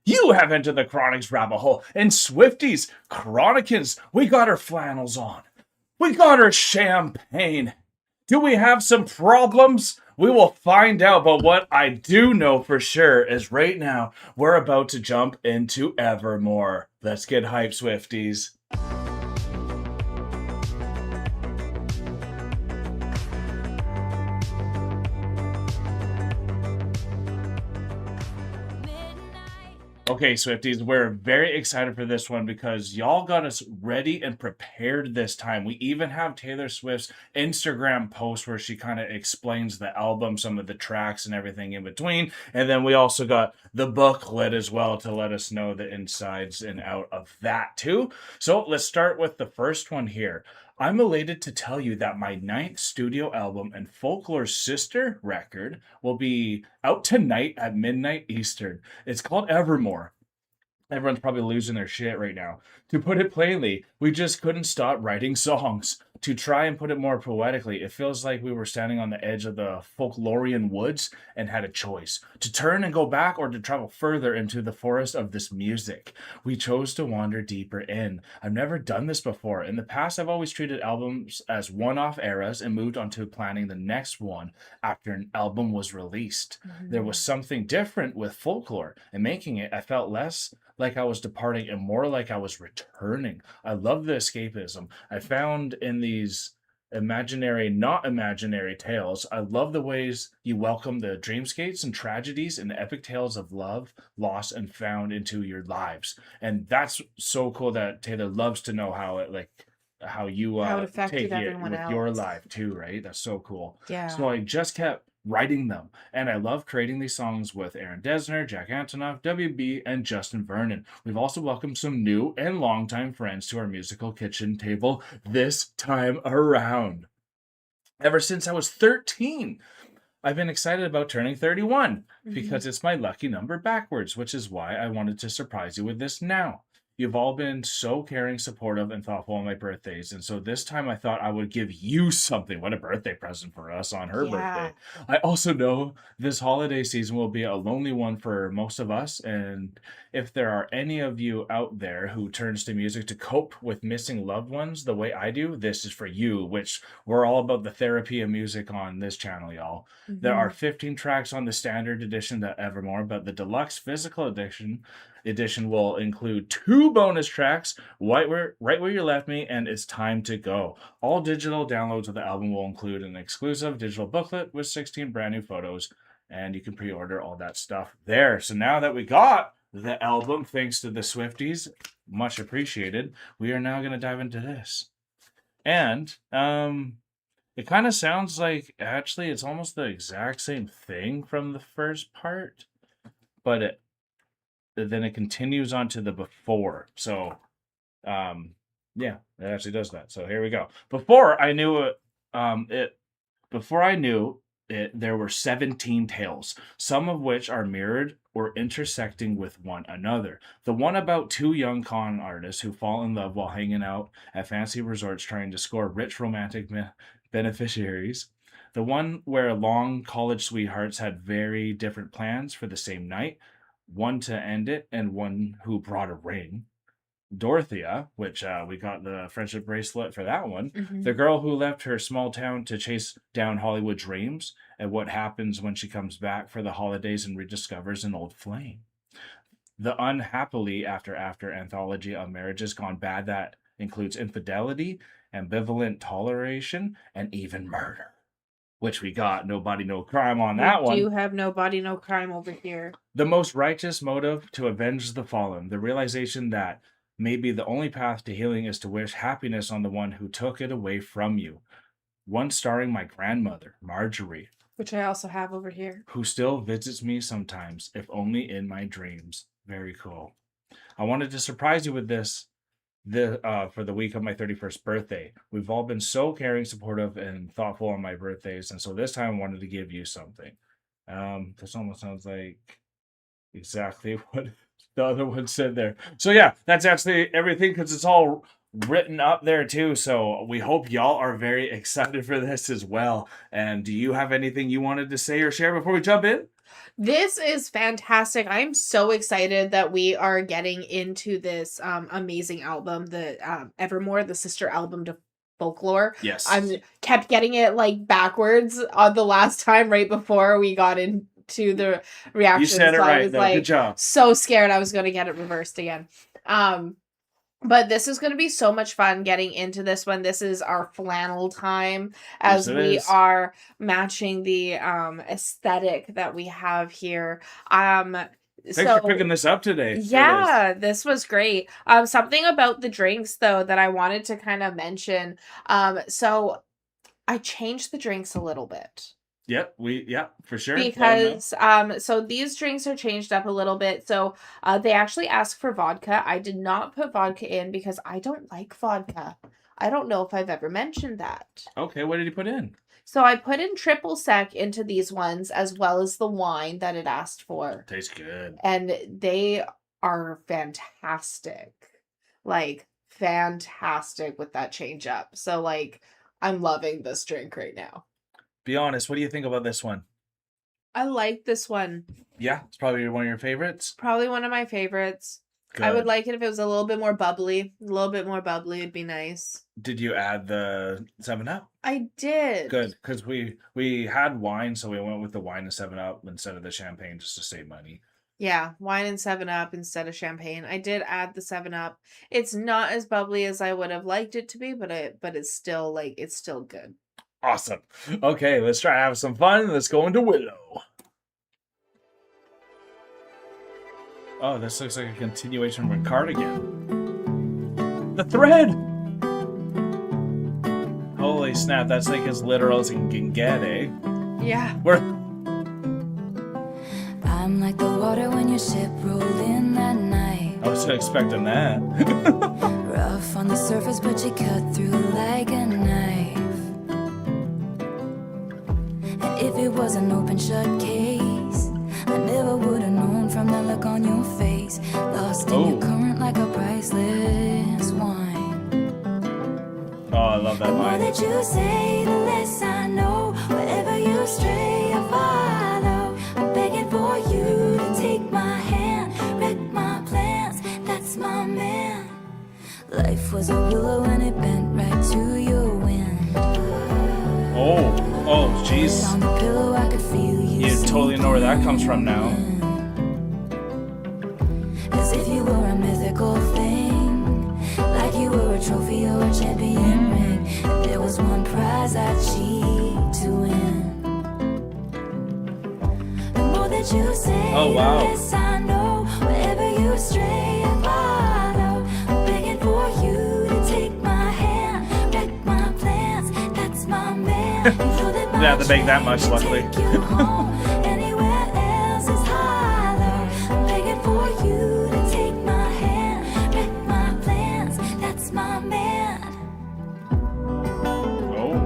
You have entered the Chronics rabbit hole. And Swifties, Cronicans, we got our flannels on. We got our champagne. Do we have some problems? We will find out. But what I do know for sure is right now we're about to jump into Evermore. Let's get hype, Swifties. Okay, Swifties, we're very excited for this one because y'all got us ready and prepared this time. We even have Taylor Swift's Instagram post where she kind of explains the album, some of the tracks and everything in between. And then we also got the booklet as well to let us know the insides and out of that too. So let's start with the first one here. I'm elated to tell you that my 9th studio album and Folklore's sister record will be out tonight at midnight Eastern. It's called Evermore. Everyone's probably losing their shit right now. To put it plainly, we just couldn't stop writing songs. To try and put it more poetically, it feels like we were standing on the edge of the folklorian woods and had a choice to turn and go back or to travel further into the forest of this music. We chose to wander deeper in. I've never done this before. In the past, I've always treated albums as one off eras and moved on to planning the next one after an album was released. There was something different with folklore, and making it, I felt less like I was departing and more like I was returning. I love the escapism I found in these imaginary, not imaginary tales. I love the ways you welcome the dreamscapes and tragedies and the epic tales of love, loss, and found into your lives. And that's so cool that Taylor loves to know how it how you How it affected take it everyone with your else. life too, right? That's so cool. Yeah. So I just kept writing them. And I love creating these songs with Aaron Desner, Jack Antonoff, WB, and Justin Vernon. We've also welcomed some new and longtime friends to our musical kitchen table this time around. Ever since I was 13, I've been excited about turning 31 because it's my lucky number backwards, which is why I wanted to surprise you with this now. You've all been so caring, supportive, and thoughtful on my birthdays. And so this time I thought I would give you something. What a birthday present for us on her birthday. I also know this holiday season will be a lonely one for most of us. And if there are any of you out there who turns to music to cope with missing loved ones the way I do, this is for you, which we're all about the therapy of music on this channel, y'all. There are 15 tracks on the standard edition, the Evermore, but the deluxe physical edition will include 2 bonus tracks, right where you left me, and It's Time to Go. All digital downloads of the album will include an exclusive digital booklet with 16 brand new photos, and you can pre-order all that stuff there. So now that we got the album, thanks to the Swifties, much appreciated, we are now going to dive into this. And it kind of sounds like actually it's almost the exact same thing from the first part, but then it continues on to the before. So, yeah, it actually does that. So here we go. Before I knew it, there were 17 tales, some of which are mirrored or intersecting with one another. The one about 2 young con artists who fall in love while hanging out at fancy resorts trying to score rich romantic beneficiaries. The one where long college sweethearts had very different plans for the same night, one to end it and one who brought a ring. Dorothea, which we got the friendship bracelet for that one. The girl who left her small town to chase down Hollywood dreams, and what happens when she comes back for the holidays and rediscovers an old flame. The unhappily after anthology of marriages gone bad that includes infidelity, ambivalent toleration, and even murder. Which we got no body, no crime on that one. We do have no body, no crime over here. The most righteous motive to avenge the fallen. The realization that maybe the only path to healing is to wish happiness on the one who took it away from you. One starring my grandmother, Marjorie. Which I also have over here. Who still visits me sometimes, if only in my dreams. Very cool. I wanted to surprise you with this for the week of my 31st birthday. We've all been so caring, supportive, and thoughtful on my birthdays, and so this time I wanted to give you something. This almost sounds like exactly what the other one said there. So yeah, that's actually everything because it's all written up there too. So we hope y'all are very excited for this as well. And do you have anything you wanted to say or share before we jump in? This is fantastic. I'm so excited that we are getting into this amazing album, the Evermore, the sister album to Folklore. Yes. I'm kept getting it like backwards on the last time right before we got into the reaction. You said it so I right, was though. like Good job. so scared I was going to get it reversed again. But this is going to be so much fun getting into this one. This is our flannel time as Yes, it we is. are matching the aesthetic that we have here. Thanks for picking this up today. Yeah, this was great. Something about the drinks though that I wanted to kind of mention. So I changed the drinks a little bit. Yep, for sure. Because so these drinks are changed up a little bit. So they actually ask for vodka. I did not put vodka in because I don't like vodka. I don't know if I've ever mentioned that. Okay, what did you put in? So I put in triple sec into these ones as well as the wine that it asked for. Tastes good. And they are fantastic. Like fantastic with that change up. So like I'm loving this drink right now. Be honest, what do you think about this one? I like this one. Yeah, it's probably one of your favorites. Probably one of my favorites. Good. I would like it if it was a little bit more bubbly. A little bit more bubbly would be nice. Did you add the 7-Up? I did. Good, because we had wine, so we went with the wine and 7-Up instead of the champagne just to save money. Yeah, wine and 7-Up instead of champagne. I did add the 7-Up. It's not as bubbly as I would have liked it to be, but it's still good. Awesome. Okay, let's try to have some fun. Let's go into Willow. Oh, this looks like a continuation from Cardigan. The thread! Holy snap, that's like as literal as it can get, eh? Yeah. I'm like the water when your ship rolled in that night. I wasn't expecting that. Rough on the surface, but you cut through like a knife. And if it was an open shut case, I never would have known from the look on your face. Lost in your current like a priceless wine. Oh, I love that The more line. that you say, the less I know. Wherever you stray, I follow. I'm begging for you to take my hand, wreck my plans. That's my man. Life was a willow and it bent right to your wind. Oh, jeez. On the pillow, I could feel you. You totally know where that comes from now. As if you were a mythical thing, like you were a trophy or a champion ring. If there was one prize I'd cheat to win. The more that you say, Oh, wow. the less I know. Wherever you stray, I follow. I'm begging for you to take my hand, wreck my plans. That's my man. You know that my Didn't have to make that much, train can luckily. take you home. Anywhere else is hollow. I'm begging for you to take my hand, wreck my plans. That's my man. Oh.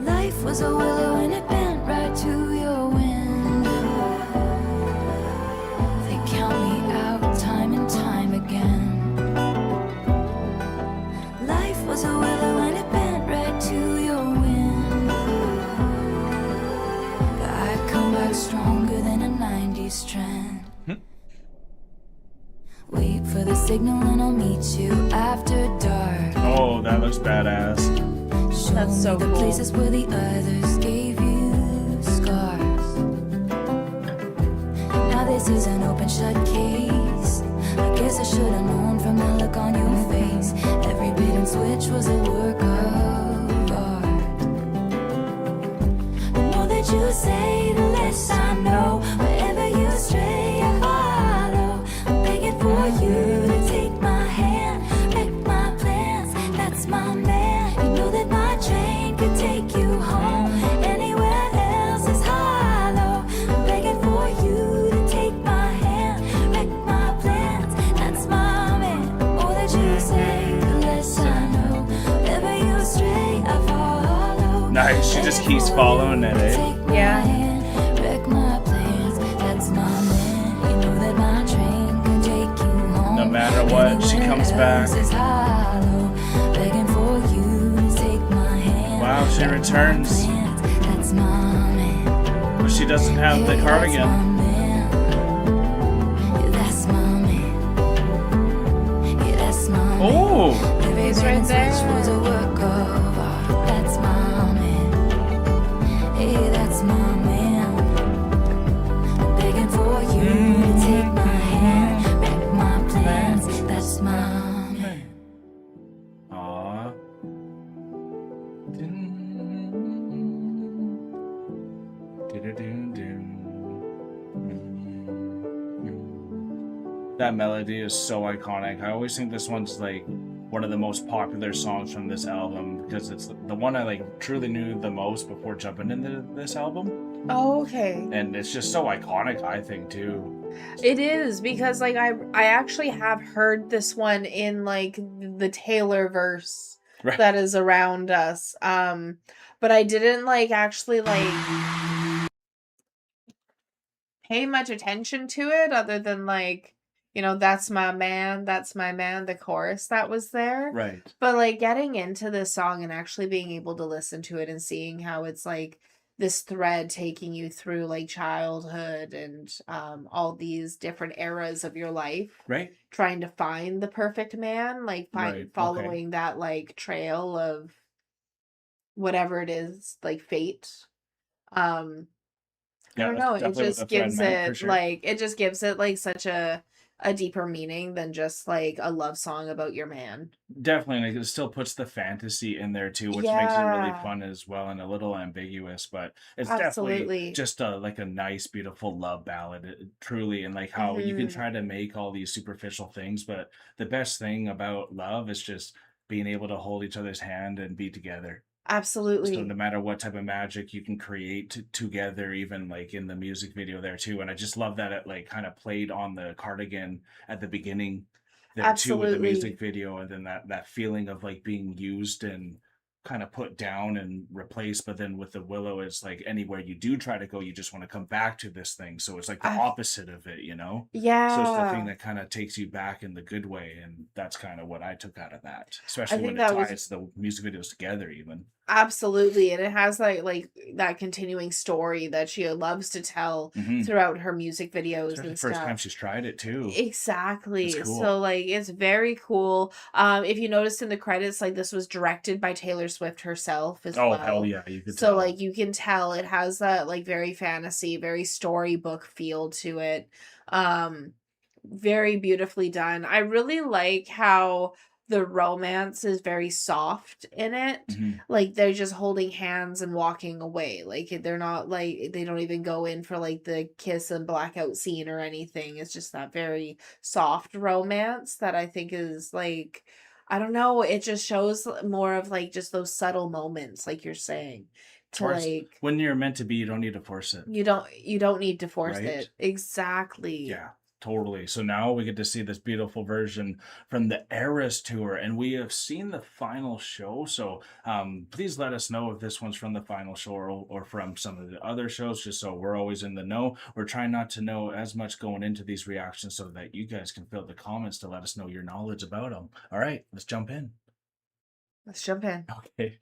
Life was a willow and it bent right to your wind. They count me out time and time again. Life was a willow and it bent right to your wind. I come back stronger than a 90s trend. Wait for the signal and I'll meet you after dark. Oh, that looks badass. Show That's so me the cool. places where the others gave you scars. Now this is an open shut case. I guess I should have known from the look on your face. Every bait and switch was a work of art. The more that you say, the less I know. Wherever you stray, I follow. I'm begging for you to take my hand, wreck my plans. That's my man. You know that my train could take you home. Anywhere else is hollow. I'm begging for you to take my hand, wreck my plans. That's my man. The more that you say, the less I know. Wherever you stray, I follow. Nice, she just keeps following it, eh? Take my Yeah. hand, wreck my plans. That's my man. You know that my train can take you home. No matter what, she comes back. Anywhere else is hollow. Begging for you to take my hand. Wow, she wreck my returns. plans. That's my man. Was she doesn't have the cardigan. That's my man. Yeah, that's my man. Oh! He's right there. Was a work of art. That's my man. Hey, that's my man. I'm begging for you to take my hand, wreck my plans. That's my man. Aw. That melody is so iconic. I always think this one's like one of the most popular songs from this album because it's the one I like truly knew the most before jumping into this album. Oh, okay. And it's just so iconic, I think, too. It is because like I actually have heard this one in like the Taylor verse Right. that is around us. But I didn't like actually like pay much attention to it other than like, you know, that's my man, the chorus that was there. Right. But like getting into this song and actually being able to listen to it and seeing how it's like this thread taking you through like childhood and all these different eras of your life, Right. trying to find the perfect man, like Right, okay. following that like trail of whatever it is, like fate. I don't know, it definitely what just the thread gives meant, for it sure. like it just gives it like such a deeper meaning than just like a love song about your man. Definitely, like it still puts the fantasy in there too, which makes it really Yeah. fun as well and a little ambiguous. But it's Absolutely. definitely just like a nice, beautiful love ballad, truly. And like how you can Mhm. try to make all these superficial things, but the best thing about love is just being able to hold each other's hand and be together. So Absolutely. no matter what type of magic you can create together, even like in the music video there too. And I just love that it like kind of played on the cardigan at the beginning there too with the Absolutely. music video, and then that feeling of like being used and kind of put down and replaced. But then with the willow, it's like anywhere you do try to go, you just want to come back to this thing. So it's like the I- opposite of it, you know? So it's the thing Yeah. that kind of takes you back in the good way, and that's kind of what I took out of that, I especially think when it that was ties the music videos together even. absolutely, and it has like that continuing story that she loves to tell Hmm. throughout her music videos Especially the and first time stuff. she's tried it too. Exactly. It's cool. So like it's very cool. If you noticed in the credits, like this was directed by Taylor Swift herself as Oh hell well. yeah, you could So tell. like you can tell it has that like very fantasy, very storybook feel to it. Very beautifully done. I really like how the romance is very soft in it. Mhm. Like they're just holding hands and walking away. Like they're not like they don't even go in for like the kiss and blackout scene or anything. It's just that very soft romance that I think is like I don't know, it just shows more of like just those subtle moments like you're saying to Or it's like when you're meant to be, you don't need to force it, you don't need to force right? it. Exactly. Yeah, totally. So now we get to see this beautiful version from the Eras tour, and we have seen the final show. So please let us know if this one's from the final show or from some of the other shows, just so we're always in the know. We're trying not to know as much going into these reactions so that you guys can fill the comments to let us know your knowledge about them. All right, let's jump in. Let's jump in. Okay.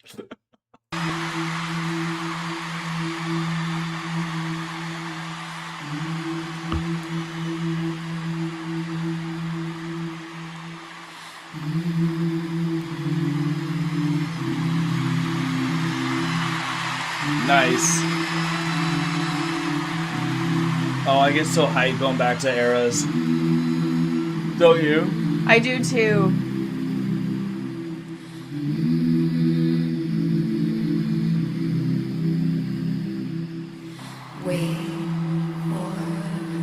Nice. Oh, I get so hyped going back to Eras. Don't you? I do too. Wait for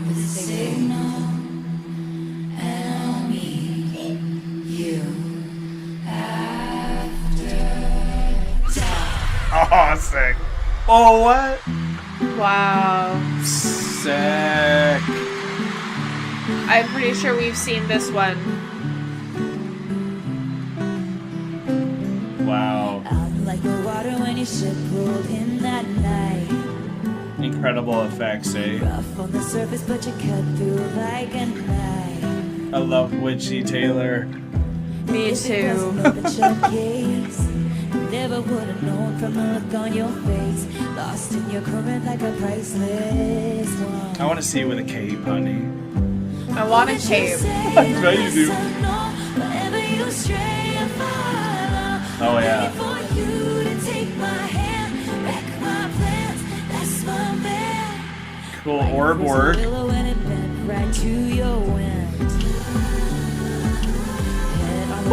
the signal, and I'll meet you after dark. Oh, sick. Oh, what? Wow. Sick. I'm pretty sure we've seen this one. Wow. Out like the water when your ship rolled in that night. Incredible effects, eh? Rough on the surface, but you cut through like a knife. I love Witchy Taylor. Me If it too. wasn't over your case, Never would have known from the look on your face. Lost in your current like a priceless one. I want to see you with a cape, honey. I want a cape. I bet you do. Oh yeah. Cool orb work. Right to your wind.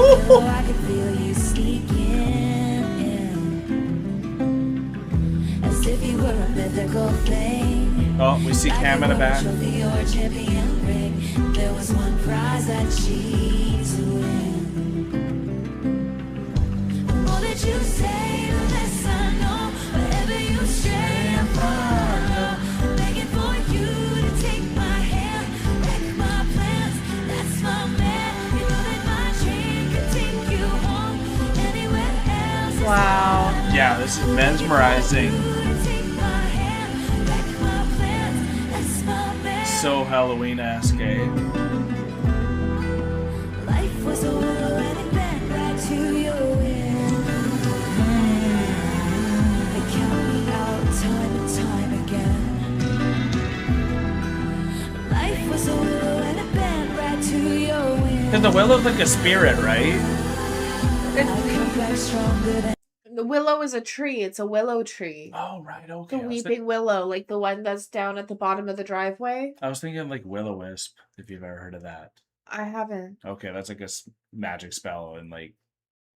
I can feel you sneaking in, as if you were a mythical thing. Oh, we see Cam in the back. There was one prize that she's to win. The more that you say, the less I know. Wherever you stray, I follow. Begging for you to take my hand, wreck my plans. That's my man. You know that my dream could take you home. Anywhere else. Wow. Yeah, this is mesmerizing. So Halloween-esque, eh? Life was a willow and it bent right to your wind. They count me out time and time again. Life was a willow and it bent right to your wind. Because the willow's like a spirit, right? I come back stronger than The willow is a tree. It's a willow tree. Oh, right, okay. The weeping willow, like the one that's down at the bottom of the driveway. I was thinking like will-o-wisp, if you've ever heard of that. I haven't. Okay, that's like a magic spell and like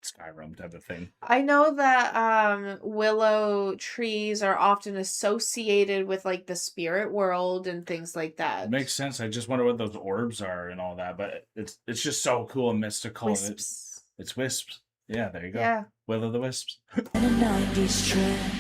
Skyrim type of thing. I know that willow trees are often associated with like the spirit world and things like that. It makes sense. I just wonder what those orbs are and all that, but it's just so cool and mystical. Wisps. It's wisps. Yeah, there you go. Yeah. Will-o-the-wisps. a 90s trend.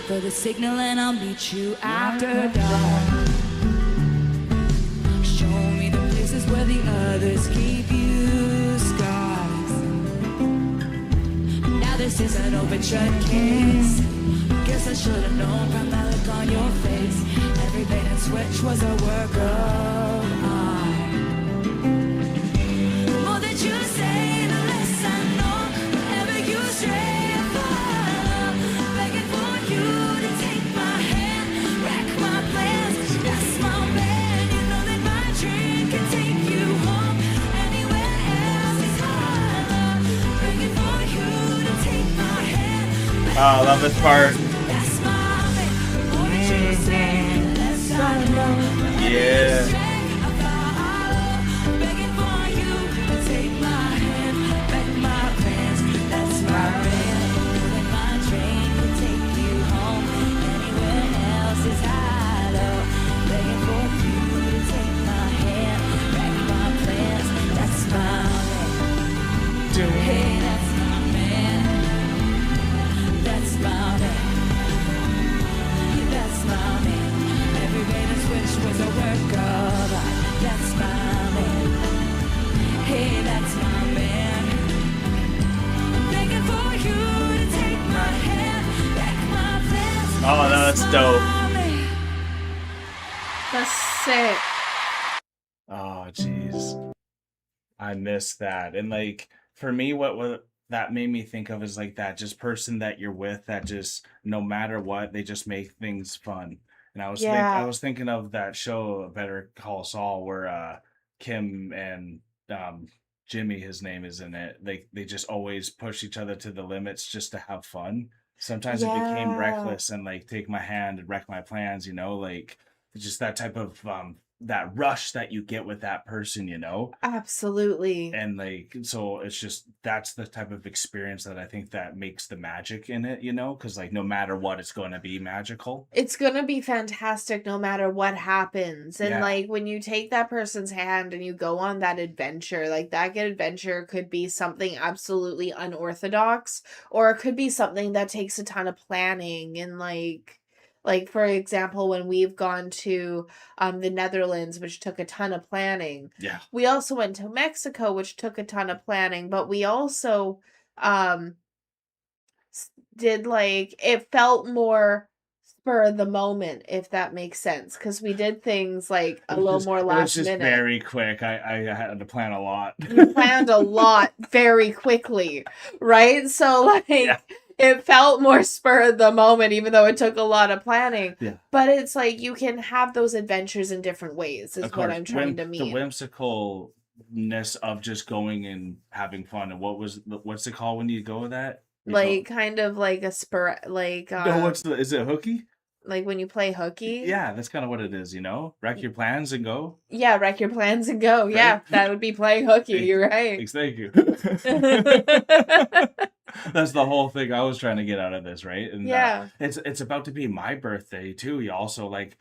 For the signal and I'll meet you after dark. Show me the places where the others keep you scars. Now this is an open shut case. Guess I should have known from that look on your face. Every bait and switch was a work of art. The more that you say, the less I know. Wherever you stray, I follow. Begging for you to take my hand, wreck my plans. That's my man. You know that my dream can take you home. Anywhere else is hollow. Begging for you to take my hand. Oh, I love this part. That's my man. The more that you say, the less I know. Yeah. Begging for you to take my hand, wreck my plans. That's my man. That my train can take you home. Anywhere else is hollow. Begging for you to take my hand, wreck my plans. That's my man. Hey, that's my man. That's my man. That's my man. Every bait and switch was a work of art. That's my man. Hey, that's my man. Begging for you to take my hand, wreck my plans. Oh, no, that's dope. my man. That's sick. Oh, jeez. I miss that. And like for me, what that made me think of is like that just person that you're with that just no matter what, they just make things fun. And I Yeah. was thinking of that show Better Call Saul where Kim and Jimmy, his name is in it. They just always push each other to the limits just to have fun. Sometimes it became Yeah. reckless and like take my hand and wreck my plans, you know, like just that type of that rush that you get with that person, you know? Absolutely. And like so it's just that's the type of experience that I think that makes the magic in it, you know, because like no matter what, it's going to be magical. It's gonna be fantastic no matter what happens. And Yeah. like when you take that person's hand and you go on that adventure, like that adventure could be something absolutely unorthodox, or it could be something that takes a ton of planning and like Like, for example, when we've gone to the Netherlands, which took a ton of planning. Yeah. We also went to Mexico, which took a ton of planning, but we also um did like it felt more spur of the moment, if that makes sense, because we did things like a little more It was last just minute. very quick. I had to plan a lot. You planned a lot very quickly, right? So like Yeah. it felt more spur of the moment, even though it took a lot of planning. Yeah. But it's like you can have those adventures in different ways, is Of what course, I'm trying to the mean. whimsicalness of just going and having fun. And what's it called when you go with that? You Like kind of like a spur, like no, is it hooky? like when you play hooky. Yeah, that's kind of what it is, you know? Wreck your plans and go. Yeah, wreck your plans and go. Yeah, Right? that would be playing hooky. Thank- You're right. Thank you. That's the whole thing I was trying to get out of this, right? And Yeah. it's about to be my birthday too. You also like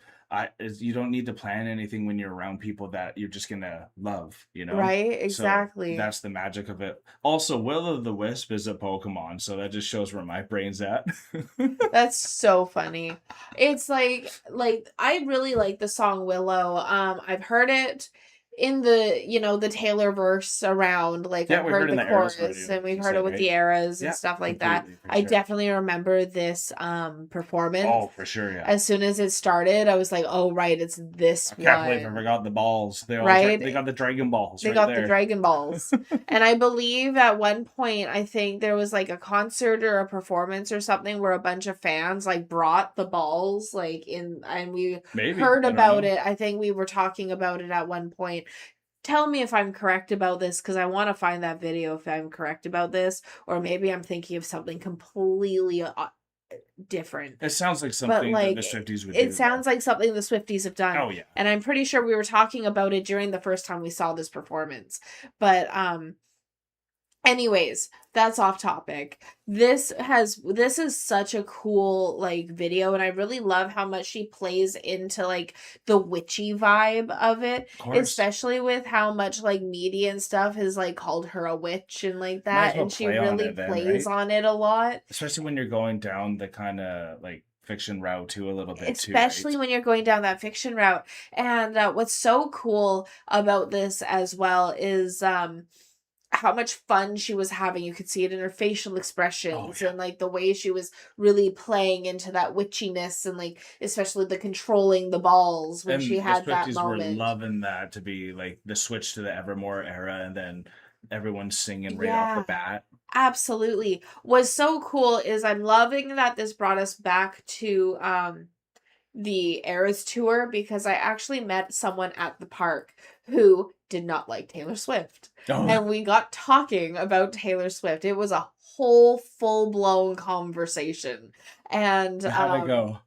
you don't need to plan anything when you're around people that you're just gonna love, you know? Right? So Exactly. that's the magic of it. Also, Will-O-the-Wisp is a Pokemon, so that just shows where my brain's at. That's so funny. It's like I really like the song Willow. I've heard it in the, the Taylor verse around, like Yeah, I've we've heard heard in the the Eras chorus, radio, and we've you heard it said, with right? the eras and Yeah, stuff like that. completely, for I sure. definitely remember this performance. Oh, for sure, yeah. As soon as it started, I was like, "Oh, right, it's this I can't believe I one." forgot the balls. Right? They got the Dragon Balls They right got there. the Dragon Balls. And I believe at one point, I think there was like a concert or a performance or something where a bunch of fans like brought the balls and we Maybe. heard I don't about know. it. I think we were talking about it at one point. Tell me if I'm correct about this, because I want to find that video if I'm correct about this, or maybe I'm thinking of something completely different. It sounds like But something that like the Swifties would do. it sounds like something the Swifties have done. Oh, yeah. And I'm pretty sure we were talking about it during the first time we saw this performance. But anyways, that's off topic. This is such a cool like video, and I really love how much she plays into like the witchy vibe of it, Of course. especially with how much like media and stuff has like called her a witch and like that, well and she play on really it then, plays right? on it a lot. Especially when you're going down the kind of like fiction route too a little bit Especially too, right? when you're going down that fiction route. And what's so cool about this as well is how much fun she was having. You could see it in her facial expressions and like the way she was really playing into that witchiness, and like especially the controlling the balls when she had that moment. Were loving that to be like the switch to the Evermore era, and then everyone singing right off the bat. Absolutely. What's so cool is I'm loving that this brought us back to the Eras tour, because I actually met someone at the park who did not like Taylor Swift. Oh. And we got talking about Taylor Swift. It was a whole full-blown conversation. And how'd it go?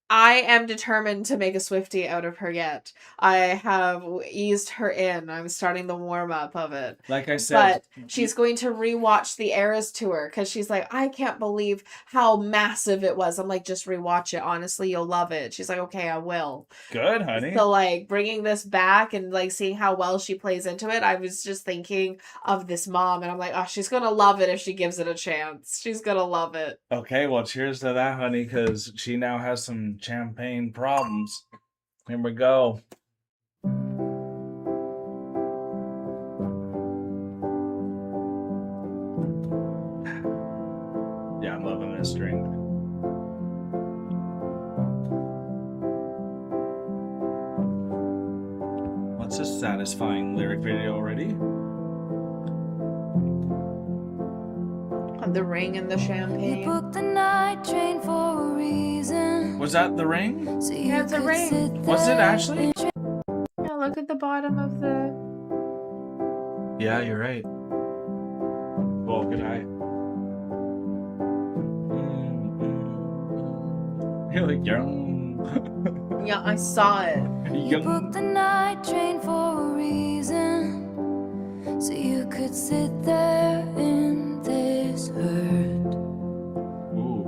I am determined to make a Swiftie out of her yet. I have eased her in. I'm starting the warm-up of it. Like I said. But she's going to rewatch the Eras tour, because she's like, I can't believe how massive it was. I'm like, just rewatch it. Honestly, you'll love it. She's like, okay, I will. Good, honey. So like bringing this back and like seeing how well she plays into it, I was just thinking of this mom, and I'm like, oh, she's going to love it if she gives it a chance. She's going to love it. Okay, well, cheers to that, honey, because she now has some champagne problems. Here we go. Yeah, I'm loving this drink. What's this satisfying lyric video already? The ring and the champagne. You booked the night train for a reason. Was that the ring? So Yeah, it's a could ring. sit Was it there actually? and Yeah, look at the bottom of the... Yeah, you're right. Well, good eye. You're like, young. Yeah, I saw it. You booked the night train for a reason. So you could sit there in this hurt. Ooh.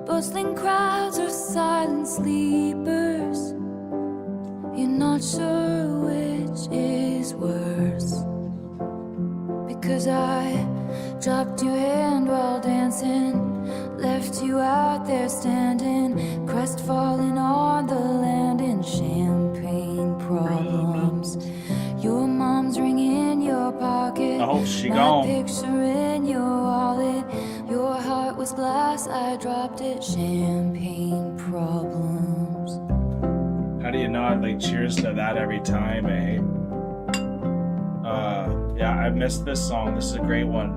Bustling crowds or silent sleepers. You're not sure which is worse. Because I dropped your hand while dancing Left you out there standing, crestfallen on the land in champagne problems. Your mom's ring in your pocket, Oh, she my gone. picture in your wallet. Your heart was glass, I dropped it. Champagne problems. How do you not like cheers to that every time, eh? Yeah, I missed this song. This is a great one.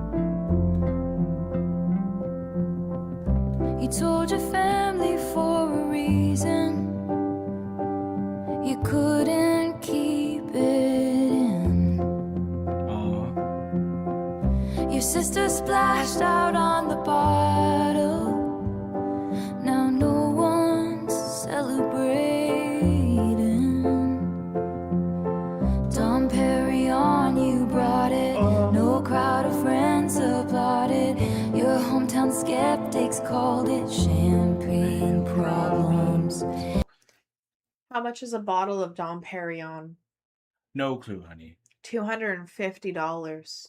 You told your family for a reason. You couldn't keep it in. Your sister splashed out on the bottle. Now no one's celebrating. Dom Perignon, you brought it. No crowd of friends applauded. Your hometown skeptics called it champagne problems. How much is a bottle of Dom Perignon? No clue, honey. $250.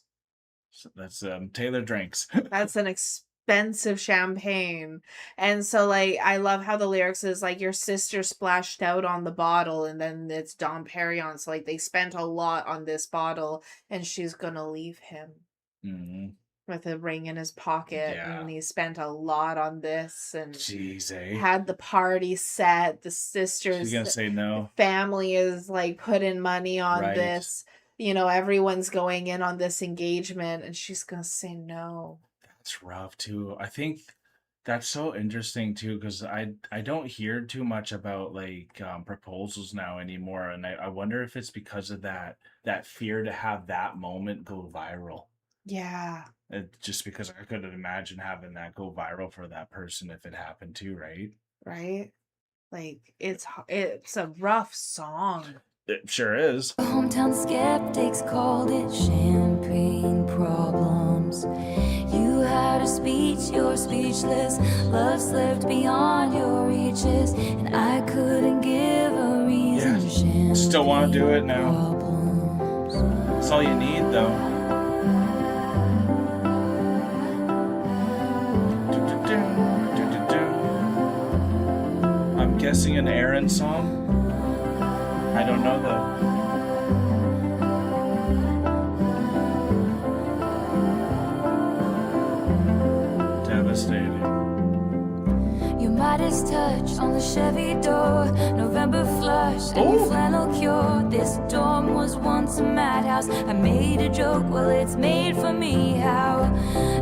So that's Taylor Drinks. That's an expensive champagne. And so like I love how the lyrics is like your sister splashed out on the bottle and then it's Dom Perignon. So like they spent a lot on this bottle and she's gonna leave him with a ring in his pocket. Yeah. And he spent a lot on this and Jeez, eh? had the party set. The sisters She's gonna say no. family is like putting money on Right. this. You know, everyone's going in on this engagement and she's gonna say no. That's rough too. I think that's so interesting too, because I don't hear too much about like proposals now anymore, and I wonder if it's because of that fear to have that moment go viral. Yeah. Just because I couldn't imagine having that go viral for that person if it happened too, right? Right? Like it's a rough song. It sure is. Hometown skeptics called it champagne problems. You had a speech, you're speechless. Love slipped beyond your reaches, and I couldn't give a reason. Yeah, still want to do it now. Problems. That's all you need, though. I'm guessing an Aaron song. I don't know though. Devastating. Your Midas touch on the Chevy door, November flush and your flannel cure. This dorm was once a madhouse. I made a joke, well it's made for me. How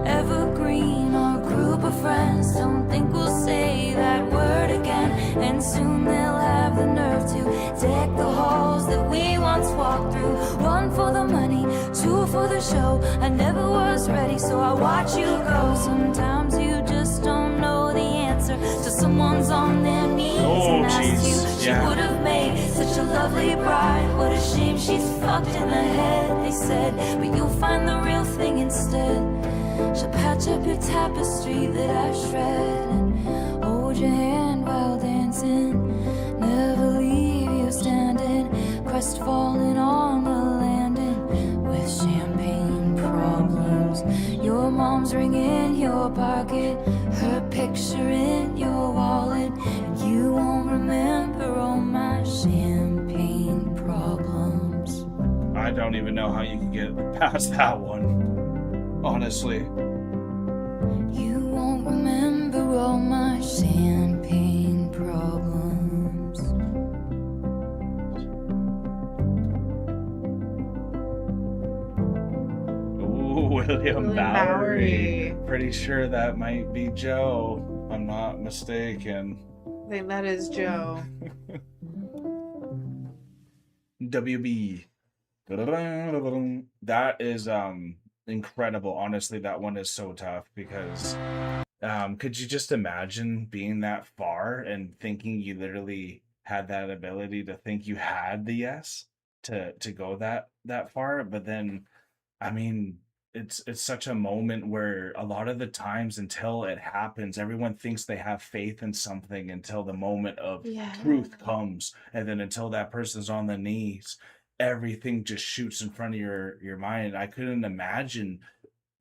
evergreen, our group of friends don't think we'll say that word again. And soon they'll have the nerve to deck the halls that we once walked through. One for the money, two for the show. I never was ready, so I watch you go. Sometimes you just don't know the answer till someone's on their knees and asks you. She would have made such a lovely bride. What a shame she's fucked in the head, they said. But you'll find the real thing instead. She'll patch up your tapestry that I shred and hold your hand while dancing. Never leave you standing, crestfallen on the landing with champagne problems. Your mom's ring in your pocket, her picture in your wallet. You won't remember all my champagne problems. I don't even know how you can get past that one. Honestly. You won't remember all my champagne problems. Ooh, William Bowery. Bowery. Pretty sure that might be Joe. I'm not mistaken. I think that is Joe. WB. That is incredible. Honestly, that one is so tough because could you just imagine being that far and thinking you literally had that ability to think you had the yes to go that far, but then I mean it's such a moment where a lot of the times until it happens, everyone thinks they have faith in something until the moment of truth comes, and then until that person's on the knees, everything just shoots in front of your mind. I couldn't imagine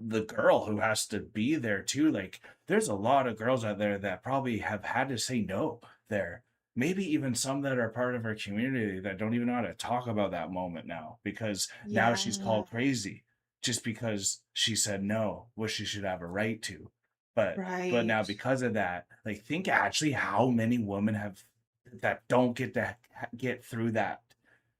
the girl who has to be there too. Like, there's a lot of girls out there that probably have had to say no there. Maybe even some that are part of our community that don't even know how to talk about that moment now, because now she's Yeah. called crazy just because she said no, which she should have a right to. But now Right. because of that, like, think actually how many women have that don't get through that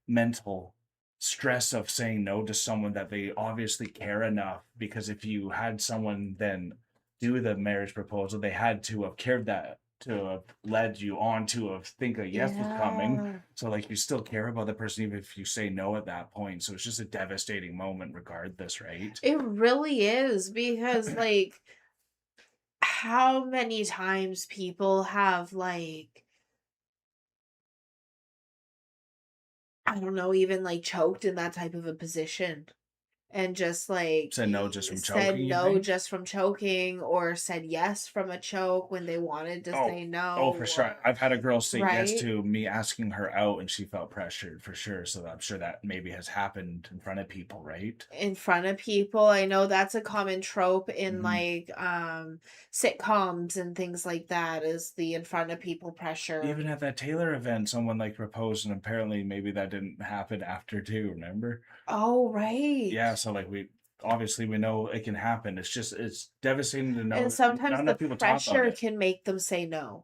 mental stress of saying no to someone that they obviously care enough, because if you had someone then do the marriage proposal, they had to have cared that to have led you on to have think a yes was coming. Yeah. So like you still care about the person even if you say no at that point. So it's just a devastating moment regardless, right? It really is because like how many times people have like I don't know, even like choked in that type of a position and just like Said no just from said choking, you no think? just from choking or said yes from a choke when they wanted to Oh, say oh, no for sure. or I've had a girl say yes right to me asking her out, and she felt pressured for sure. So I'm sure that maybe has happened in front of people, right? in front of people. I know that's a common trope in Mhm. like sitcoms and things like that is the in front of people pressure. Even at that Taylor event, someone like proposed, and apparently maybe that didn't happen after too. Remember? Oh, right. Yeah. So like we obviously we know it can happen. It's just it's devastating to And know not sometimes the enough people talk about pressure it. can make them say no.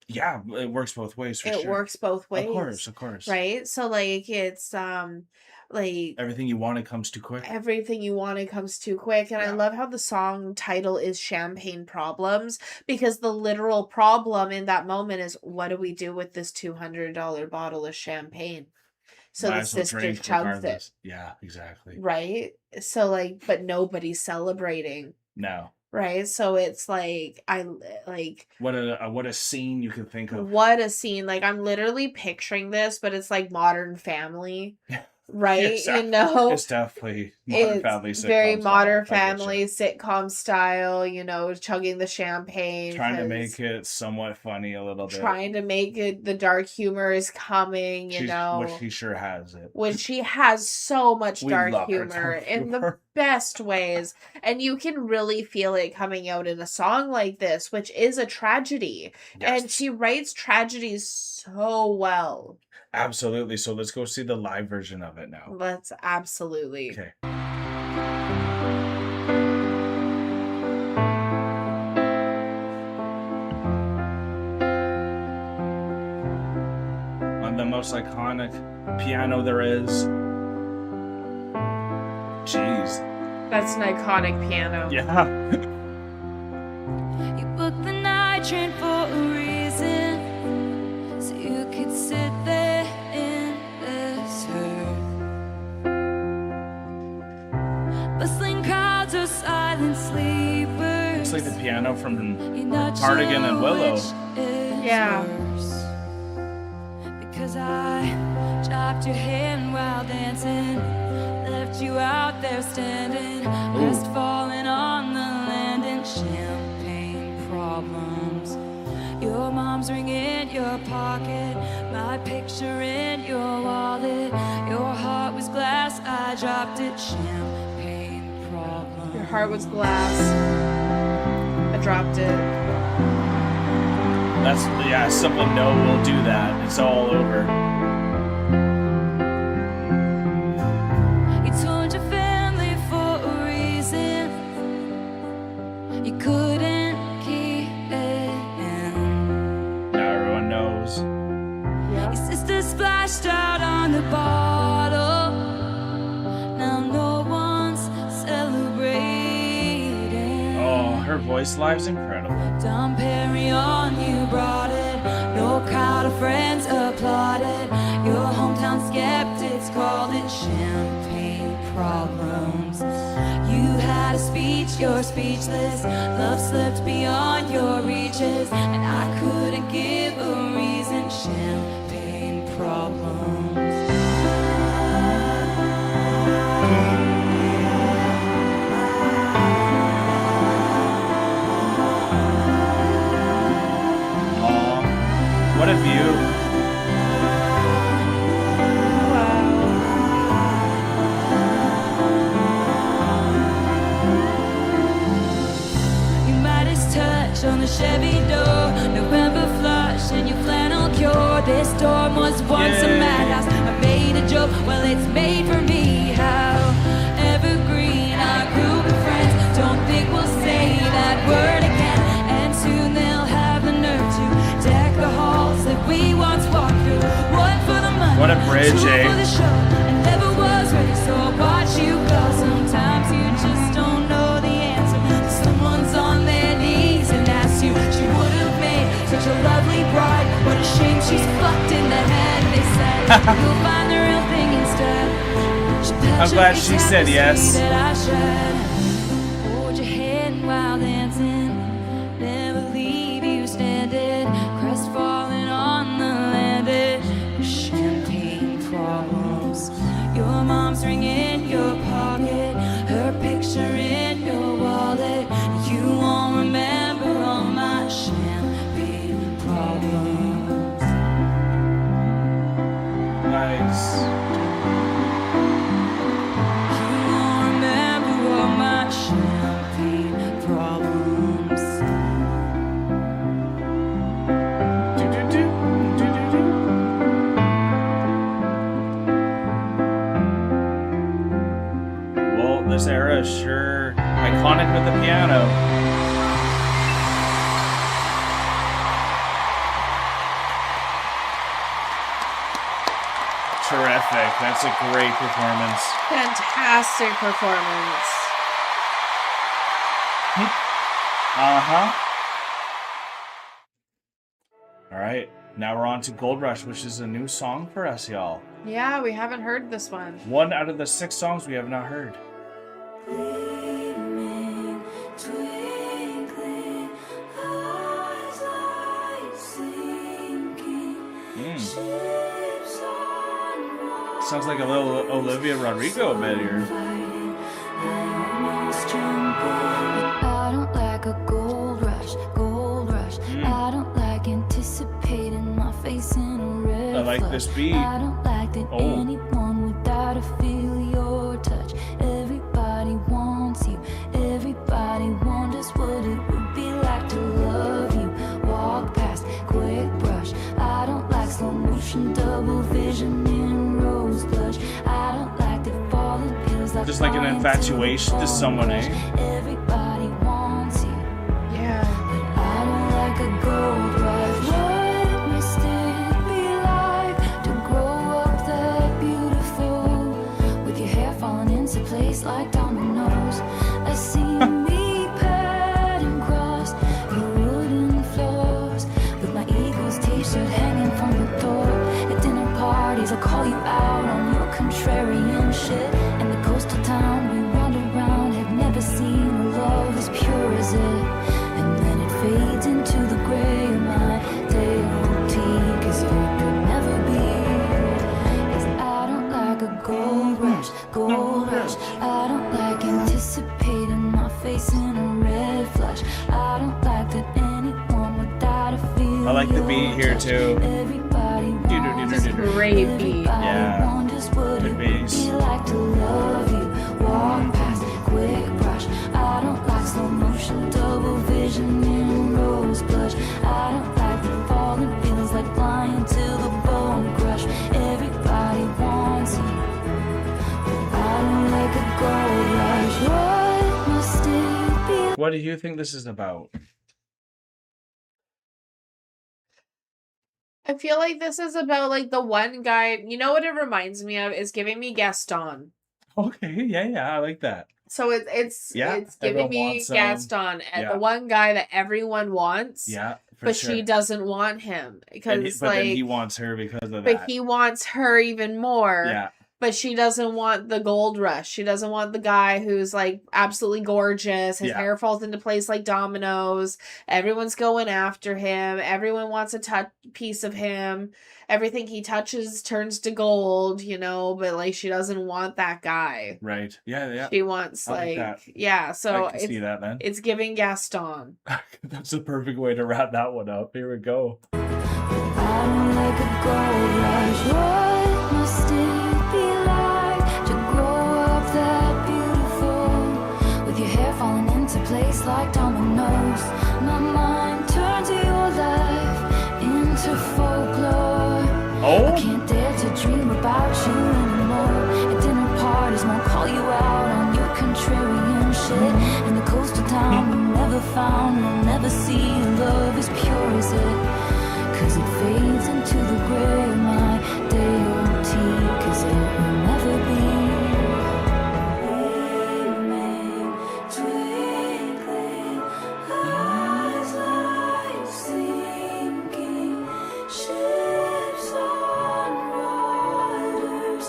Yeah, it works both ways for It sure. works both Of course, ways, of course. right? So like it's like Everything you wanted comes too quick. everything you wanted comes too quick. And I Yeah. love how the song title is Champagne Problems because the literal problem in that moment is what do we do with this $200 bottle of champagne? So Might the as well sister drink chugs it, regardless. Yeah, exactly. right? So like, but nobody's celebrating, No. right? So it's like like What a scene you can think of. what a scene. Like I'm literally picturing this, but it's like Modern Family, right? It's You know? it's definitely Modern It's Family very sitcom style. Modern I get you. Family sitcom style, you know, chugging the champagne Trying to because make it somewhat funny a little bit. trying to make it the dark humor is coming, you Which know, she sure has it. when she has so much We dark love her humor dark in the humor. best ways. And you can really feel it coming out in a song like this, which is a tragedy. And Yes. she writes tragedies so well. Absolutely. So let's go see the live version of it now. Let's absolutely. Okay. On the most iconic piano there is. Jeez. That's an iconic piano. Yeah. You booked the night train for a reason, so you could sit there in this hurt. Bustling crowds or silent sleepers. It's like the piano from You're not Cardigan and sure Willow. which is Yeah. worse. Because I chopped your hand while dancing, left you out there standing, just falling on the land in champagne problems. Your mom's ring in your pocket, my picture in your wallet. Your heart was glass, I dropped it. Champagne problems. Your heart was glass. I dropped it. That's yeah, simple no will do that. It's all over. You told your family for a reason. You couldn't keep it in. Now everyone knows. Your sister splashed out on the bottle. Now no one's celebrating. Oh, her voice live's incredible. Dom Perignon, you brought it. No crowd of friends applauded. Your hometown skeptics called it champagne problems. You had a speech, you're speechless. Love slipped beyond your reaches, and I couldn't give a reason. Champagne problems. Aw, what a view. Chevy door, November flush and your flannel cure. This storm was once a madhouse. I made a joke, well it's made for me. How evergreen our group of friends. Don't think we'll say that word again. And soon they'll have the nerve to deck the halls that we once walked through. One for the money, What a bridge, two eh? for the show. I never was ready, so I watch you go. Sometimes you just don't know the answer. Someone's on their knees and asks you. She would have made such a lovely bride. What a shame she's fucked in the head. They said you'll find the real thing instead. I'm glad she said yes. Hold your hand while dancing. Never leave you standing. Crestfallen on the landing. Champagne problems. Your mom's ring in your pocket. Her picture in your wallet. You won't remember all my champagne problems. Nice. You won't remember all my champagne problems. Do-do-do, do-do-do. Well, this era is sure iconic with the piano. Terrific. That's a great performance. Fantastic performance. Uh-huh. All right. Now we're on to Gold Rush, which is a new song for us, y'all. Yeah, we haven't heard this one. 1 out of the 6 songs we have not heard. Gleaming, twinkling, eyes like sinking ships on water. Sounds like a little Olivia Rodrigo bit here. I don't like a gold rush, gold rush. I don't like anticipating my face in a red I like this beat. I don't like that Oh. anyone would die to feel your touch. Everybody wants you. Everybody wonders what it would be like to love you. Walk past, quick brush. I don't like slow motion, double vision in rose blush. I don't like the falling pills like Just like an infatuation to someone, eh? Everybody wants you. Yeah. But I don't like a gold rush. What must it be like to grow up that beautiful? With your hair falling into place like dominoes. I see me padding across your wooden floors. With my Eagles t-shirt hanging from the door. At dinner parties I call you out on your contrarian shit. And the coastal town we round around had never seen a love as pure as it. And then it fades into the gray of my day-old cause it could never be. Cause I don't like a gold rush, gold rush. I don't like anticipating my face in a red flush. I don't like that anyone would die to feel I like the beat your here touch. too. Everybody wants you. Great beat. Yeah. Wonders what Good it would bass. be like to love you. Walk past, quick brush. I don't like slow motion, double vision in rose blush. I don't like the falling feelings like flying till the bone crush. Everybody wants you. But I don't like a gold rush. What must it be? What do you think this is about? I feel like this is about like the one guy. You know what it reminds me of is giving me Gaston. Okay, yeah, I like that. So it's Yeah, it's giving everyone me wants, Gaston, and yeah. the one guy that everyone wants. Yeah, for but sure. she doesn't want him And because but then like, he wants her because of but that. he wants her even more. Yeah, But she doesn't want the gold rush. She doesn't want the guy who's like absolutely gorgeous. His Yeah. hair falls into place like dominoes. Everyone's going after him. Everyone wants a piece of him. Everything he touches turns to gold, you know, but like she doesn't want that guy. right. Yeah. She wants I like like that. yeah, so I can see that then. it's giving Gaston. That's the perfect way to wrap that one up. Here we go. I don't like a gold rush. What must it be like to grow up that beautiful? With your hair falling into place like dominoes. My mind town we'll never found, we'll never see. Love as pure as it, 'cause it fades into the gray of my day-old 'cause it will never be. Gleaming, twinkling, eyes like sinking ships on waters,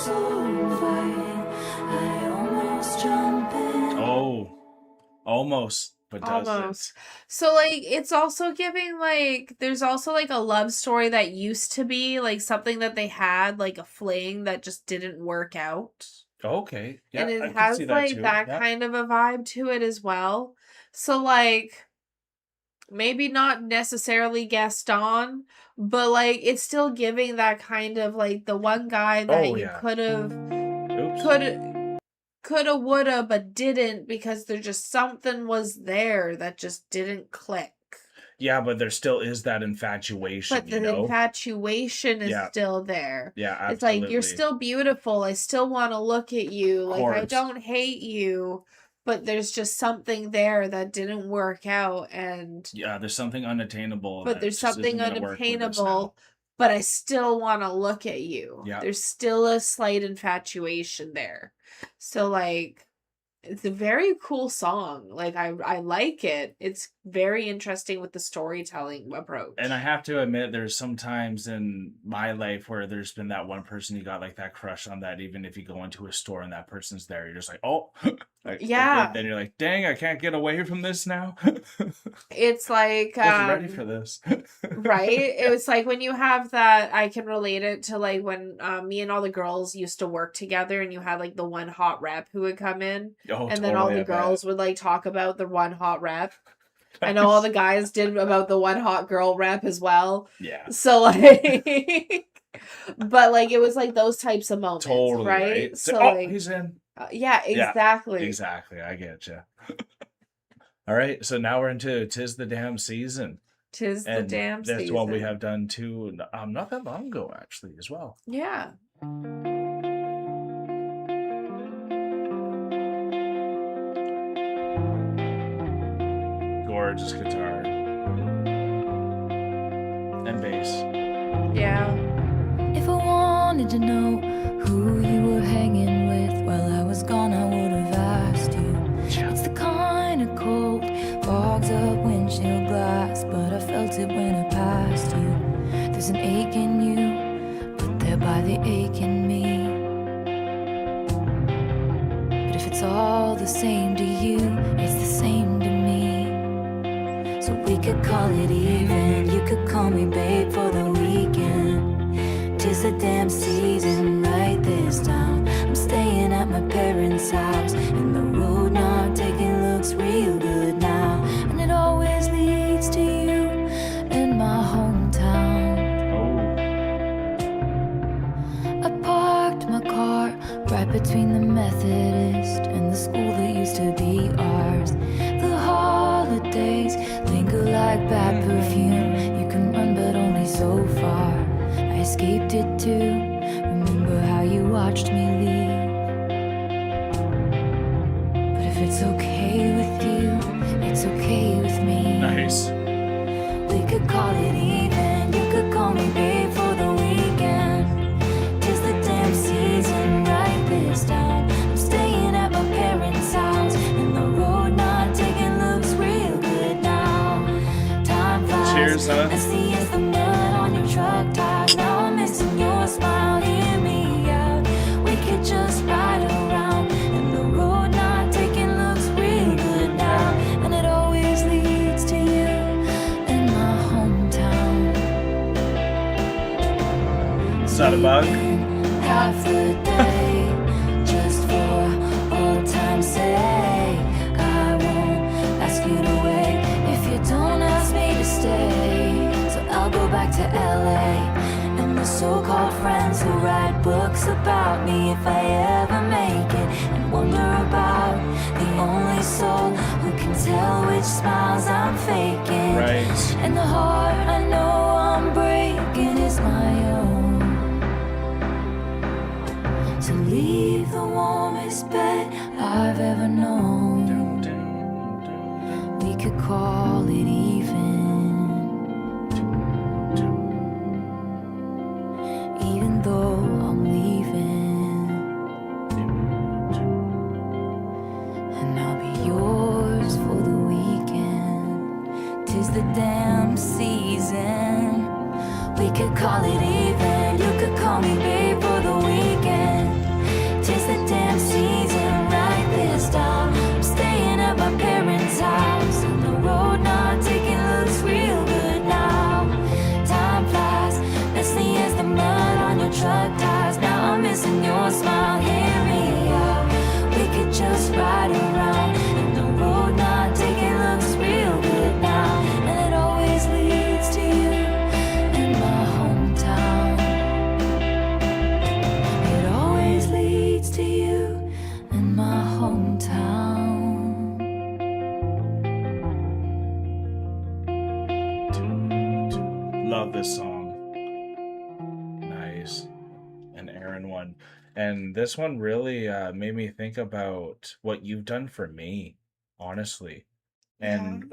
so inviting, I almost jump in. Oh, almost, but doesn't. Almost. So like it's also giving like there's also like a love story that used to be like something that they had like a fling that just didn't work out. Okay. Yeah, And I it can has see that like too. that Yeah. kind of a vibe to it as well. So like maybe not necessarily Gaston, but like it's still giving that kind of like the one guy that Oh, you yeah. could have Oops. coulda, woulda, but didn't because there just something was there that just didn't click. Yeah, but there still is that infatuation, But you the know? infatuation is Yeah. still there. Yeah, It's like, you're absolutely. still beautiful. I still want to look at you. Like, I Course. don't hate you, but there's just something there that didn't work out. And, Yeah, there's something unattainable but that there's just isn't something gonna work with us now. unattainable, but I still want to look at you. Yeah. There's still a slight infatuation there. So, like, it's a very cool song. Like I like it. It's very interesting with the storytelling approach. And I have to admit, there's some times in my life where there's been that one person you got like that crush on, that even if you go into a store and that person's there, you're just like, oh, like, Yeah. then you're like, dang, I can't get away from this now. It's like Wasn't ready for this. right? It was like when you have that, I can relate it to like when me and all the girls used to work together and you had like the one hot rep who would come in Oh, and then all totally, the I bet. girls would like talk about the one hot rep. I know all the guys did about the one hot girl rep as well. Yeah. So like but like it was like those types of moments, Totally, right? So, So oh, like he's in. yeah, exactly. Exactly, I get you. All right, so now we're into "'Tis the Damn Season." Tis the damn That's season. what we have done too, not that long ago, actually, as well. Yeah. Gorgeous guitar and bass. Yeah. If I wanted to know who you were hanging with while I was gone, I would have asked you. It's the kind of cold fogs up windshield glass, but I felt it when I passed you. There's an ache in you, put there by the ache in me. But if it's all the same to you, it's the same to me. So we could call it even. You could call me babe for the weekend. 'Tis the damn season, write this down. I'm staying at my parents' house, and the road not taking looks real good now. And it always leads to you in my hometown. Oh, I parked my car right between the Methodist and the school that used to be ours. The holidays linger like bad perfume. You can run but only so far. I escaped it too. Remember how you watched me leave. But if it's okay with you, it's okay with me. nice. We could call it even. You could call me babe for the weekend. 'Tis the damn season, write this down. I'm staying at my parents' house, and the road not taking looks real good now. Time flies. Cheers, huh? I see as the mud on your truck tires. Now I'm missing your smile. Hear me out. We could just ride around, and the road not taking looks real good now. And it always leads to you in my hometown. Is that a bug? Half the day, just for old time's sake. I won't ask you to wait if you don't ask me to stay. So I'll go back to LA and the so-called friends who write books about me if I ever make it, and wonder about the only soul who can tell which smiles I'm faking. Right. And the heart I know I'm breaking is my own. To leave the warmest bed I've ever known. Dun, dun, could call it even though I'm leaving, and I'll be yours for the weekend. 'Tis the damn season. We could call it even. You could call me babe for the weekend. 'Tis the damn season right this time. I'm staying at my parents' house. On the road not taking looks real good now. Time flies, messy as the mud on your truck tires. Now I'm missing your smile. Hear me out. We could just ride around. And the road not taking looks real good now. And it always leads to you in my hometown. It always leads to you in my hometown. Love this song. Nice. An Aaron one. And this one really made me think about what you've done for me, honestly. And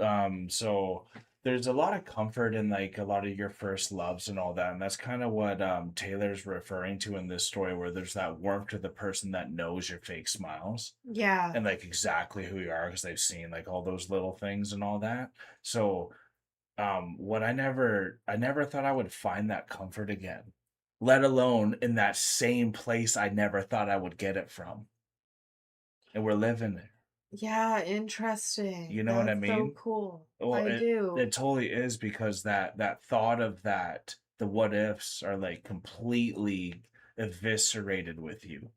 so there's a lot of comfort in like a lot of your first loves and all that. And that's kind of what Taylor's referring to in this story, where there's that warmth to the person that knows your fake smiles Yeah. and like exactly who you are because they've seen like all those little things and all that. So what I never thought I would find that comfort again, let alone in that same place I never thought I would get it from. And we're living there. Yeah, interesting. You know what I That's so mean? cool. Well, I it do. totally is, because that thought of that, the what ifs are like completely eviscerated with you.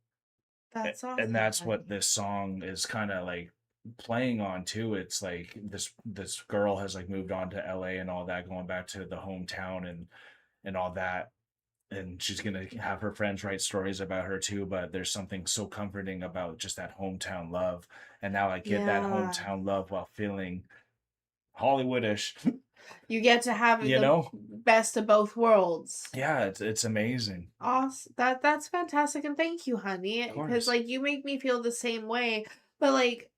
That's And awesome, that's what honey. this song is kind of like playing on too. It's like this girl has like moved on to LA and all that, going back to the hometown and all that, and she's gonna have her friends write stories about her too, but there's something so comforting about just that hometown love. And now I get that Yeah. hometown love while feeling Hollywoodish. You get to have You the know? best of both worlds. Yeah, it's amazing. Awesome. That's fantastic, and thank you, honey. Of Because course. like you make me feel the same way. But like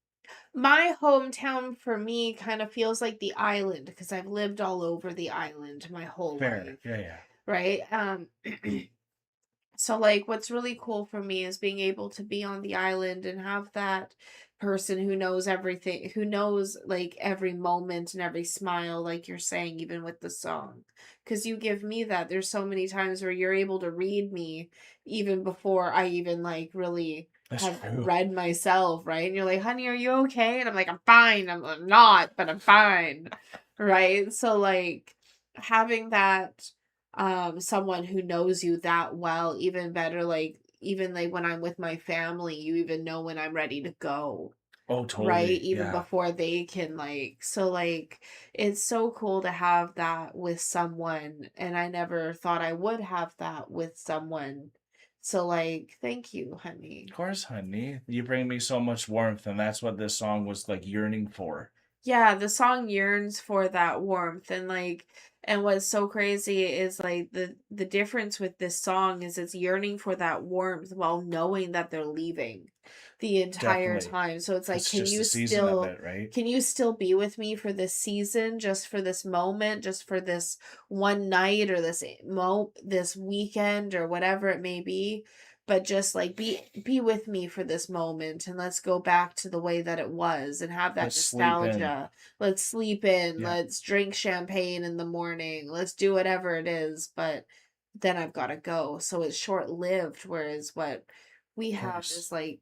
my hometown for me kind of feels like the island because I've lived all over the island my whole Fair. life, Yeah. right? So like what's really cool for me is being able to be on the island and have that person who knows everything, who knows like every moment and every smile, like you're saying, even with the song. Because you give me that. There's so many times where you're able to read me even before I even like really That's have true. read myself, right? And you're like, honey, are you okay? And I'm like, I'm fine. I'm not, but I'm fine. Right? So like having that someone who knows you that well, even better, like even like when I'm with my family, you even know when I'm ready to go, Oh, right? totally. Even Yeah. before they can like, so like it's so cool to have that with someone, and I never thought I would have that with someone. So like thank you, honey. Of course, honey. You bring me so much warmth, and that's what this song was like yearning for. Yeah, the song yearns for that warmth, and like, and what's so crazy is like the difference with this song is it's yearning for that warmth while knowing that they're leaving the entire Definitely. time. So it's like, It's just the season of it, right? can you still be with me for this season, just for this moment, just for this one night or this weekend or whatever it may be? But just like be with me for this moment, and let's go back to the way that it was and have that Let's sleep in. nostalgia. Let's sleep in, Yeah. let's drink champagne in the morning, let's do whatever it is, but then I've got to go. So it's short lived, whereas what we have course. is like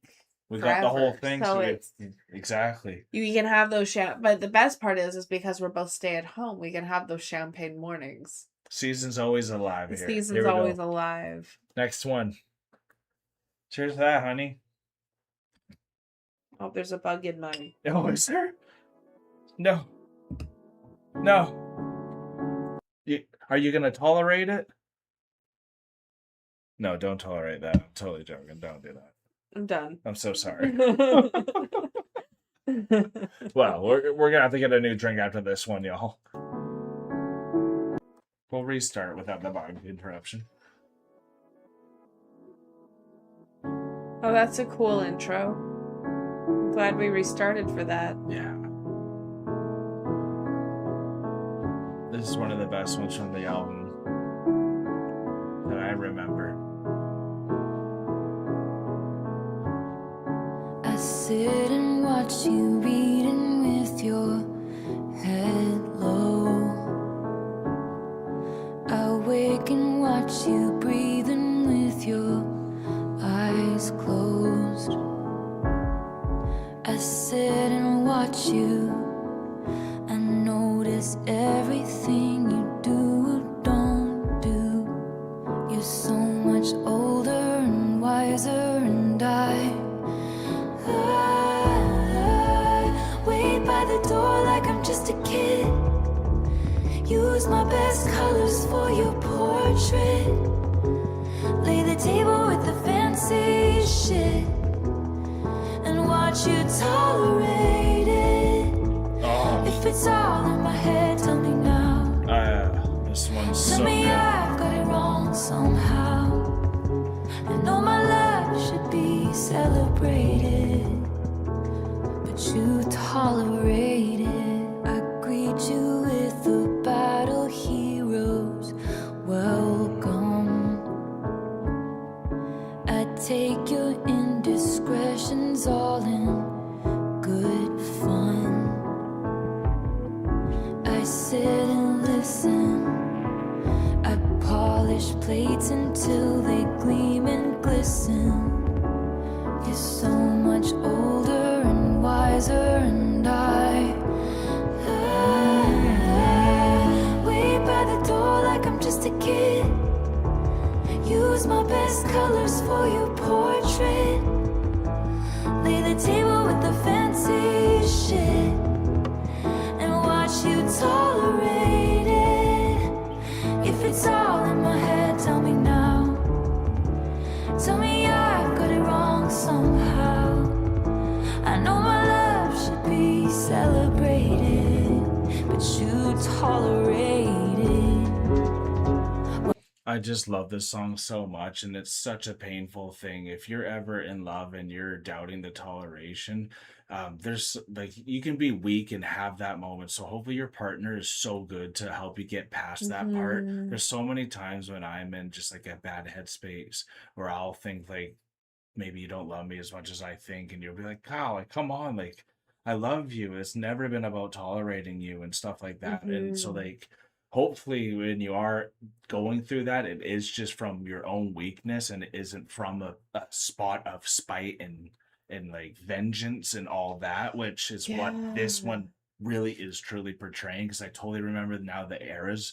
We got the whole forever. thing, So so it's exactly. you can have those but the best part is because we're both stay at home, we can have those champagne mornings. Season's always alive The here. season's Here we always go. alive. Next one. Cheers to that, honey. Oh, there's a bug in mine. Oh, is there? No. No. Are you gonna tolerate it? No, don't tolerate that. I'm totally joking. Don't do that. I'm done. I'm so sorry. Well, we're gonna have to get a new drink after this one, y'all. We'll restart without the bug interruption. Oh, that's a cool intro. I'm glad we restarted for that. Yeah. This is one of the best ones from the album that I remember. I sit and watch you reading with your head low. I wake and watch you breathing with your eyes closed. I sit and watch you. I notice everything you do or don't do. You're so much older and wiser, and I wait by the door like I'm just a kid. Use my best colors for your portrait. Lay the table with the fancy shit and watch you tolerate it. If it's all in my head, tell me now. This one's so Tell me good. I've got it wrong somehow. I know my love should be celebrated, but you tolerate it. I greet you with a battle heroes welcome. I take your indiscretions all in good fun. I sit and listen. I polish plates until they gleam and glisten. You're so much older and wiser, and I wait by the door like I'm just a kid. Use my best colors for your portrait. Lay the table with the fancy shit and watch you tolerate it. If it's all in my head, tell me now. Tell me I've got it wrong somehow. I know my love should be celebrated, but you tolerate it. I just love this song so much, and it's such a painful thing. If you're ever in love and you're doubting the toleration, there's like you can be weak and have that moment. So hopefully your partner is so good to help you get past that part. There's so many times when I'm in just like a bad headspace where I'll think like maybe you don't love me as much as I think, and you'll be like, Kyle, like come on, like I love you. It's never been about tolerating you and stuff like that. And so like hopefully when you are going through that, it is just from your own weakness and it isn't from a spot of spite and like vengeance and all that, which is what this one really is truly portraying. Because I totally remember now the Era's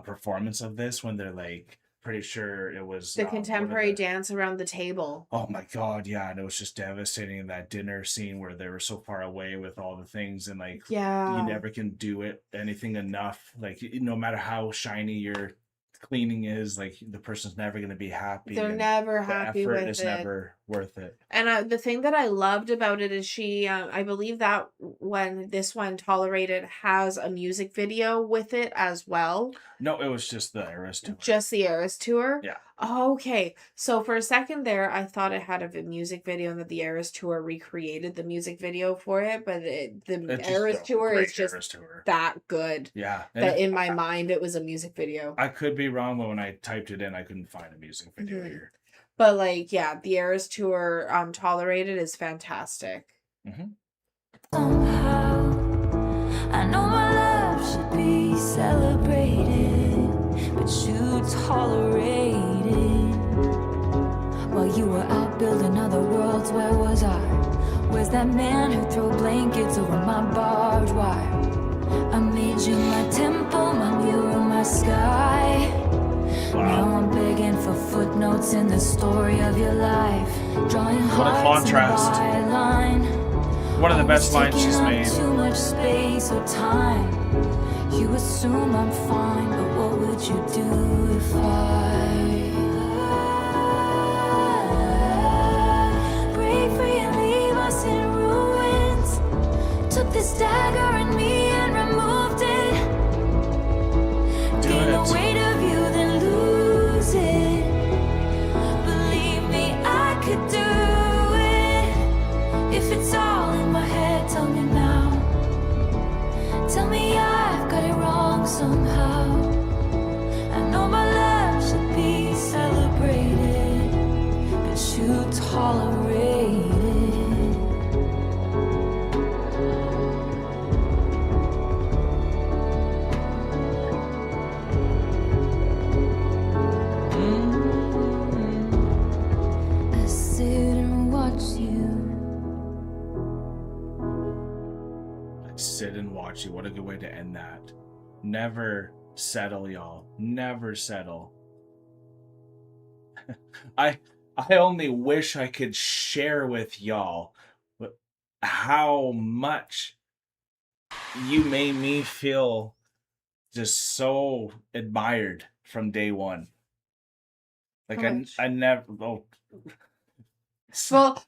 performance of this when they're like pretty sure it was The contemporary dance around the table. Oh my God, yeah, and it was just devastating in that dinner scene where they were so far away with all the things, and like you never can do anything enough. Like no matter how shiny your cleaning is, like the person's never going to be happy. They're never happy with it. The effort is never worth it. And the thing that I loved about it is she, I believe that when this one Tolerated has a music video with it as well. No, it was just the Eras tour. Just the Eras tour? Yeah. Oh, okay. So for a second there, I thought it had a music video and that the Eras tour recreated the music video for it, but the Eras tour is just that good. Yeah. That in my mind, it was a music video. I could be wrong, but when I typed it in, I couldn't find a music video here. But like, yeah, the Eras tour Tolerated is fantastic. Somehow, I know my love should be celebrated, but you tolerate it. While you were out building other worlds, where was I? Where's that man who threw blankets over my barbed wire? I made you my temple, my mirror, my sky. Now I'm begging for footnotes in the story of your life, drawing hearts in a byline. One of the best lines she's made. Too much space or time. You assume I'm fine, but what would you do if I break free and leave us in ruins? Took this dagger in me and removed it. Gain the weight of you, then lose it. Believe me, I could do it. If it's all in my head, tell me now. Tell me I've got it wrong somehow. I know my life should be celebrated, but you tolerate it. I sit and watch you. Sit and watch you. What a good way to end that. Never settle, y'all. Never settle. I only wish I could share with y'all how much you made me feel just so admired from day one. Like How much? I never Well,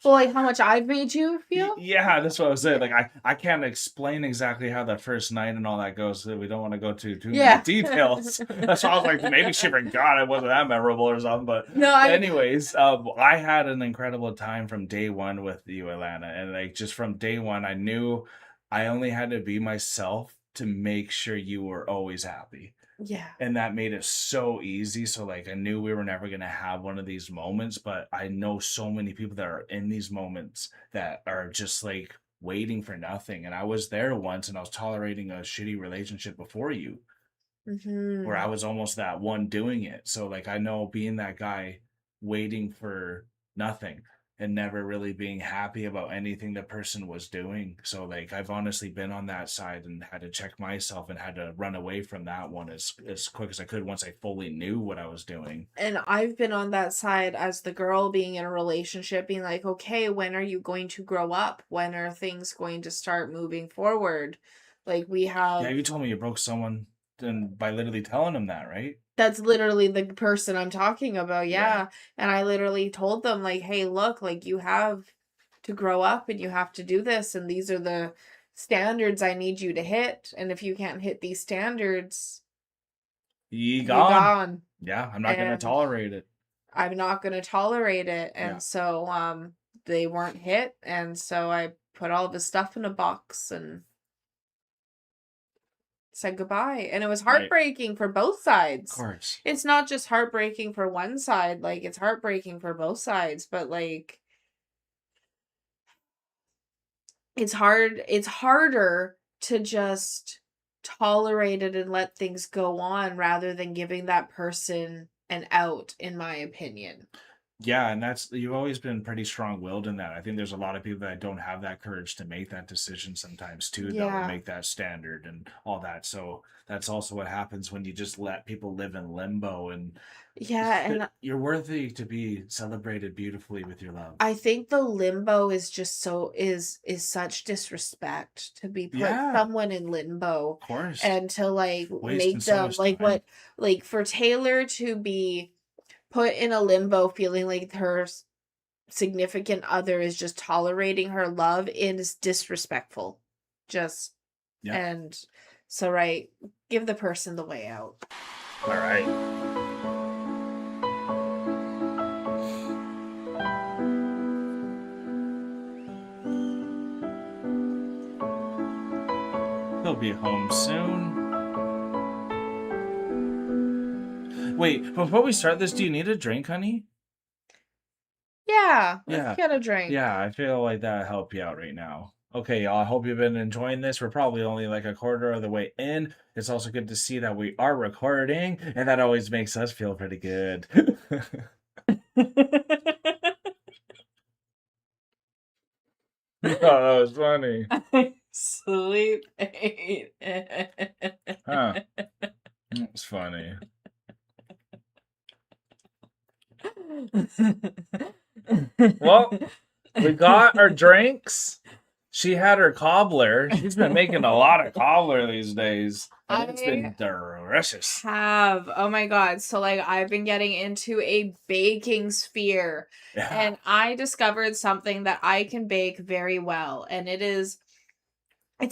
like how much I've made you feel? yeah, that's what I was saying. Like I can't explain exactly how that first night and all that goes. So we don't want to go too Yeah. many details. That's why I was like, maybe she forgot it wasn't that memorable or something. But No, anyways, I had an incredible time from day one with you, Alanna, and like just from day one, I knew I only had to be myself to make sure you were always happy. yeah. And that made it so easy. So like I knew we were never going to have one of these moments, but I know so many people that are in these moments that are just like waiting for nothing. And I was there once and I was tolerating a shitty relationship before you where I was almost that one doing it. So like I know being that guy waiting for nothing and never really being happy about anything the person was doing. So like I've honestly been on that side and had to check myself and had to run away from that one as quick as I could once I fully knew what I was doing. And I've been on that side as the girl being in a relationship, being like, okay, when are you going to grow up? When are things going to start moving forward? Like we have. Yeah, you told me you broke someone and by literally telling them that, right? That's literally the person I'm talking about, yeah. Yeah. And I literally told them, like, hey, look, like, you have to grow up and you have to do this, and these are the standards I need you to hit. And if you can't hit these standards, You you're gone. gone. Yeah, I'm not going to And tolerate it. I'm not going to tolerate it. And Yeah. so they weren't hit, and so I put all the stuff in a box and said goodbye. And it was Right. heartbreaking for both sides. Of course. It's not just heartbreaking for one side, like it's heartbreaking for both sides, but like it's harder to just tolerate it and let things go on rather than giving that person an out, in my opinion. Yeah, and you've always been pretty strong-willed in that. I think there's a lot of people that don't have that courage to make that decision sometimes too, though, Yeah. and make that standard and all that. So that's also what happens when you just let people live in limbo and Yeah, and you're worthy to be celebrated beautifully with your love. I think the limbo is just is such disrespect to be put Yeah. someone in limbo Of course. and to like Wasting make so them much like time. what like for Taylor to be put in a limbo feeling like her significant other is just tolerating her love is disrespectful. Just Yeah. and so right, give the person the way out. All right. He'll be home soon. Wait, before we start this, do you need a drink, honey? Yeah, Yeah. let's get a drink. Yeah, I feel like that'll help you out right now. Okay, y'all, I hope you've been enjoying this. We're probably only like a quarter of the way in. It's also good to see that we are recording, and that always makes us feel pretty good. Oh, that was funny. Sleeping. Huh. It's funny. Well, we got our drinks. She had her cobbler. She's been making a lot of cobbler these days. And it's been delicious. Oh my god. So like I've been getting into a baking sphere. Yeah. And I discovered something that I can bake very well. And it's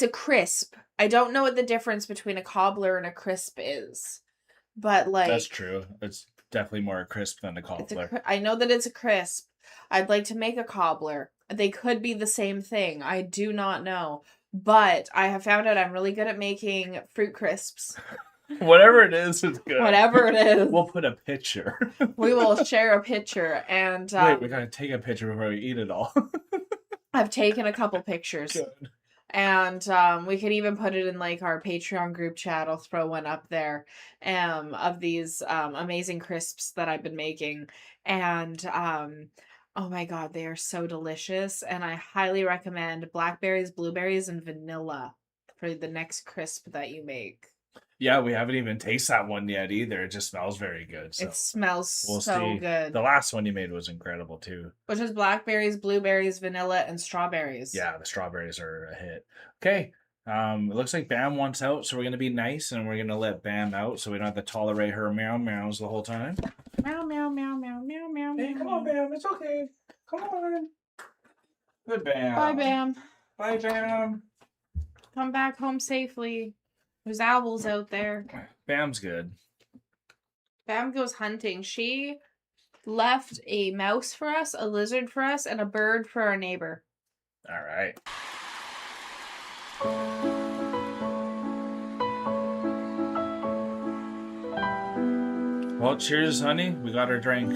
a crisp. I don't know what the difference between a cobbler and a crisp is. But like That's true. It's definitely more crisp than a cobbler. I know that it's a crisp. I'd like to make a cobbler. They could be the same thing. I do not know. But I have found out I'm really good at making fruit crisps. Whatever it is, it's good. Whatever it is. We'll put a picture. We will share a picture. And Wait, we gotta take a picture before we eat it all. I've taken a couple pictures. Good. And we could even put it in like our Patreon group chat. I'll throw one up there of these amazing crisps that I've been making. And oh my God, they are so delicious. And I highly recommend blackberries, blueberries, and vanilla for the next crisp that you make. Yeah, we haven't even tasted that one yet either. It just smells very good. So It smells we'll so see. good. The last one you made was incredible too. Which is blackberries, blueberries, vanilla, and strawberries. Yeah, the strawberries are a hit. Okay. It looks like Bam wants out, so we're gonna be nice and we're gonna let Bam out so we don't have to tolerate her meow meows the whole time. Meow, meow, meow, meow, meow, meow. Hey, come on, Bam. It's okay. Come on. Good Bam. Bye, Bam. Bye, Bam. Come back home safely. There's owls out there. Bam's good. Bam goes hunting. She left a mouse for us, a lizard for us, and a bird for our neighbor. All right. Well, cheers, honey. We got our drink.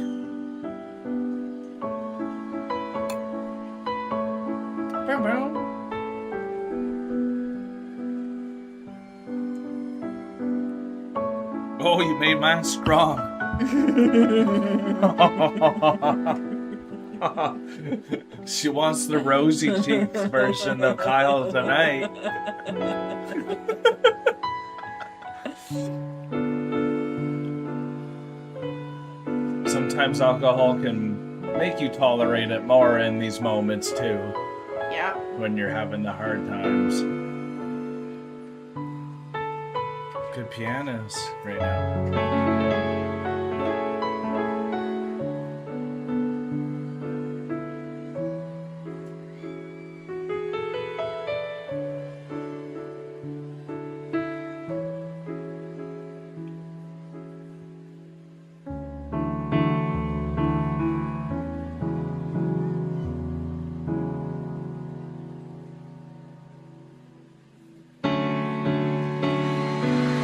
Bow, bow. Oh, you made mine strong. She wants the rosy cheeks version of Kyle tonight. Sometimes alcohol can make you tolerate it more in these moments too, Yeah. when you're having the hard times. Good pianos right now.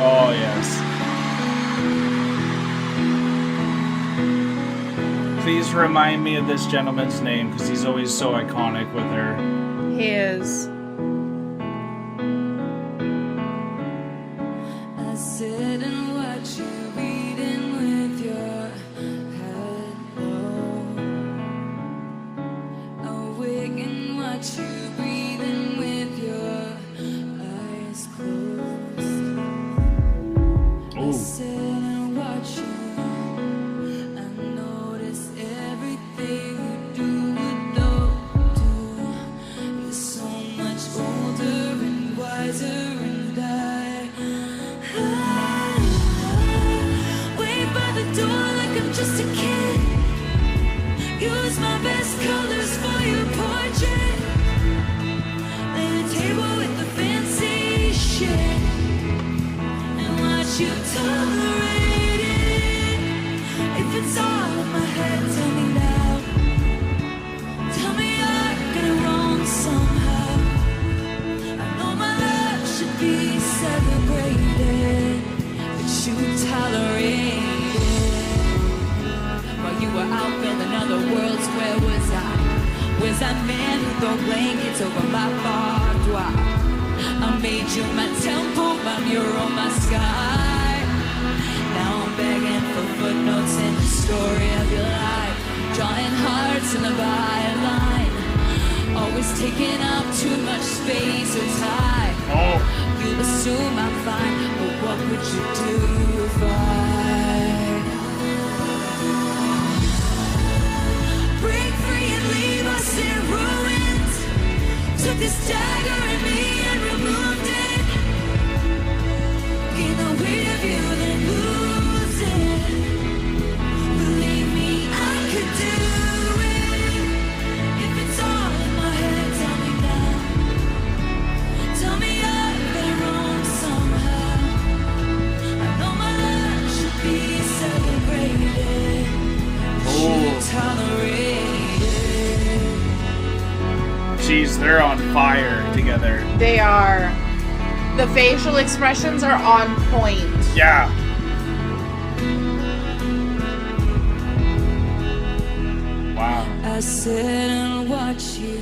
Oh, yes. Please remind me of this gentleman's name because he's always so iconic with her. He is. I sit and watch you reading with your head low. Awake and watch you breathing with your eyes closed. I sit and watch you. I notice everything you do or don't do. You're so much older and wiser, and I wait by the door like I'm just a kid. Use my best colors for your portrait. Lay the table with the fancy shit and watch you tolerate it. If it's all in my head, tell me now. Tell me I got it wrong somehow. I know my love should be celebrated, but you tolerate it. While you were out building other worlds, where was I? Was that man who threw blankets over my boudoir? I made you my temple, my mural, my sky. Now I'm begging for footnotes in the story of your life, drawing hearts in the byline. Always taking up too much space or time. You assume I'm fine, but what would you do if I break free and leave us in ruins? Took this dagger in me and removed it. Gain the weight of you, then lose it. Believe me, I could do it. If it's all in my head, tell me now. Tell me I got it wrong somehow. I know my love should be celebrated. You tolerate it. Jeez, they're on fire together. They are. The facial expressions are on point. Yeah. Wow. I sit and watch you.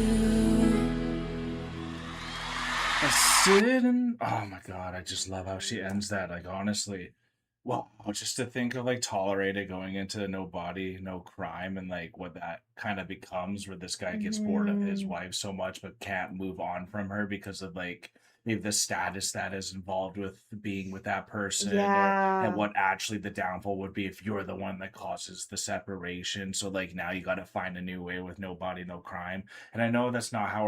I sit and oh my god, I just love how she ends that. Like honestly, wow, just to think of like tolerated going into no body, no crime, and like what that kind of becomes, where this guy gets bored of his wife so much but can't move on from her because of like maybe the status that is involved with being with that person, or Yeah. and what actually the downfall would be if you're the one that causes the separation. So like now you got to find a new way with no body, no crime. And I know that's not how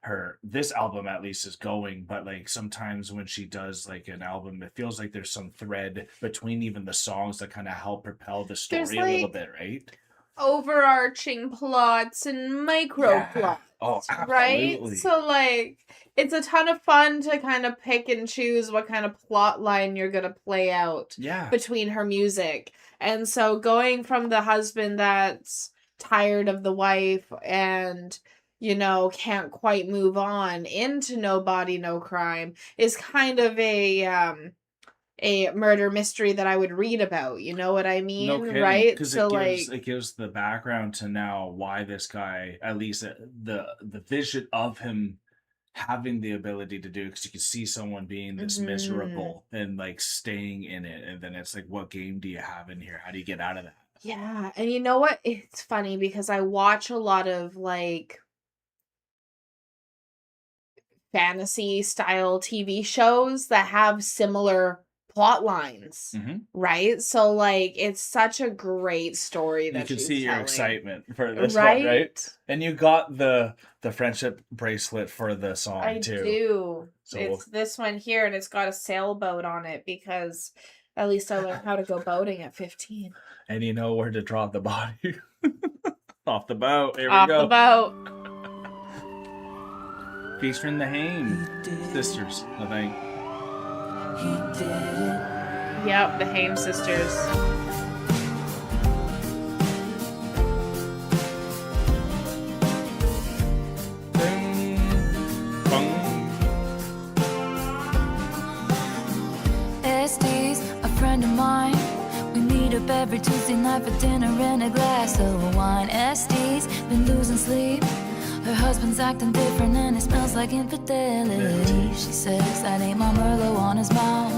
her this album at least is going, but like sometimes when she does like an album, it feels like there's some thread between even the songs that kind of help propel the story There's, a little like, bit, right? overarching plots and micro plots. Oh, Right? absolutely. So like it's a ton of fun to kind of pick and choose what kind of plot line you're gonna play out Yeah. between her music. And so going from the husband that's tired of the wife and can't quite move on into No Body, No Crime is kind of a murder mystery that I would read about. You know what I mean? No kidding, Right? because So it gives the background to now why this guy, at least the vision of him having the ability to do, because you can see someone being this miserable and like staying in it, and then it's like, what game do you have in here? How do you get out of that? yeah, and you know what? It's funny because I watch a lot of like fantasy style TV shows that have similar plot lines, right? So like it's such a great story that You can she's see your telling. excitement for this one, right? Right? And you got the friendship bracelet for the song I too. do. So It's this one here, and it's got a sailboat on it because at least I learned how to go boating at 15. and you know where to drop the body. Off the boat. Here Off we go. the boat. Featuring the Hain sisters, I think. He did it. Yep, the Haim sisters. Estes, a friend of mine. We meet up every Tuesday night for dinner and a glass of wine. Estes been losing sleep. Her husband's acting different and it smells like infidelity. She says that ain't my Merlot on his mouth.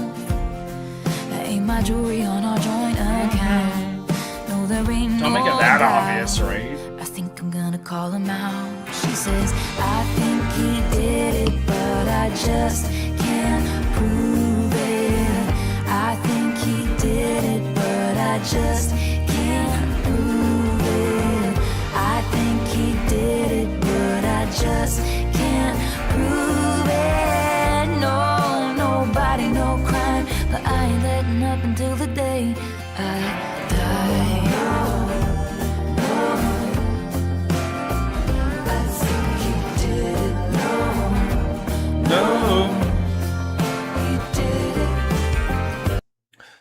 That ain't my jewelry on our joint account. No, there ain't Don't no make it that doubt. obvious, right? I think I'm gonna call him out. She says, I think he did it, but I just can't prove it. I think he did it, but I just can't prove it. I think he did it, but I just can't prove it. No, nobody, no crime, but I ain't letting up until the day I die.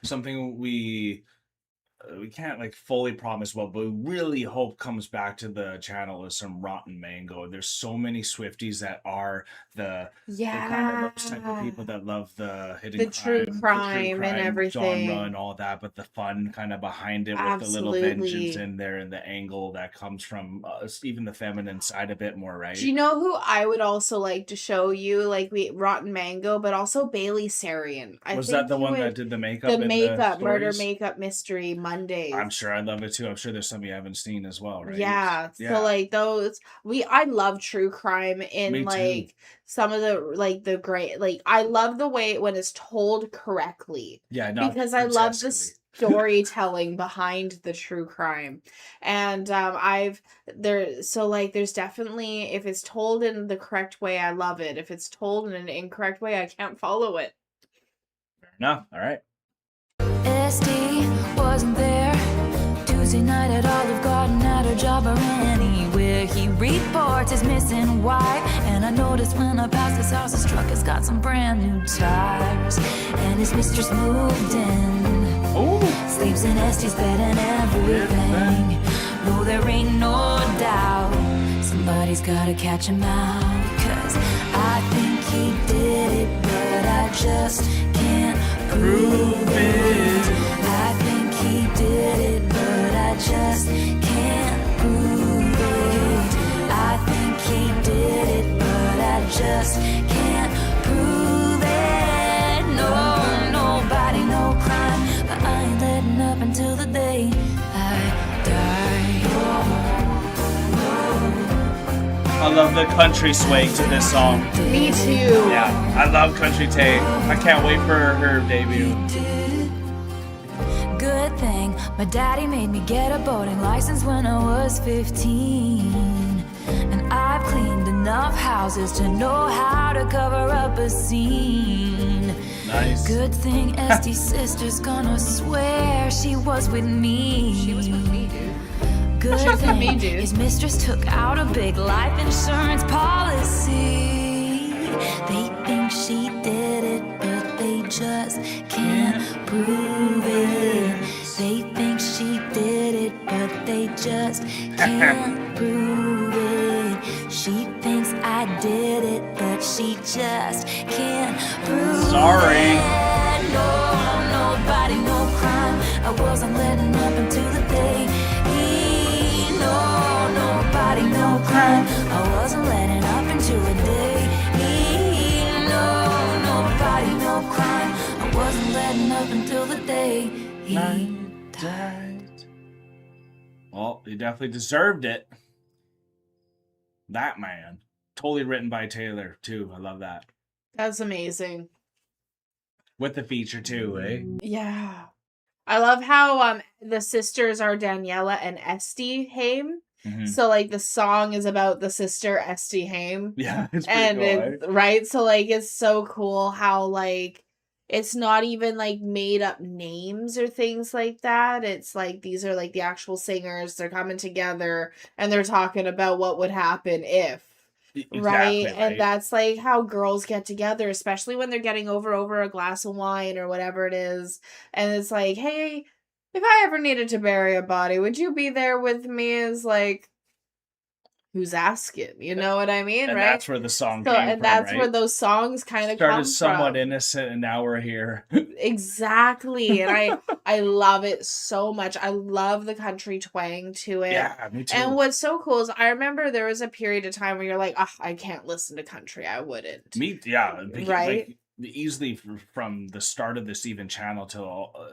Something we can't like fully promise what, but we really hope comes back to the channel is some Rotten Mango. There's so many Swifties that are the kind of those type of people that love the hidden The true crime and everything. genre and all that, but the fun kind of behind it with the little vengeance in there and the angle that comes from even the feminine side a bit more, right? Do you know who I would also like to show you? Like Rotten Mango, but also Bailey Sarian. Was that the one that did the makeup? The makeup, murder stories? makeup mystery Mondays. I'm sure I love it too. I'm sure there's some you haven't seen as well, right? Yeah. So like those, I love true crime in Me like too. some of the great, like I love the way when it's told correctly. Yeah, no, because I love the grotesquely. storytelling behind the true crime. And there's definitely, if it's told in the correct way, I love it. If it's told in an incorrect way, I can't follow it. Fair enough. All right. SD wasn't there Tuesday night at Olive Garden, at her job or anywhere. He reports his missing wife, and I noticed when I passed his house, his truck has got some brand new tires, and his mistress moved in. Sleeps in Este's bed and everything. No, there ain't no doubt somebody's gotta catch him out, 'cause I think he did it. just can't prove it. I think he did it, but I just can't prove it. I think he did it, but I just can't prove it. No, nobody, no crime, but I ain't letting up until the day I die. I love the country swing to this song. Me too. Yeah, I love Country Tay. I can't wait for her debut. Good thing my daddy made me get a boating license when I was 15. And I've cleaned enough houses to know how to cover up a scene. Nice. Good thing Estee's sister's gonna swear she was with me. She was with me, dude. Good She was with me, thing dude. his mistress took out a big life insurance policy. They think she did it, but they just can't prove it. They think she did it, but they just can't prove it. She thinks I did it, but she just can't prove Sorry. it. No, nobody, no crime. I wasn't letting up until the day. No, nobody, no crime. I wasn't letting up until a day. No, nobody, no crime. I wasn't letting up until the day he died. Well, he definitely deserved it. That man. Totally written by Taylor, too. I love that. That's amazing. With the feature, too, eh? Yeah. I love how the sisters are Daniela and Esty Haim. Mhm. So like the song is about the sister Esty Haim. Yeah, it's pretty And cool, it, right, so like it's so cool how like it's not even like made up names or things like that. It's like these are like the actual singers. They're coming together and they're talking about what would happen if. Right? And that's like how girls get together, especially when they're getting over a glass of wine or whatever it is. And it's like, hey, if I ever needed to bury a body, would you be there with me? Is like, who's asking? You know what I mean, And right? that's where the song So, came and from, that's right? where those songs kind of Started come somewhat from. innocent, and now we're here. Exactly. And I love it so much. I love the country twang to it. Yeah, me too. And what's so cool is I remember there was a period of time where you're like, oh, I can't listen to country. I wouldn't. Right? Like, easily from the start of this even channel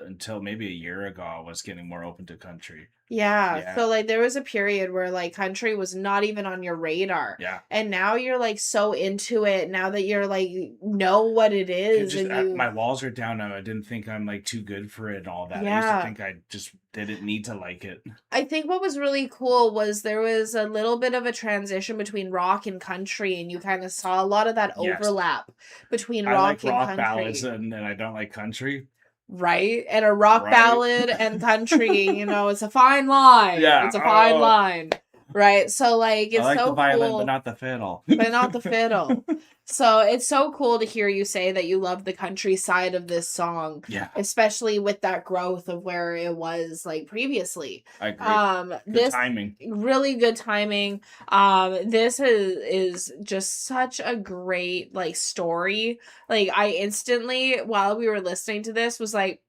until maybe a year ago, I was getting more open to country. Yeah. So like there was a period where like country was not even on your radar. Yeah. And now you're like so into it now that you're like know what it is. My walls are down now. I didn't think I'm like too good for it and all that. Yeah. I used to think I just didn't need to like it. I think what was really cool was there was a little bit of a transition between rock and country, and you kind of saw a lot of that overlap between rock and country. Ballads and I don't like country. Right? And a rock ballad and country, it's a fine line. Yeah. It's a fine line. Right? So like it's I like so the violin, cool. but not the fiddle. But not the fiddle. So it's so cool to hear you say that you love the country side of this song. Yeah. Especially with that growth of where it was like previously. I agree. Good timing. Really good timing. This is just such a great like story. Like I instantly, while we were listening to this, was like,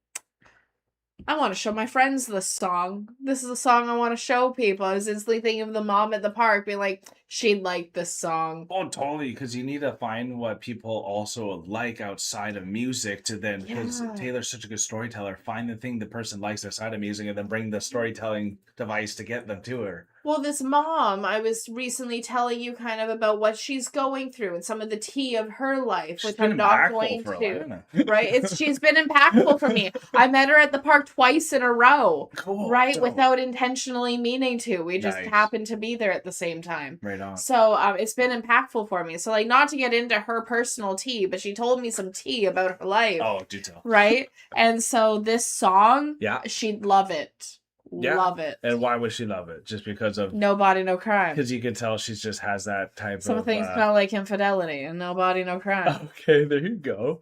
I want to show my friends this song. This is a song I want to show people. I was instantly thinking of the mom at the park being like, she'd like this song. Oh, totally, because you need to find what people also like outside of music to then, because Taylor's such a good storyteller, find the thing the person likes outside of music and then bring the storytelling device to get them to her. Well, this mom, I was recently telling you kind of about what she's going through and some of the tea of her life, which I'm not going to. Right? She's been impactful for me. I met her at the park twice in a row. Cool. Right? Dope. Without intentionally meaning to. We just happened to be there at the same time. Right on. So it's been impactful for me. So like not to get into her personal tea, but she told me some tea about her life. Oh, do tell. Right? And so this song, she'd love it. Yeah. Love it. And why would she love it? Just because of No Body, No Crime. Because you can tell she just has that type Some of... things smell like infidelity and No Body, No Crime. Okay, there you go.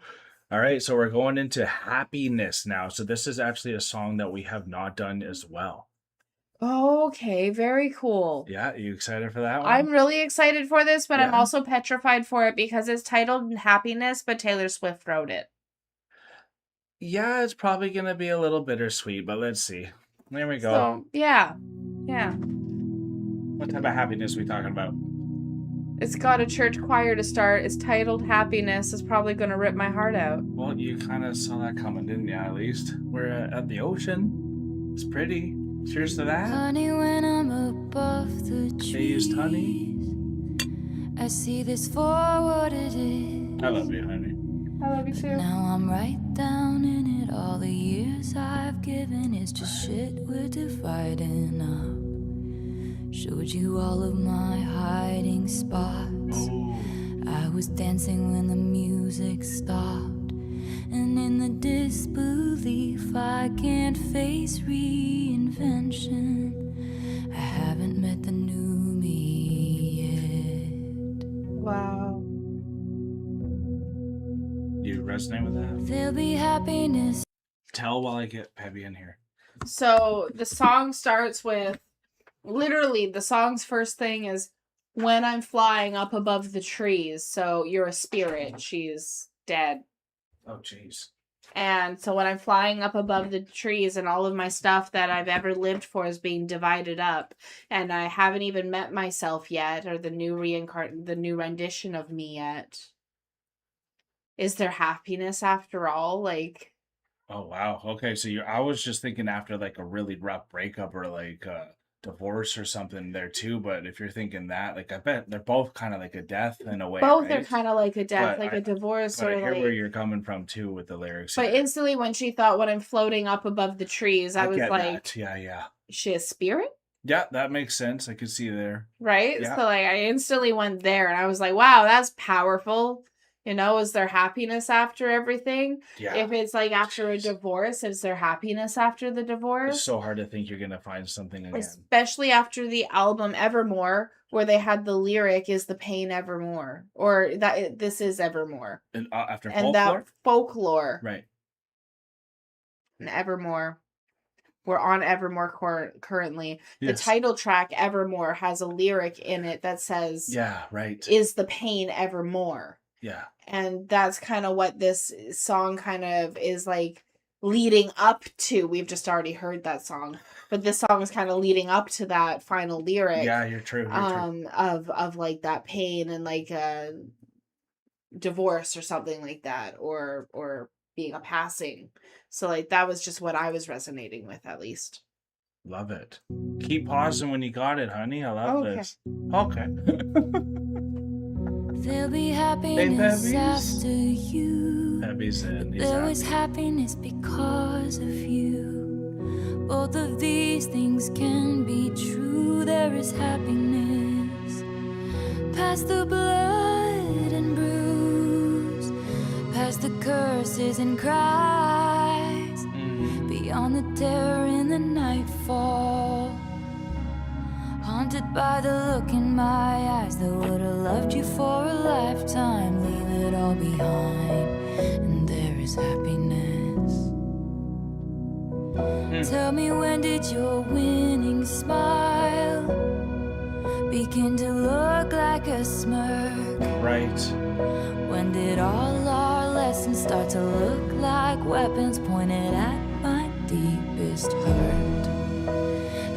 All right, so we're going into Happiness now. So this is actually a song that we have not done as well. Okay, very cool. Yeah, are you excited for that one? I'm really excited for this, but I'm also petrified for it because it's titled Happiness, but Taylor Swift wrote it. Yeah, it's probably gonna be a little bittersweet, but let's see. There we go. So, yeah. Yeah. What type of happiness we talking about? It's got a church choir to start. It's titled Happiness. It's probably going to rip my heart out. Well, you kind of saw that coming, didn't you? At least we're at the ocean. It's pretty. Cheers to that. Honey, when I'm above the trees, They used honey. I see this for what it is. I love you, honey. I love you too. Now I'm right down in it. All the years I've given is just shit we're dividing up. Showed you all of my hiding spots. I was dancing when the music stopped. And in the disbelief, I can't face reinvention. I haven't met the new me yet. Wow. You resonate with that? There'll be happiness. Tell while I get Pebby in here. So the song starts with, literally, the song's first thing is, when I'm flying up above the trees. So you're a spirit. She's dead. Oh, jeez. And so when I'm flying up above the trees and all of my stuff that I've ever lived for is being divided up, and I haven't even met myself yet, or the new rendition of me yet. Is there happiness after all? Like, Oh, wow. Okay, so I was just thinking after like a really rough breakup or like a divorce or something there too. But if you're thinking that, like, I bet they're both kind of like a death in a way. both are right? kind of like a death, But like a divorce, But I or hear like. where you're coming from too with the lyrics. But here. instantly, when she thought, when I'm floating up above the trees, I was get like, that. Yeah. is she a spirit? Yeah, that makes sense. I could see there. Right? Yeah. So, like, I instantly went there, and I was like, wow, that's powerful. You know, is there happiness after everything? Yeah. If it's like after a divorce, is there happiness after the It's divorce? so hard to think you're gonna find something again. Especially after the album Evermore, where they had the lyric, is the pain evermore? Or that this is evermore. And after And folklore, that folklore right? and Evermore. We're on Evermore currently. Yes. The title track, Evermore, has a lyric in it that says, Yeah, right. is the pain evermore? Yeah. And that's kind of what this song kind of is like leading up to. We've just already heard that song, but this song is kind of leading up to that final lyric. Yeah, you're true. Of like that pain and like a divorce or something like that, or being a passing. So like that was just what I was resonating with, at least. Love it. Keep pausing when you got it, honey. I love Okay. this. Okay. There'll be happiness Pebbies? after you. Pebby's in. He's There was happy. happiness because of you. Both of these things can be true. There is happiness past the blood and bruise, past the curses and cries, beyond the terror in the nightfall. Haunted by the look in my eyes that would have loved you for a lifetime. Leave it all behind, and there is happiness. Tell me, when did your winning smile begin to look like a smirk? Right. When did all our lessons start to look like weapons pointed at my deepest hurt?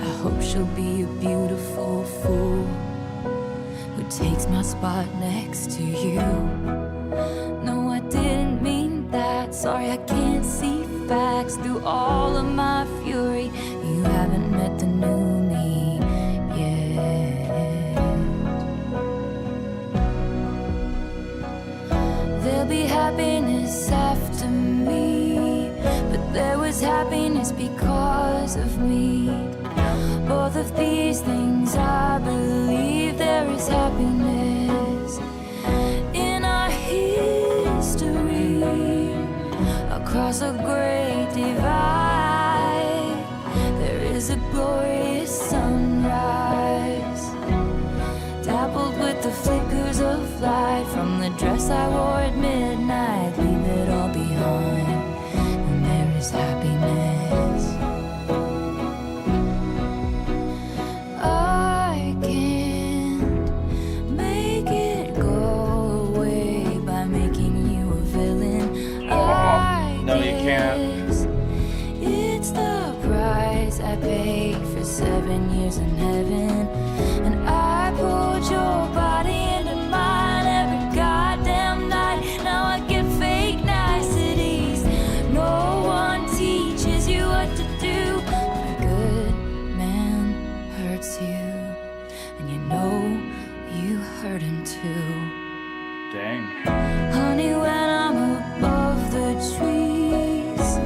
I hope she'll be a beautiful fool who takes my spot next to you. No, I didn't mean that. Sorry, I can't see facts through all of my fury. You haven't met the new me yet. There'll be happiness after me, but there was happiness because of me. Both of these things, I believe there is happiness in our history. Across a great divide, there is a glorious sunrise, dappled with the flickers of light from the dress I wore at midnight. Leave it all behind, and there is happiness. I can't make it go away by making you a villain. I No, No, you can't. is. It's the price I paid for 7 years in heaven. And I pulled your body into mine every goddamn night. Now I get fake niceties. No one teaches you what to do. But a good man hurts you, and you know you hurt him too. Dang. Honey, when I'm above the trees,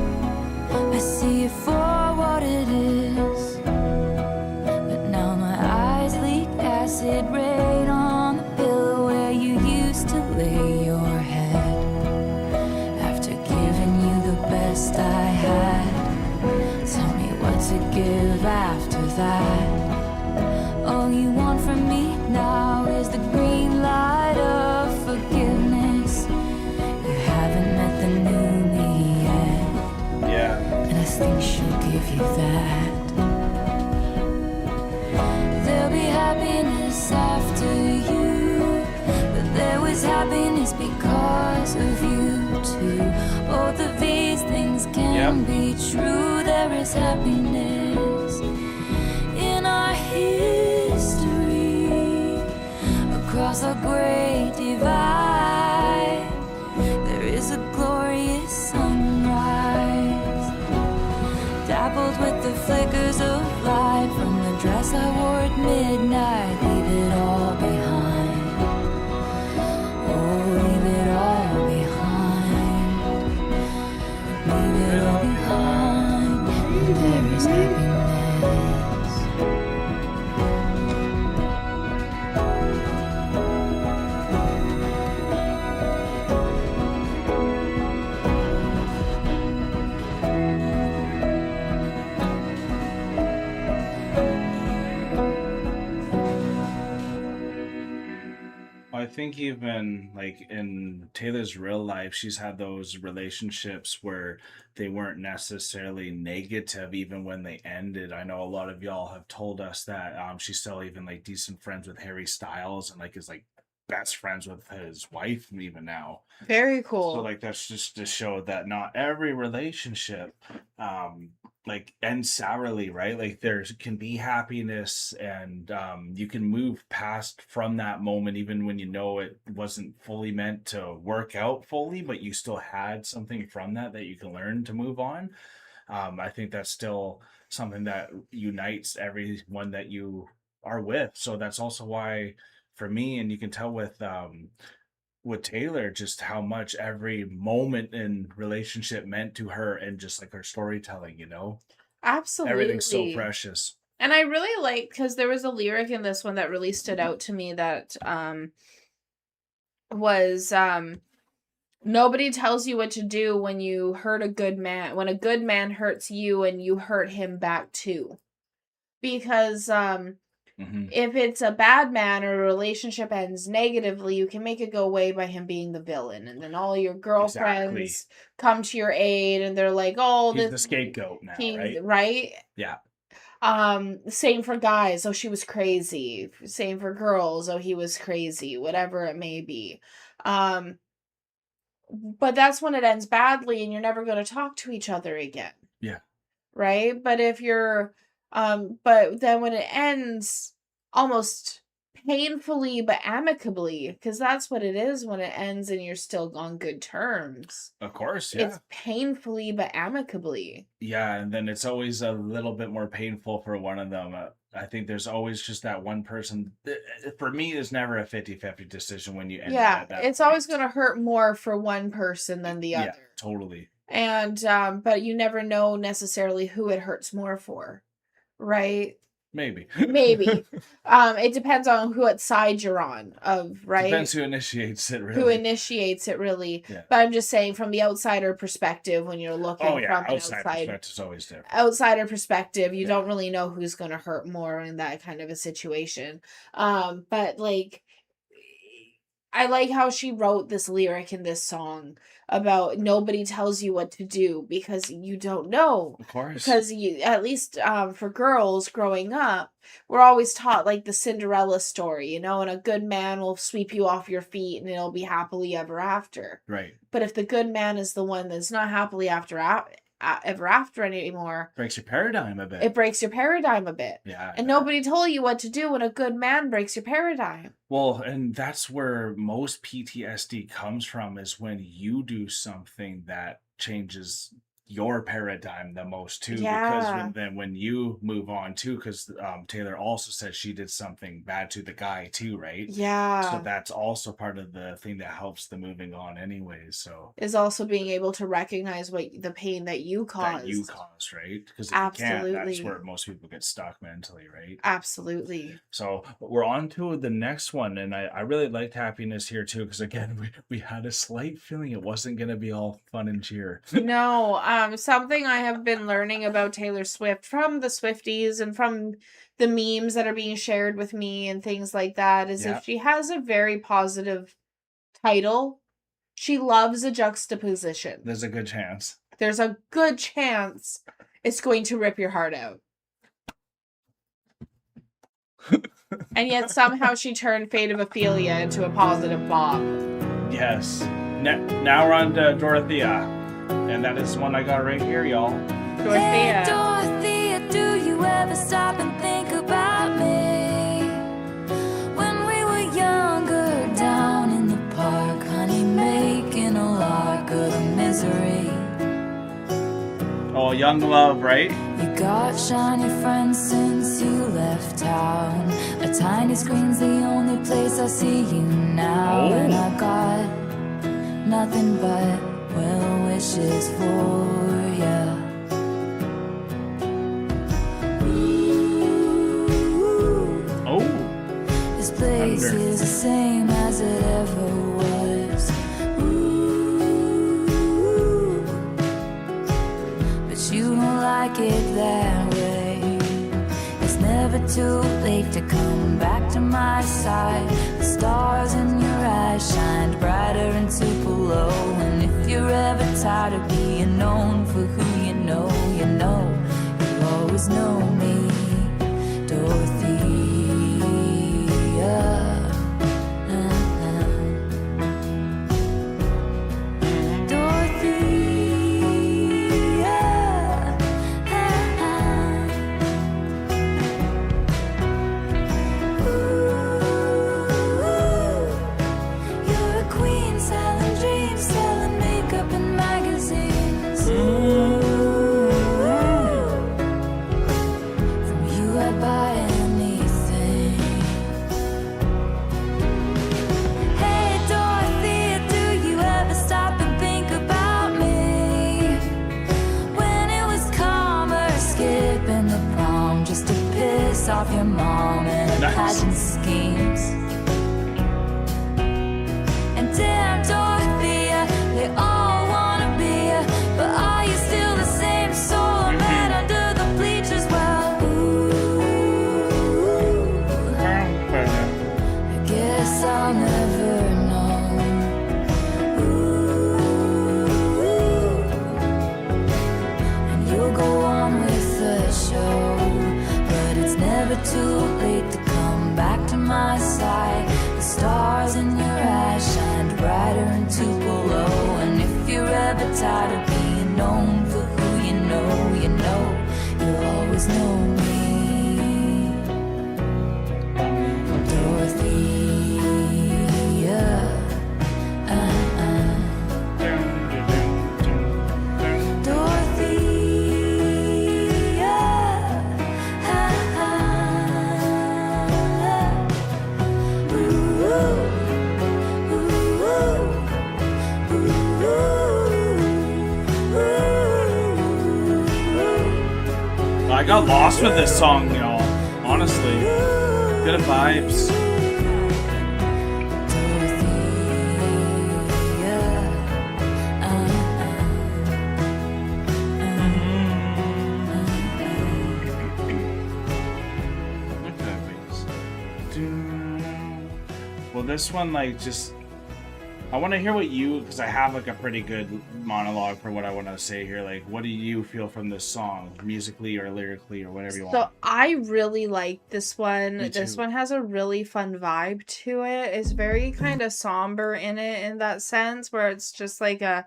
I see it for what it is. But now my eyes leak acid rain on the pillow where you used to lay your head. After giving you the best I had, tell me what to give after that. All you want from me now is the green light of forgiveness. You haven't met the new me yet, Yeah. and I think she'll give you that. There'll be happiness after you, but there was happiness because of you too. Both of these things can Yep. be true. There is happiness in our history across a great divide. There is a glorious sunrise, dappled with the flickers of light from the dress I wore at midnight. Leave it all behind. Oh, leave it all behind. Leave it all behind. And there is happiness. I think even like in Taylor's real life, she's had those relationships where they weren't necessarily negative, even when they ended. I know a lot of y'all have told us that she's still even like decent friends with Harry Styles and like is like best friends with his wife even now. Very So cool. like that's just to show that not every relationship like ends sourly, right? Like there can be happiness and you can move past from that moment even when you know it wasn't fully meant to work out fully, but you still had something from that you can learn to move on. I think that's still something that unites everyone that you are with. So that's also why for me, and you can tell with Taylor, just how much every moment in relationship meant to her and just like her storytelling, everything's so Absolutely. precious. And I really like, because there was a lyric in this one that really stood out to me that was nobody tells you what to do when you hurt a good man, when a good man hurts you and you hurt him back too. Because if it's a bad man or a relationship ends negatively, you can make it go away by him being the villain. And then all your girlfriends come to your aid and they're like, oh, He's the scapegoat now, right? Right? Yeah. Same for guys, oh, she was crazy. Same for girls, oh, he was crazy, whatever it may be. But that's when it ends badly and you're never going to talk to each other again. Yeah. Right? But if you're but then when it ends almost painfully but amicably, because that's what it is when it ends and you're still on good terms. Of course, yeah. It's painfully but amicably. Yeah, and then it's always a little bit more painful for one of them. I think there's always just that one person. For me, there's never a 50-50 decision when you end it at that it's point. always going to hurt more for one person than the other. Yeah, totally. And but you never know necessarily who it hurts more for, right? Maybe. It depends on what side you're on right? Depends who initiates it, really. Who initiates it, really. Yeah. But I'm just saying from the outsider perspective, when you're looking from an outside perspective is always different. Outsider perspective, you don't really know who's going to hurt more in that kind of a situation. But like I like how she wrote this lyric in this song about nobody tells you what to do because you don't know. Of course. Because you, at least for girls growing up, we're always taught like the Cinderella story, and a good man will sweep you off your feet and it'll be happily ever after. Right. But if the good man is the one that's not happily ever after anymore, Breaks your paradigm a bit. it breaks your paradigm a bit. Yeah. And nobody told you what to do when a good man breaks your paradigm. Well, and that's where most PTSD comes from, is when you do something that changes your paradigm the most too. Yeah. Because when you move on too, because Taylor also said she did something bad to the guy too, right? Yeah. So that's also part of the thing that helps the moving on anyways. So is also being able to recognize the pain that you caused. Right? Because if you can't, that's Absolutely. where most people get stuck mentally, right? Absolutely. So we're on to the next one, and I really liked Happiness here too, because again, we had a slight feeling it wasn't going to be all fun and cheer. No, something I have been learning about Taylor Swift from the Swifties and from the memes that are being shared with me and things like that is Yeah. if she has a very positive title, she loves a juxtaposition. There's a good chance. There's a good chance it's going to rip your heart out. And yet somehow she turned Fate of Ophelia into a positive bop. Yes. Now we're on to Dorothea. And that is one I got right here, y'all. Dorothea. Hey, Dorothea, do you ever stop and think about me? When we were younger, down in the park, honey, making a lark of the misery. Oh, Young Love, right? You got shiny friends since you left town. A tiny screen's the only place I see you now. Oh. And I got nothing but well wishes for ya. Oh. This place Thunder. is the same as it ever was. But you don't like it that way. It's never too late to come back to my side. The stars in your eyes shined brighter and super low. And if you're ever tired of being known for who you know, you'll always know me, Dorothea. You're a queen selling dreams, selling makeup in magazines. From you I'd buy anything. Hey Dorothea, do you ever stop and think about me? When it was calmer, skipping the prom just to piss off your mom and Nice. pageant schemes. And damn Dorothea, they all wanna be ya, but are you still the same soul man under the bleachers? Well, I guess I'll never know. And you'll go on with the show, but it's never too late to come back to my side. The stars in your eyes shined brighter and too below. And if you're ever tired of being known for who you know, you'll always know me, Dorothea. I got lost with this song, y'all. Honestly. Good vibes. Well, this one, like, just I want to hear what you, because I have like a pretty good monologue for what I want to say here. Like, what do you feel from this song, musically or lyrically or whatever you So want? I really like this one. Me This too. one has a really fun vibe to it. It's very kind of somber in it in that sense, where it's just like a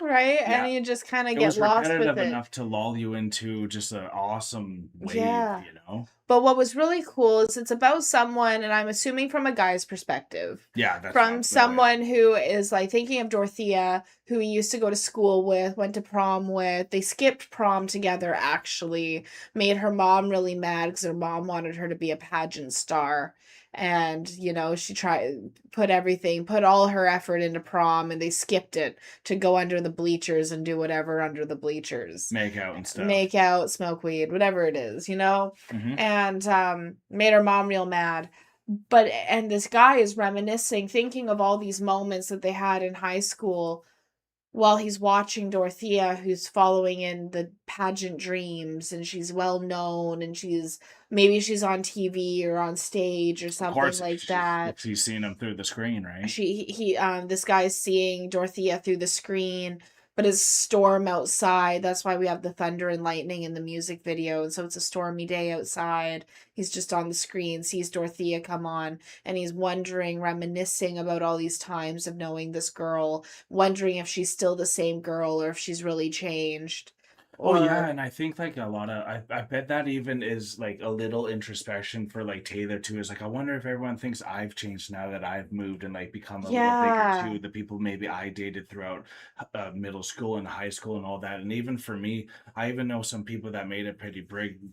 right, Yeah, and you just kind of it get was lost with repetitive it. enough to lull you into just an awesome wave, Yeah. you know? But what was really cool is it's about someone, and I'm assuming from a guy's perspective, Yeah, that's from probably, oh yeah. someone who is like thinking of Dorothea, who he used to go to school with, went to prom with. They skipped prom together, actually, made her mom really mad because her mom wanted her to be a pageant star. And, she put all her effort into prom, and they skipped it to go under the bleachers and do whatever under the bleachers, Make out and stuff. make out, smoke weed, whatever it is. Hmm. And made her mom real mad. And this guy is reminiscing, thinking of all these moments that they had in high school while he's watching Dorothea, who's following in the pageant dreams, and she's well known, and maybe she's on TV or on stage or Of something course, like that. if she's seeing him through the screen, right? This guy's seeing Dorothea through the screen, but it's storm outside. That's why we have the thunder and lightning in the music video. And so it's a stormy day outside. He's just on the screen, sees Dorothea come on, and he's wondering, reminiscing about all these times of knowing this girl, wondering if she's still the same girl or if she's really changed. Oh yeah, Or and I think like a lot of I bet that even is like a little introspection for like Taylor too. Is like I wonder if everyone thinks I've changed now that I've moved and like become a little bigger yeah. too. The people maybe I dated throughout middle school and high school and all that. And even for me, I even know some people that made it pretty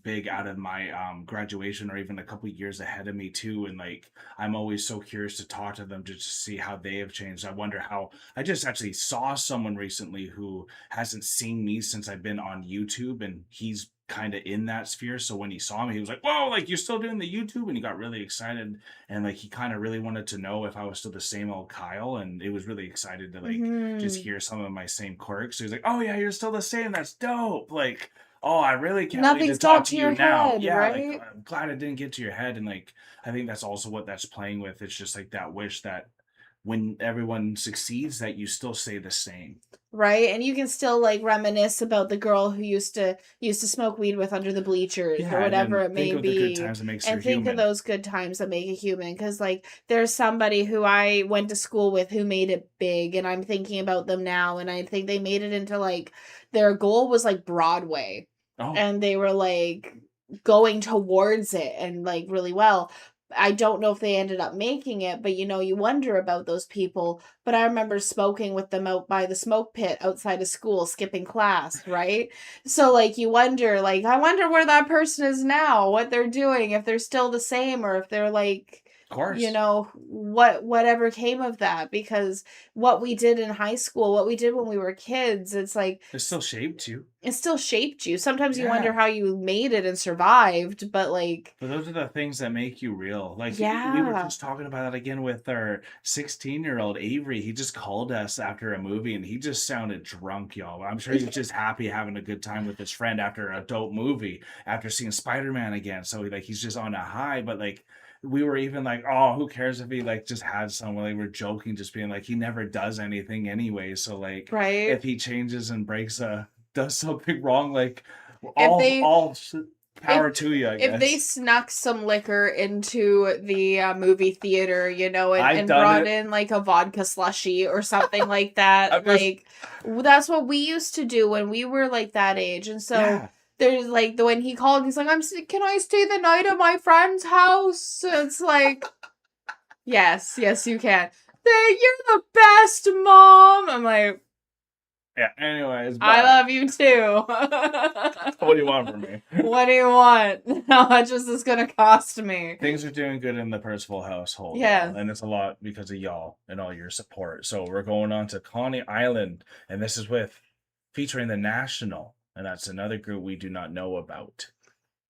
big out of my graduation or even a couple years ahead of me too. And like I'm always so curious to talk to them just to see how they have changed. I wonder how. I just actually saw someone recently who hasn't seen me since I've been on YouTube, and he's kind of in that sphere. So when he saw me, he was like, "Whoa, like you're still doing the YouTube?" And he got really excited, and like he kind of really wanted to know if I was still the same old Kyle, and it was really excited to like just Hmm. hear some of my same quirks. So he's like, "Oh yeah, you're still the same. That's dope." Like, "Oh, I really can't wait to Nothing's talk got to to you your now." head, Yeah, like right? I'm glad it didn't get to your head, and like I think that's also what that's playing with. It's just like that wish that when everyone succeeds, that you still stay the same. Right? And you can still like reminisce about the girl who used to smoke weed with under the bleachers or Yeah, and whatever then it think may of the good be, times that makes you and think of human. those good times that make a human. Because like there's somebody who I went to school with who made it big, and I'm thinking about them now, and I think they made it into like their goal was like Broadway, Oh, and they were like going towards it and like really well. I don't know if they ended up making it, but you wonder about those people. But I remember smoking with them out by the smoke pit outside of school, skipping class, right? So like you wonder, like I wonder where that person is now, what they're doing, if they're still the same or if they're like of course. whatever came of that, because what we did in high school, what we did when we were kids, it's like It still shaped you. it still shaped you. Sometimes you wonder Yeah. how you made it and survived, but like But those are the things that make you real. Like we were yeah. just talking about that again with our 16-year-old Avery. He just called us after a movie and he just sounded drunk, y'all. I'm sure he was just happy having a good time with his friend after a dope movie, after seeing Spider-Man again. So like he's just on a high, but like we were even like, oh, who cares if he like just had someone, like we're joking, just being like he never does anything anyway. So like Right? if he changes and does something wrong, like If they if power to you, I if they guess. snuck some liquor into the movie theater, and, I've and done brought it. in like a vodka slushy or something like that, I'm just like that's what we used to do when we were like that age. And so yeah. there's like when he called, he's like, can I stay the night at my friend's house? It's like, yes, yes, you can. You're the best, mom. I'm like, Yeah. Anyways, I but love you too. what do you want from me? What do you want? How much is this gonna cost me? Things are doing good in the Percival household, Yeah. y'all, and it's a lot because of y'all and all your support. So we're going on to Coney Island, and this is with featuring the National, and that's another group we do not know about.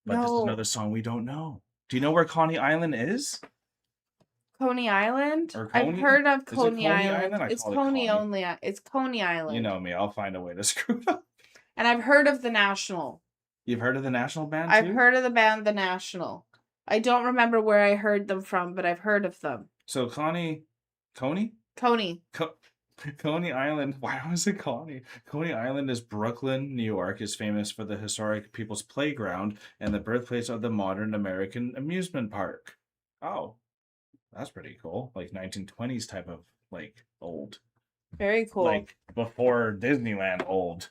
But this is No. another song we don't know. Do you know where Coney Island is? Coney Island? Or I've Coney? heard of Is it Coney Coney Island. Island? I It's call it Coney Coney. only. It's Coney You Island. know me. I'll find a way to screw it up. And I've heard of the National. You've heard of the National Band I've too? heard of the band The National. I don't remember where I heard them from, but I've heard of them. So Coney? Coney. Co- Coney Island. Why was it Coney? Coney Island is Brooklyn, New York, is famous for the historic People's Playground and the birthplace of the modern American amusement park. Oh, that's pretty cool. Like 1920s type of like old. Very cool. Like before Disneyland old.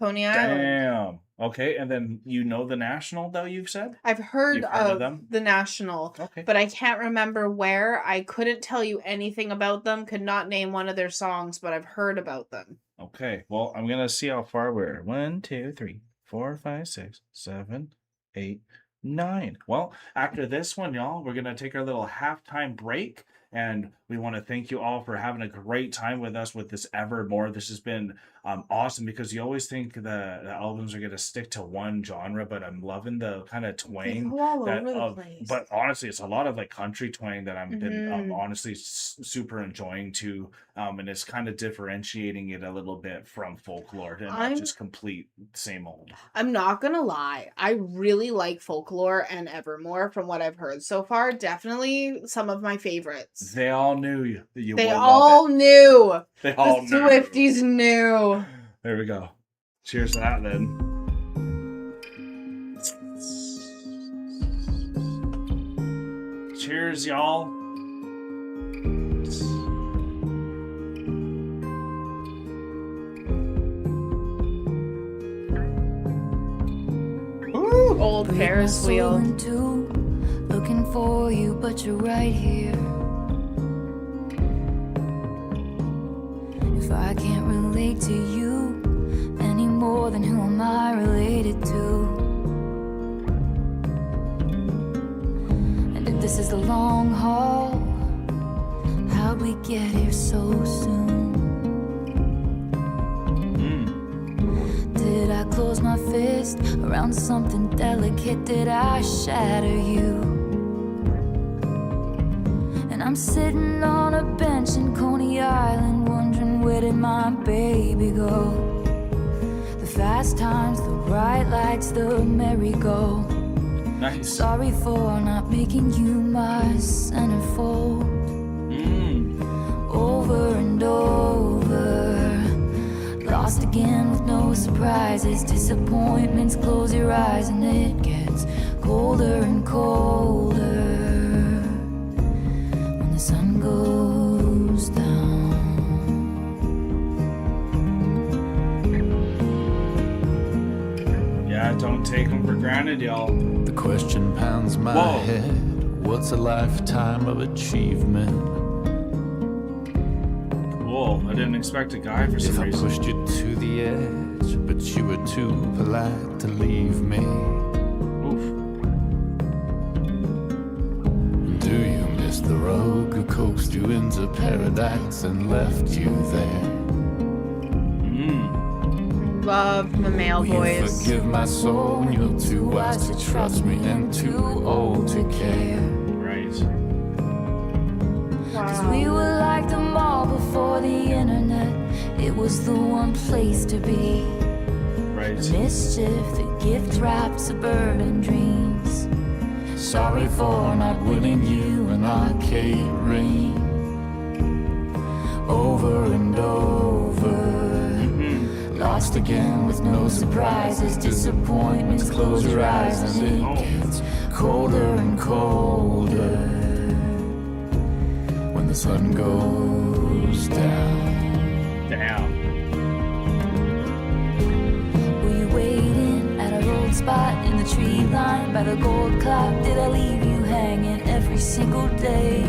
Coney Island. Damn. Okay, and then you know the National though you've said? I've heard You've heard of of them? the National, Okay. but I can't remember where. I couldn't tell you anything about them, could not name one of their songs, but I've heard about them. Okay, well, I'm gonna see how far we're. 1, 2, 3, 4, 5, 6, 7, 8, 9. Well, after this one, y'all, we're gonna take our little halftime break, and we want to thank you all for having a great time with us with this Evermore. This has been awesome because you always think the albums are gonna stick to one genre, but I'm loving the kind of They twang go all that over the of. place. But honestly, it's a lot of like country twang that I've been Mhm. honestly super enjoying too. And it's kind of differentiating it a little bit from folklore and not I'm just complete same old. I'm not gonna lie. I really like Folklore and Evermore from what I've heard so far. Definitely some of my favorites. They all knew you They would all love it. knew. They all The knew. Swifties knew. There we go. Cheers to that then. Cheers, y'all. Old Break my Ferris soul wheel. in two, looking for you, but you're right here. If I can't relate to you any more than who am I related to? And if this is the long haul, how'd we get here so soon? Did I close my fist around something delicate? Did I shatter you? And I'm sitting on a bench in Coney Island, wondering where did my baby go? The fast times, the bright lights, the merry-go. Nice. Sorry for not making you my centerfold. Over and over, lost again with no surprises. Disappointments, close your eyes and it gets colder and colder when the sun goes down. Yeah, don't take them for granted, y'all. The question pounds my Whoa. head. What's a lifetime of achievement? Cool. I didn't expect a guy for If some I reason. pushed you to the edge, but you were too polite to leave me. Oof. Do you miss the rogue who coaxed you into paradise and left you there? Love the male Will you voice. forgive my soul when you're too wise to trust me and too old to care? Right. Cause we were like the mall before the internet. It was the one place to be. Right. Mischief, the gift wrapped suburban dreams. Sorry for not winning you an arcade ring. Over and over, lost again with no surprises. Disappointments, close your eyes and it gets colder and colder when the sun goes down. Damn. Were you waiting at our old spot in the tree line by the gold clock? Did I leave you hanging every single day?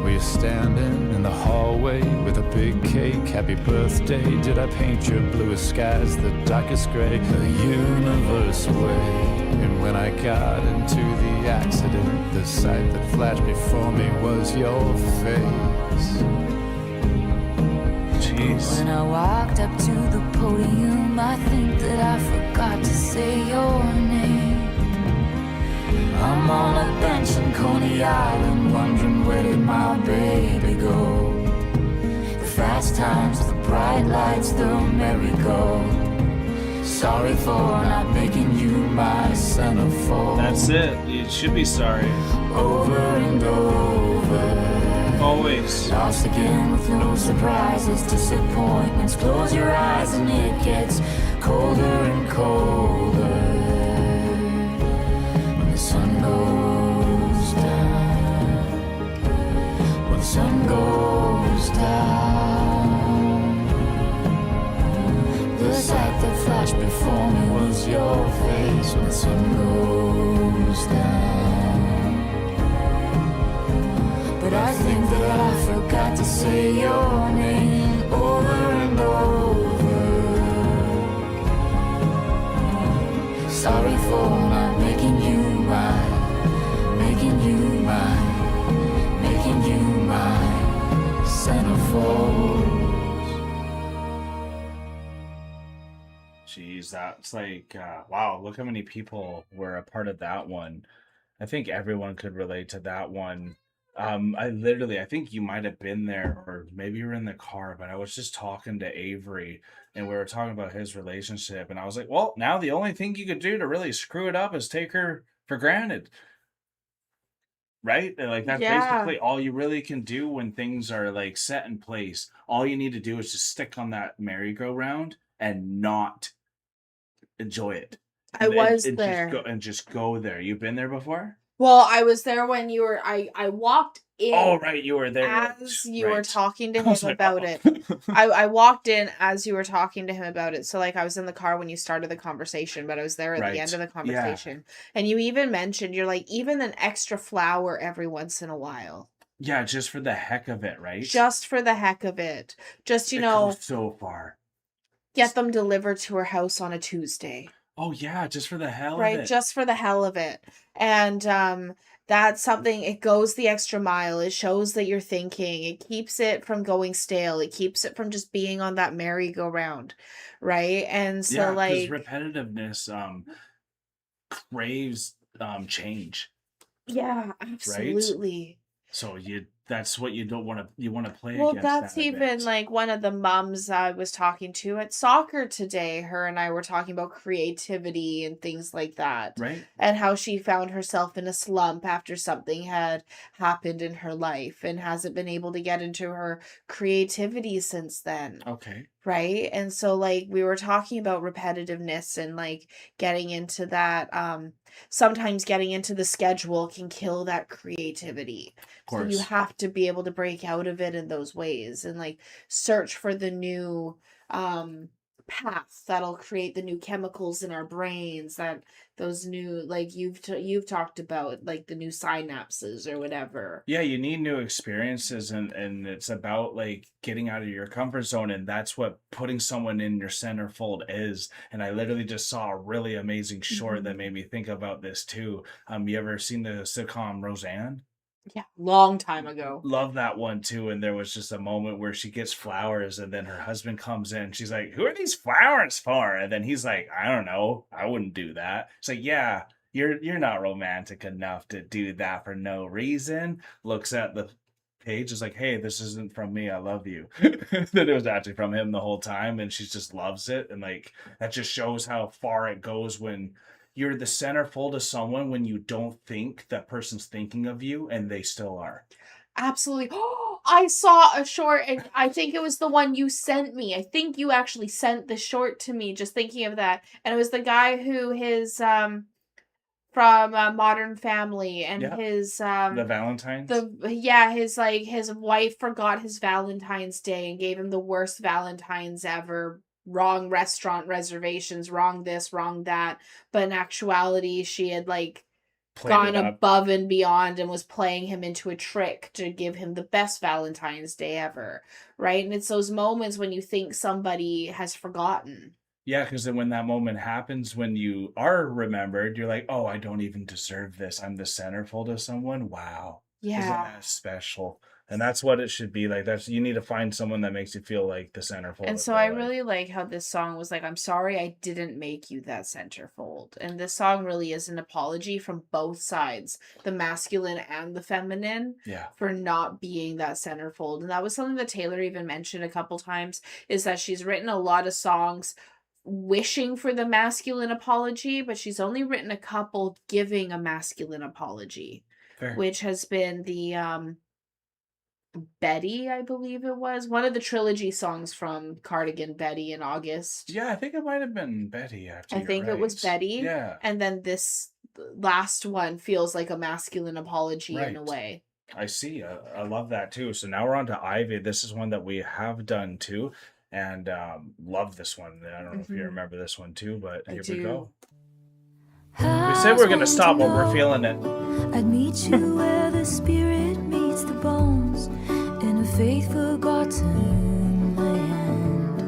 Were you standing in the hallway with a big cake? Happy birthday. Did I paint your bluest skies the darkest gray? The universe away. And when I got into the accident, the sight that flashed before me was your face. Jeez. When I walked up to the podium, I think that I forgot to say your name. I'm on a bench in Coney Island, wondering where did my baby go? The fast times, the bright lights, the merry-go. Sorry for not making you my centerfold. That's it. You should be sorry. over and over. Always. Lost again with no surprises, disappointments. Close your eyes and it gets colder and colder. When the sun goes down, when the sun goes down, the sight that flashed before me was your face. When the sun goes down, but I think that I forgot to say your name over and over. Sorry for not making you mine, making you mine, making you mine, centerfold. Jeez, that's like, wow, look how many people were a part of that one. I think everyone could relate to that one. I think you might have been there, or maybe you were in the car, but I was just talking to Avery and we were talking about his relationship. And I was like, well, now the only thing you could do to really screw it up is take her for granted, right? And, like, that's Yeah. basically all you really can do when things are like set in place. All you need to do is just stick on that merry-go-round and not enjoy it. I was And there. just go there. You've been there before? Well, I was there when you were. I walked in. Oh, right, you were there. As you were Right. talking to I was him like, about it. "Uh-oh." I walked in as you were talking to him about it. So like I was in the car when you started the conversation, but I was there at the end Right. of the Yeah. conversation. And you even mentioned you're like, even an extra flower every once in a while. Yeah, just for the heck of it, right? Just for the heck of it. Just, It goes so far. get them delivered to her house on a Tuesday. Oh yeah, just for the hell of Right, it. just for the hell of it. And that's something, it goes the extra mile. It shows that you're thinking. It keeps it from going stale. It keeps it from just being on that merry-go-round, right? And so Yeah, because like repetitiveness craves change, yeah, right? absolutely. So that's what you don't want to play Well, against that's that a even bit. like one of the mums I was talking to at soccer today. Her and I were talking about creativity and things like that. Right? And how she found herself in a slump after something had happened in her life and hasn't been able to get into her creativity since then. Okay. Right? And so like we were talking about repetitiveness and like getting into that sometimes getting into the schedule can kill that creativity. Of So you course. have to be able to break out of it in those ways and like search for the new path that'll create the new chemicals in our brains, that those new, like you've talked about, like the new synapses or whatever. Yeah, you need new experiences, and it's about like getting out of your comfort zone, and that's what putting someone in your centerfold is. And I literally just saw a really amazing short that Mhm. made me think about this too. You ever seen the sitcom Roseanne? Yeah, long time ago. Love that one too. And there was just a moment where she gets flowers, and then her husband comes in. She's like, "Who are these flowers for?" And then he's like, "I don't know. I wouldn't do that." It's like, "Yeah, you're not romantic enough to do that for no reason." Looks at the page, is like, "Hey, this isn't from me. I love you." Then it was actually from him the whole time, and she just loves it. And like that just shows how far it goes when you're the centerfold of someone, when you don't think that person's thinking of you, and they still are. Absolutely. Oh, I saw a short, and I think it was the one you sent me. I think you actually sent the short to me just thinking of that. And it was the guy who his from Modern Family, and Yeah. his The Valentines? his like his wife forgot his Valentine's Day and gave him the worst Valentine's ever. Wrong restaurant reservations, wrong this, wrong that. But in actuality, she had like Played gone it up. above and beyond and was playing him into a trick to give him the best Valentine's Day ever, right? And it's those moments when you think somebody has forgotten. Yeah, because then when that moment happens, when you are remembered, you're like, "Oh, I don't even deserve this. I'm the centerfold of someone. Wow. Isn't Yeah. that special?" And that's what it should be like. That's You need to find someone that makes you feel like the centerfold And of so their I life. really like how this song was like, I'm sorry I didn't make you that centerfold. And this song really is an apology from both sides, the masculine and the feminine, Yeah. for not being that centerfold. And that was something that Taylor even mentioned a couple times, is that she's written a lot of songs wishing for the masculine apology, but she's only written a couple giving a masculine apology. Fair. which has been the Betty, I believe it was. One of the trilogy songs from Cardigan, Betty in August. Yeah, I think it might have been Betty, actually. I think it was Betty. Yeah. And then this last one feels like a masculine apology in a Right. way. I see. I love that too. So now we're on to Ivy. This is one that we have done too, and love this one. I don't know if you remember this one too, but I here do. we go. We said we're gonna stop, but we're feeling it. I'd meet you where the spirit meets the bones in a faith forgotten land.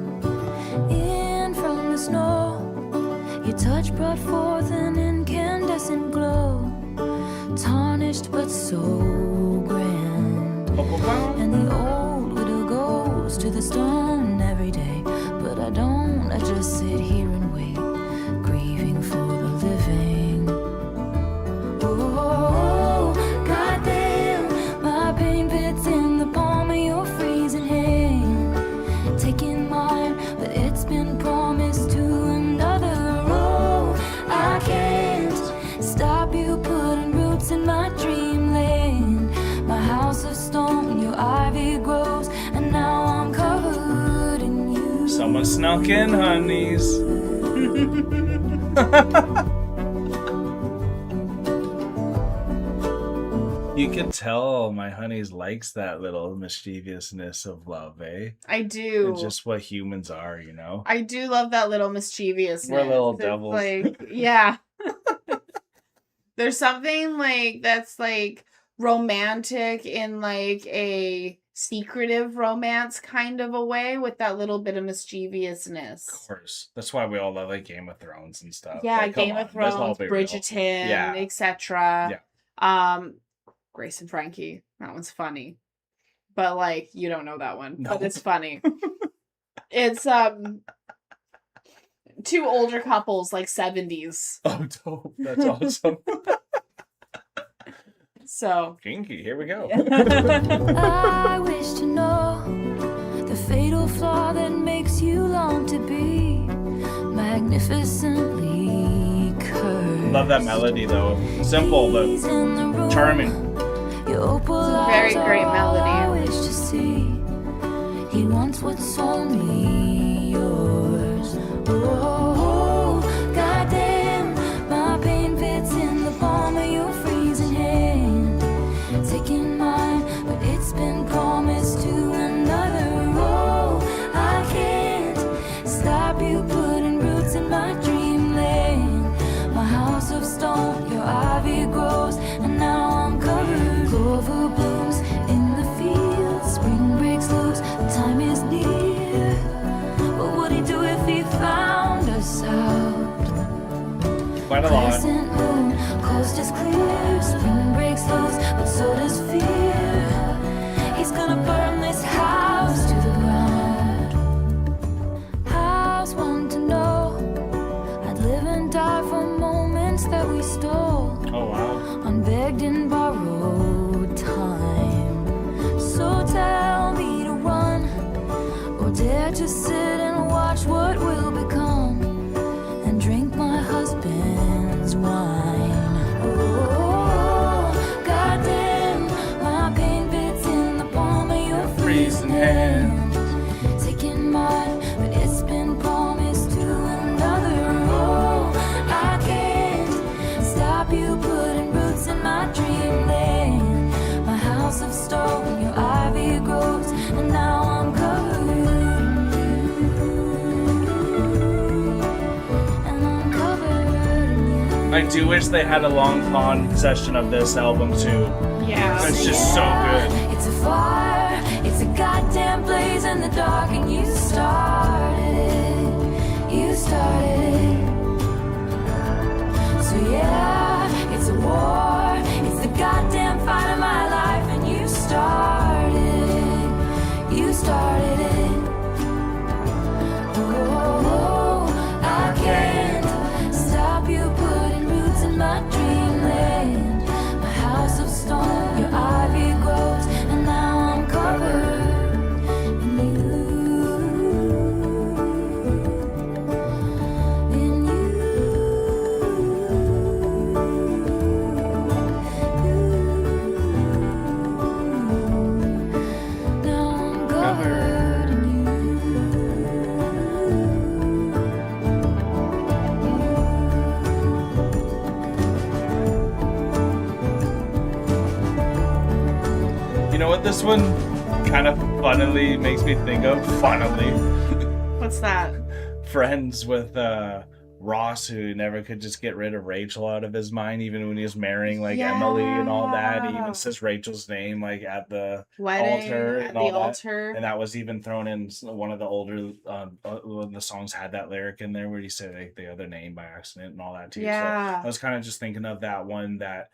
In from the snow, your touch brought forth an incandescent glow, tarnished but so grand. And the old widow goes to the stone every day, but I don't. I just sit here and wait, grieving for the living. Oh, goddamn, my pain fits in the palm of your freezing hand, taking mine, but it's been promised to another. Oh, I can't stop you putting roots in my dreamland. My house of stone, your ivy grows, and now I'm covered in you. Someone snuck in, honeys. You can tell my honeys likes that little mischievousness of love, eh? I do. It's just what humans are, you know? I do love that little mischievousness. We're little It's devils. like, yeah. There's something like that's like romantic in like a secretive romance kind of a way with that little bit of mischievousness. Of course. That's why we all love like Game of Thrones and stuff. Yeah, Like, come Game on, of let's all Thrones, be real. Bridgerton, Yeah. etc. Grace and Frankie. That one's funny. But like you don't know that one. But No. it's funny. It's two older couples, like 70s. Oh, dope. That's awesome. So Kinky. Here we go. I wish to know the fatal flaw that makes you long to be magnificently cursed. Love that melody though. Simple but He's in the room. charming. Your opal It's a very eyes great are melody. all I wish to see. He wants what's only yours. Oh, goddamn, my pain fits in the palm of your freezing hand, taking mine, but it's been promised to another. Oh, I can't stop you putting roots in my dreamland. My house of stone, your ivy grows, and now I'm covered. Clover blooms in the fields, spring breaks loose, the time is near. What would he do if he found us out? Quite a lot. Crescent moon, coast is clear, spring breaks loose, but so does fear. He's gonna burn this house to the ground. House want to know, I'd live and die for moments that we stole, Oh wow. unbegged and borrowed time. So tell me to run, or dare to sit and watch what will become, and drink my husband's wine. Oh, goddamn, my pain fits in the palm of your freezing hand, taking mine, but it's been promised to another. Oh, I can't stop you putting roots in my dreamland. My house of stone, your ivy grows, and now I'm covered in you. And I'm covered in you. I do wish they had a long con session of this album too. yeah. It's just so good. It's a fire, it's a goddamn blaze in the dark, and you started it. You started it. So yeah, it's a war, it's the goddamn fight of my life, and you started it. You started it. Oh, I can't stop you putting roots in my dreamland. My house of stone, your ivy grows, and now I'm covered in you. In you. this one kind of funnily makes me think of What's that? Friends with Ross, who never could just get rid of Rachel out of his mind, even when he was marrying like Emily and all that. He even says Rachel's name like at the Wedding, altar at and the all that. altar. And that was even thrown in one of the older when the songs had that lyric in there where he said like the other name by accident and all that too. Yeah. So I was kind of just thinking of that one, that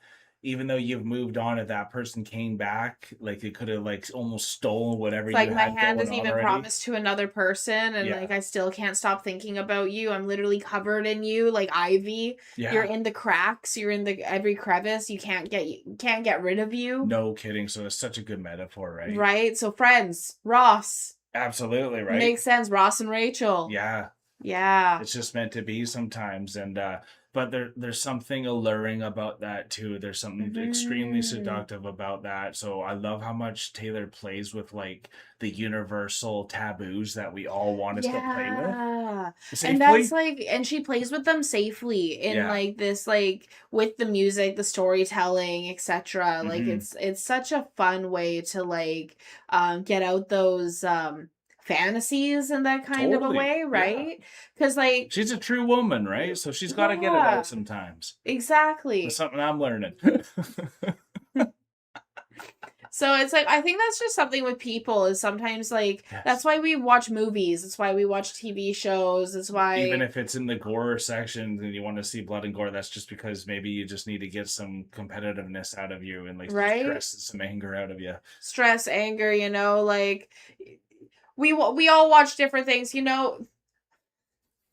even though you've moved on, if that person came back, like they could have like almost stolen whatever It's like you my had hand going is on even already. promised to another person, and Yeah. like I still can't stop thinking about you. I'm literally covered in you, like ivy. Yeah. You're in the cracks. You're in the every crevice. You can't get rid of you. No kidding. So it's such a good metaphor, right? Right. So friends, Ross. Absolutely, right? Makes sense. Ross and Rachel. Yeah. Yeah. It's just meant to be sometimes. And but there's something alluring about that too. There's something extremely seductive about that. So I love how much Taylor plays with like the universal taboos that we all want us to play with. Yeah. Safely. And that's like, and she plays with them safely in Yeah. like this, like with the music, the storytelling, etc. Like it's such a fun way to like get out those fantasies in that kind of a Totally, way, yeah. right? Because like She's a true woman, right? So she's got to get it Yeah. out sometimes. exactly. That's something I'm learning. So it's like, I think that's just something with people is sometimes like, Yes. that's why we watch movies. That's why we watch TV shows. That's why. Even if it's in the gore section and you want to see blood and gore, that's just because maybe you just need to get some competitiveness out of you and like Right? stress and some anger out of you. Stress, anger, you know, like we all watch different things, you know.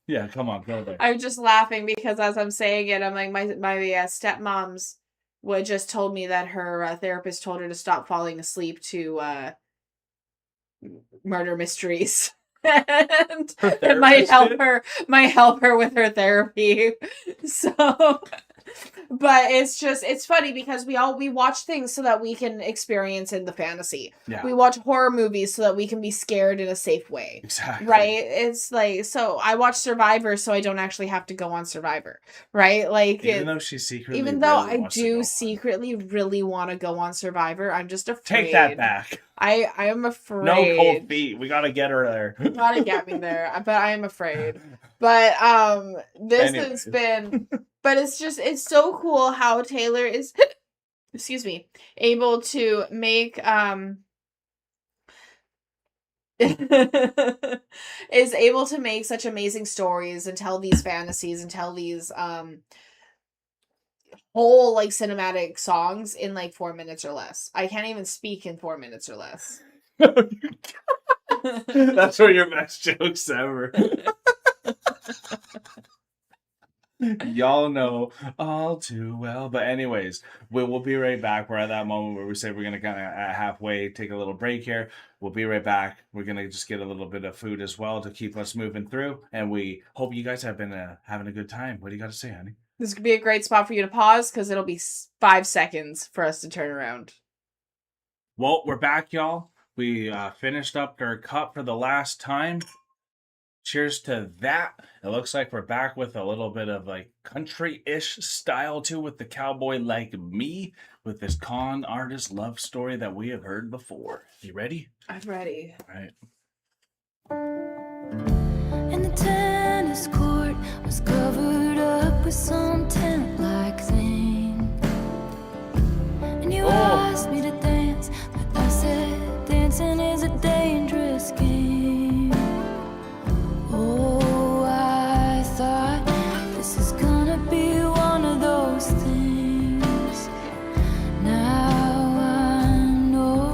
Yeah, come on, go there. I'm just laughing because as I'm saying it, I'm like, my stepmom's just told me that her therapist told her to stop falling asleep to murder mysteries. And it might help her with her therapy. So but it's funny because we watch things so that we can experience in the fantasy. Yeah. We watch horror movies so that we can be scared in a safe way. Exactly. Right? It's like, so I watch Survivor so I don't actually have to go on Survivor. Right? Like Even though she secretly even though really I wants to go do on. secretly really want to go on Survivor, I'm just afraid. Take that back. I am afraid. No cold feet. We gotta get her there. Gotta get me there, but I am afraid. But this Anyways. has been, but it's so cool how Taylor is, excuse me, able to make is able to make such amazing stories and tell these fantasies and tell these whole like cinematic songs in like 4 minutes or less. I can't even speak in 4 minutes or less. That's one of your best jokes ever. Y'all know all too well. But anyways, we'll be right back. We're at that moment where we say we're going to kind of halfway take a little break here. We'll be right back. We're going to just get a little bit of food as well to keep us moving through. And we hope you guys have been having a good time. What do you got to say, honey? This could be a great spot for you to pause because it'll be 5 seconds for us to turn around. Well, we're back, y'all. We finished up our cup for the last time. Cheers to that. It looks like we're back with a little bit of like country-ish style too with the Cowboy Like Me with this con artist love story that we have heard before. You ready? I'm ready. All right. And the tennis court was covered up with some tent-like thing. And you asked me to dance, but I said dancing is a dangerous game. Oh, I thought this is gonna be one of those things. Now I know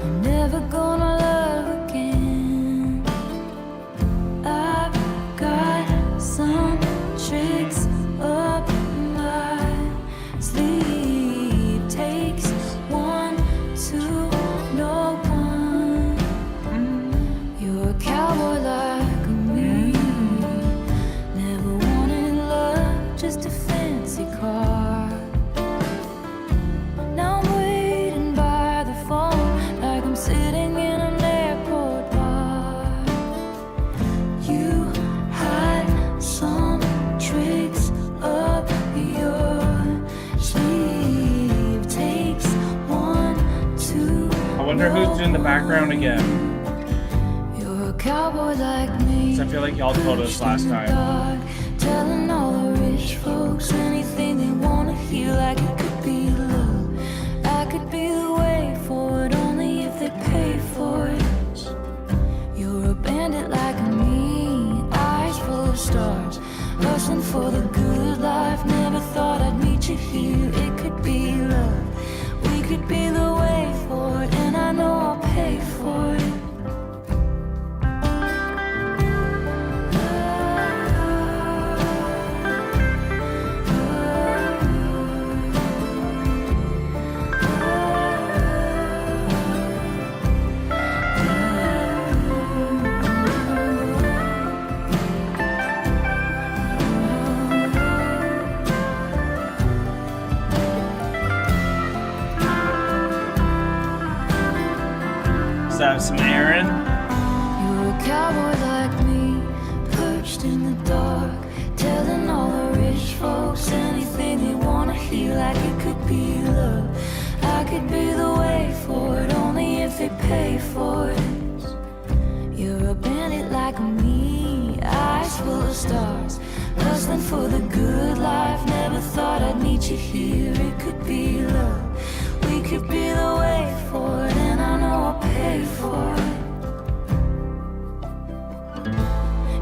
I'm never gonna love again. I've got some tricks up background again. You're a cowboy like me. So I feel like y'all told us last time. Dark, telling all the rich folks anything they wanna hear, like it could be love. I could be the way forward only if they pay for it. You're a bandit like me, eyes full of stars, hustling for the good life. Never thought I'd meet you here. It could be love. We could be the way forward, and I know I'll pay for it. Is that some Aaron? You're a cowboy like me, perched in the dark, telling all the rich folks anything they wanna hear, like it could be love. I could be the way forward only if they pay for it. You're a bandit like me, eyes full of stars, hustling for the good life. Never thought I'd meet you here. It could be love. We could be the way forward, and I know I'll pay for it.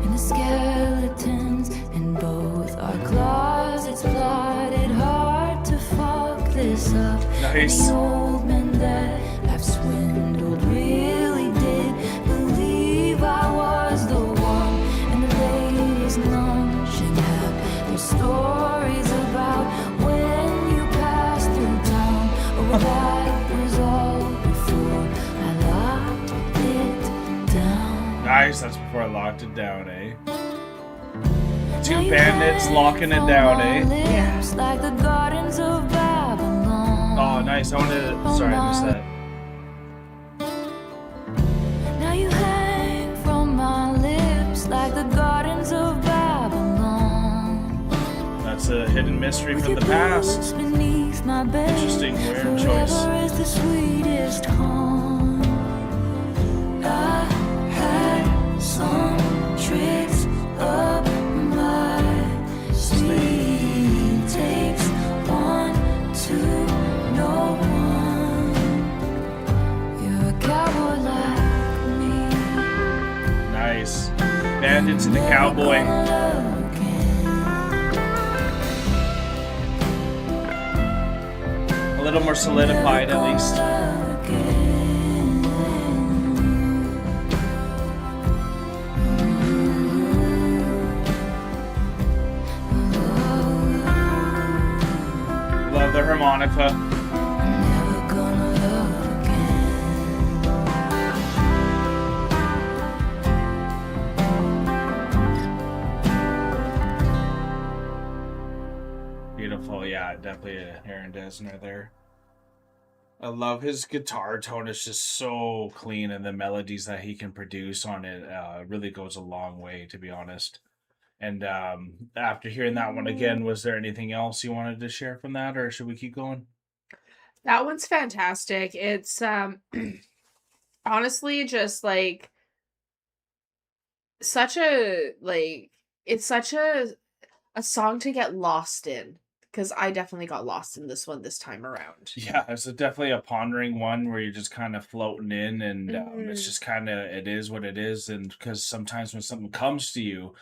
And the skeletons in both our closets plotted hard to fuck this up. Nice. And the old men that I've swindled really did believe I was the one. And the ladies lunching have their stories about when you passed through town. Oh, that was all before I locked it down. Nice, that's before I locked it down, eh? Two bandits locking it down, eh? Yeah. Like the gardens of Babylon. Oh, nice. I wanted to... Sorry, I missed that. Now you hang from my lips like the gardens of Babylon. That's a hidden mystery from the past. Beneath my bed. Interesting, weird choice. Forever is the sweetest home. I had some tricks up my sleeve. Takes one to know one. You're a cowboy like me. Nice. Bandits and the cowboy. A little more solidified, at least. Love the harmonica. Never gonna love Beautiful, yeah, definitely a Aaron Dessner there. I love his guitar tone. It's just so clean, and the melodies that he can produce on it really goes a long way, to be honest. And after hearing that one again, was there anything else you wanted to share from that, or should we keep going? That one's fantastic. It's honestly just like such a it's such a song to get lost in, because I definitely got lost in this one this time around. Yeah, it's definitely a pondering one where you're just kind of floating in, and it's Mhm. just kind of, it is what it is. And because sometimes when something comes to you,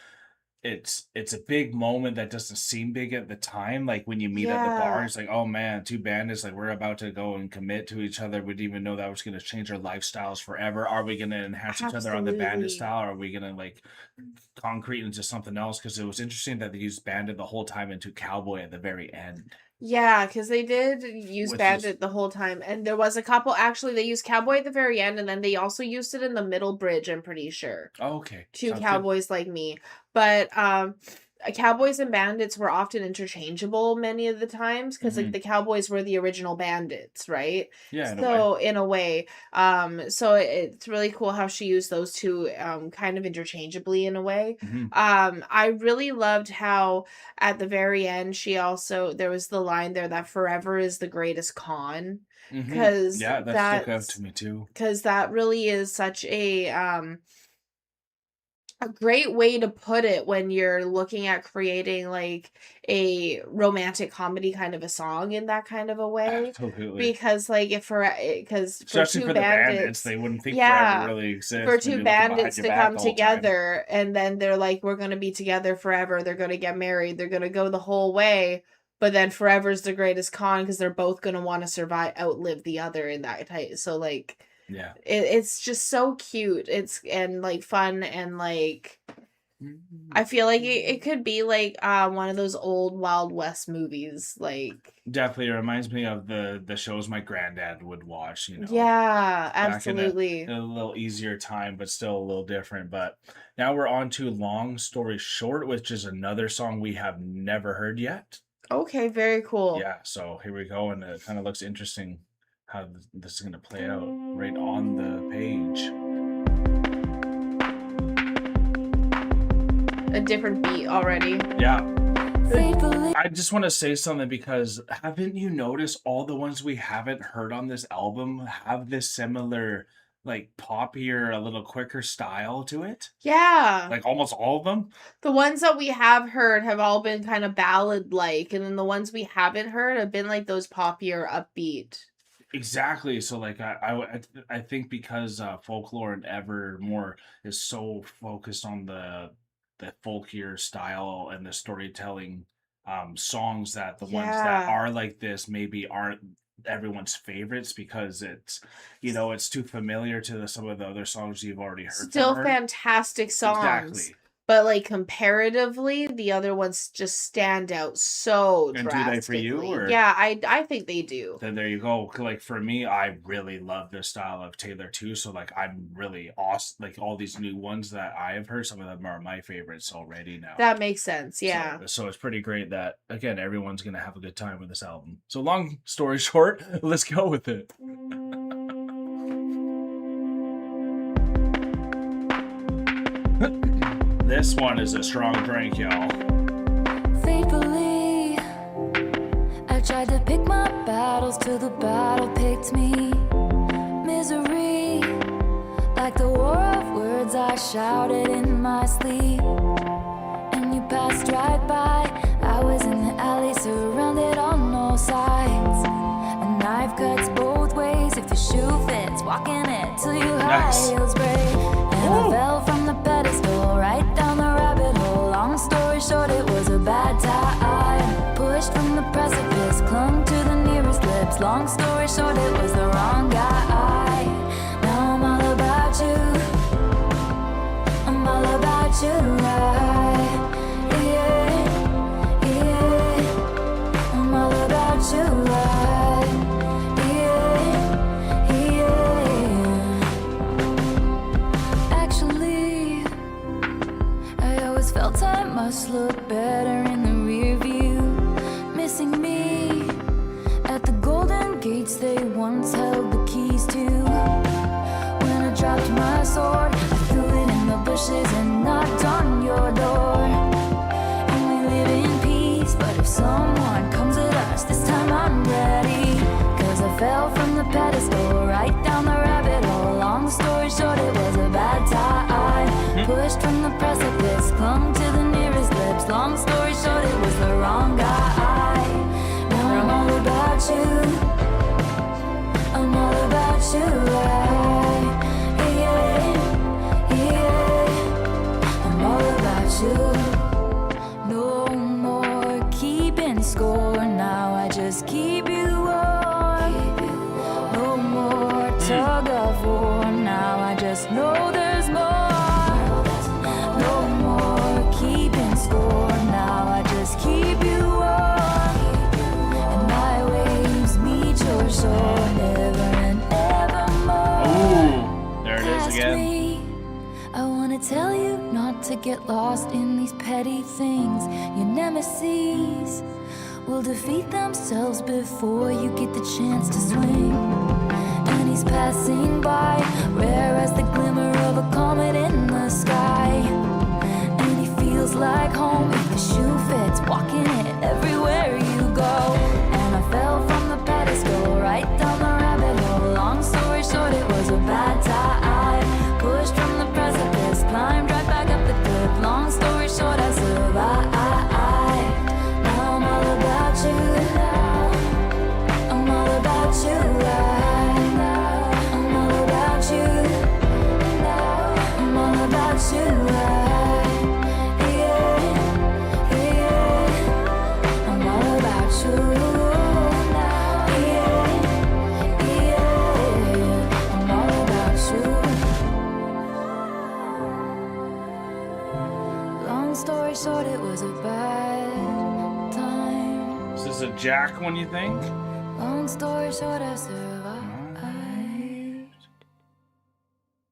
it's a big moment that doesn't seem big at the time. Like when you meet at the bar, Yeah, it's like, oh man, two bandits, like we're about to go and commit to each other. We didn't even know that was going to change our lifestyles forever. Are we going to enhance each other on the bandit absolutely. style? Or are we going to like concrete into something else? Because it was interesting that they used bandit the whole time into cowboy at the very end. Yeah, because they did use Which is Bandit the whole time, and there was a couple actually they used Cowboy at the very end, and then they also used it in the middle bridge, I'm pretty sure. okay. Two Sounds good. cowboys like me. But Cowboys and bandits were often interchangeable many of the times because like Mhm. the cowboys were the original bandits, right? Yeah, in a way. So in a way, so it's really cool how she used those two kind of interchangeably in a way. Mhm. I really loved how at the very end she also there was the line there that forever is the greatest con Mhm. because Yeah, that stuck out to me too. that really is such a great way to put it when you're looking at creating like a romantic comedy kind of a song in that kind of a way Absolutely. because like if for because for Especially two for the bandits, bandits they wouldn't think forever yeah really for exists when two you're looking behind bandits your to back come the whole time. together and then they're like we're going to be together forever, they're going to get married, they're going to go the whole way, but then forever's the greatest con because they're both going to want to survive outlive the other in that type, so like Yeah. it's just so cute, it's and like fun and like I feel like it could be like one of those old Wild West movies. Like Definitely reminds me of the shows my granddad would watch, yeah, back in absolutely. a little easier time, but still a little different. But now we're on to Long Story Short, which is another song we have never heard yet. Okay, very cool. Yeah, so here we go, and it kind of looks interesting how this is going to play out right on the page. A different beat already. Yeah. Faithfully. I just want to say something because haven't you noticed all the ones we haven't heard on this album have this similar, like poppier, a little quicker style to it? Yeah. Like almost all of them? The ones that we have heard have all been kind of ballad like, and then the ones we haven't heard have been like those poppier upbeat. Exactly. So like I think because folklore and evermore is so focused on the folkier style and the storytelling songs that the ones that Yeah. are like this maybe aren't everyone's favorites because it's too familiar to some of the other songs you've already heard from Still her. fantastic songs. Exactly. But like comparatively, the other ones just stand out so And do they for you, drastically. or? Yeah, I think they do. Then there you go. Like for me, I really love the style of Taylor too. So like I'm really awesome. Like all these new ones that I have heard, some of them are my favorites already now. That makes sense. Yeah. So it's pretty great that again everyone's gonna have a good time with this album. So long story short, let's go with it. This one is a strong drink, y'all. Faithfully, I tried to pick my battles till the battle picked me. Misery, like the war of words I shouted in my sleep. And you passed right by. I was in the alley, surrounded on all sides. A knife cuts both ways if the shoe fits. Walking it till your Nice. high heels break. And I fell from the pedestal right down the rabbit hole. Long story short, it was a bad time. Pushed from the precipice, clung to the nearest lips. Long story short, it was the wrong guy. Now I'm all about you. I'm all about you, right? Yeah, yeah. I'm all about you, right? Yeah, yeah. Actually, I always felt I must look better in the rear view. Missing me at the golden gates they once held the keys to. When I dropped my sword, I threw it in the bushes and knocked on your door. And we live in peace, but if someone comes at us, this time I'm ready. Cause I fell from the pedestal right down the rabbit hole. Long story short, it was a bad time. Pushed from the precipice, clung to the nearest lips. Long story short, it was the wrong guy. Now I'm all about you. I'm all about you, right? Yeah, yeah. I'm all about you. No more keeping score. Now I just keep you warm. No more tug of war. Now I just know there's more. No more keeping score. Now I just keep you warm. And my waves meet your shore, never and evermore. Ooh, there it is Past again. me, I wanna tell you not to get lost in these petty things. Your nemesis will defeat themselves before you get the chance to swing. And he's passing by, rare as the glimmer of a comet in the sky. And he feels like home if the shoe fits, walking it everywhere you go. And I fell from the pedestal right down the rabbit hole. Long story short, it was a bad time. Pushed from the precipice, climbed right back up the cliff. Long story short, I survived. Now I'm all about you. I'm all about you. I'm all about you. I'm all about you. Yeah, yeah. I'm all about you. Yeah, yeah. I'm all about you. Long story short, it was a bad time. Is this a Jack one, you think? Long story short, I survived.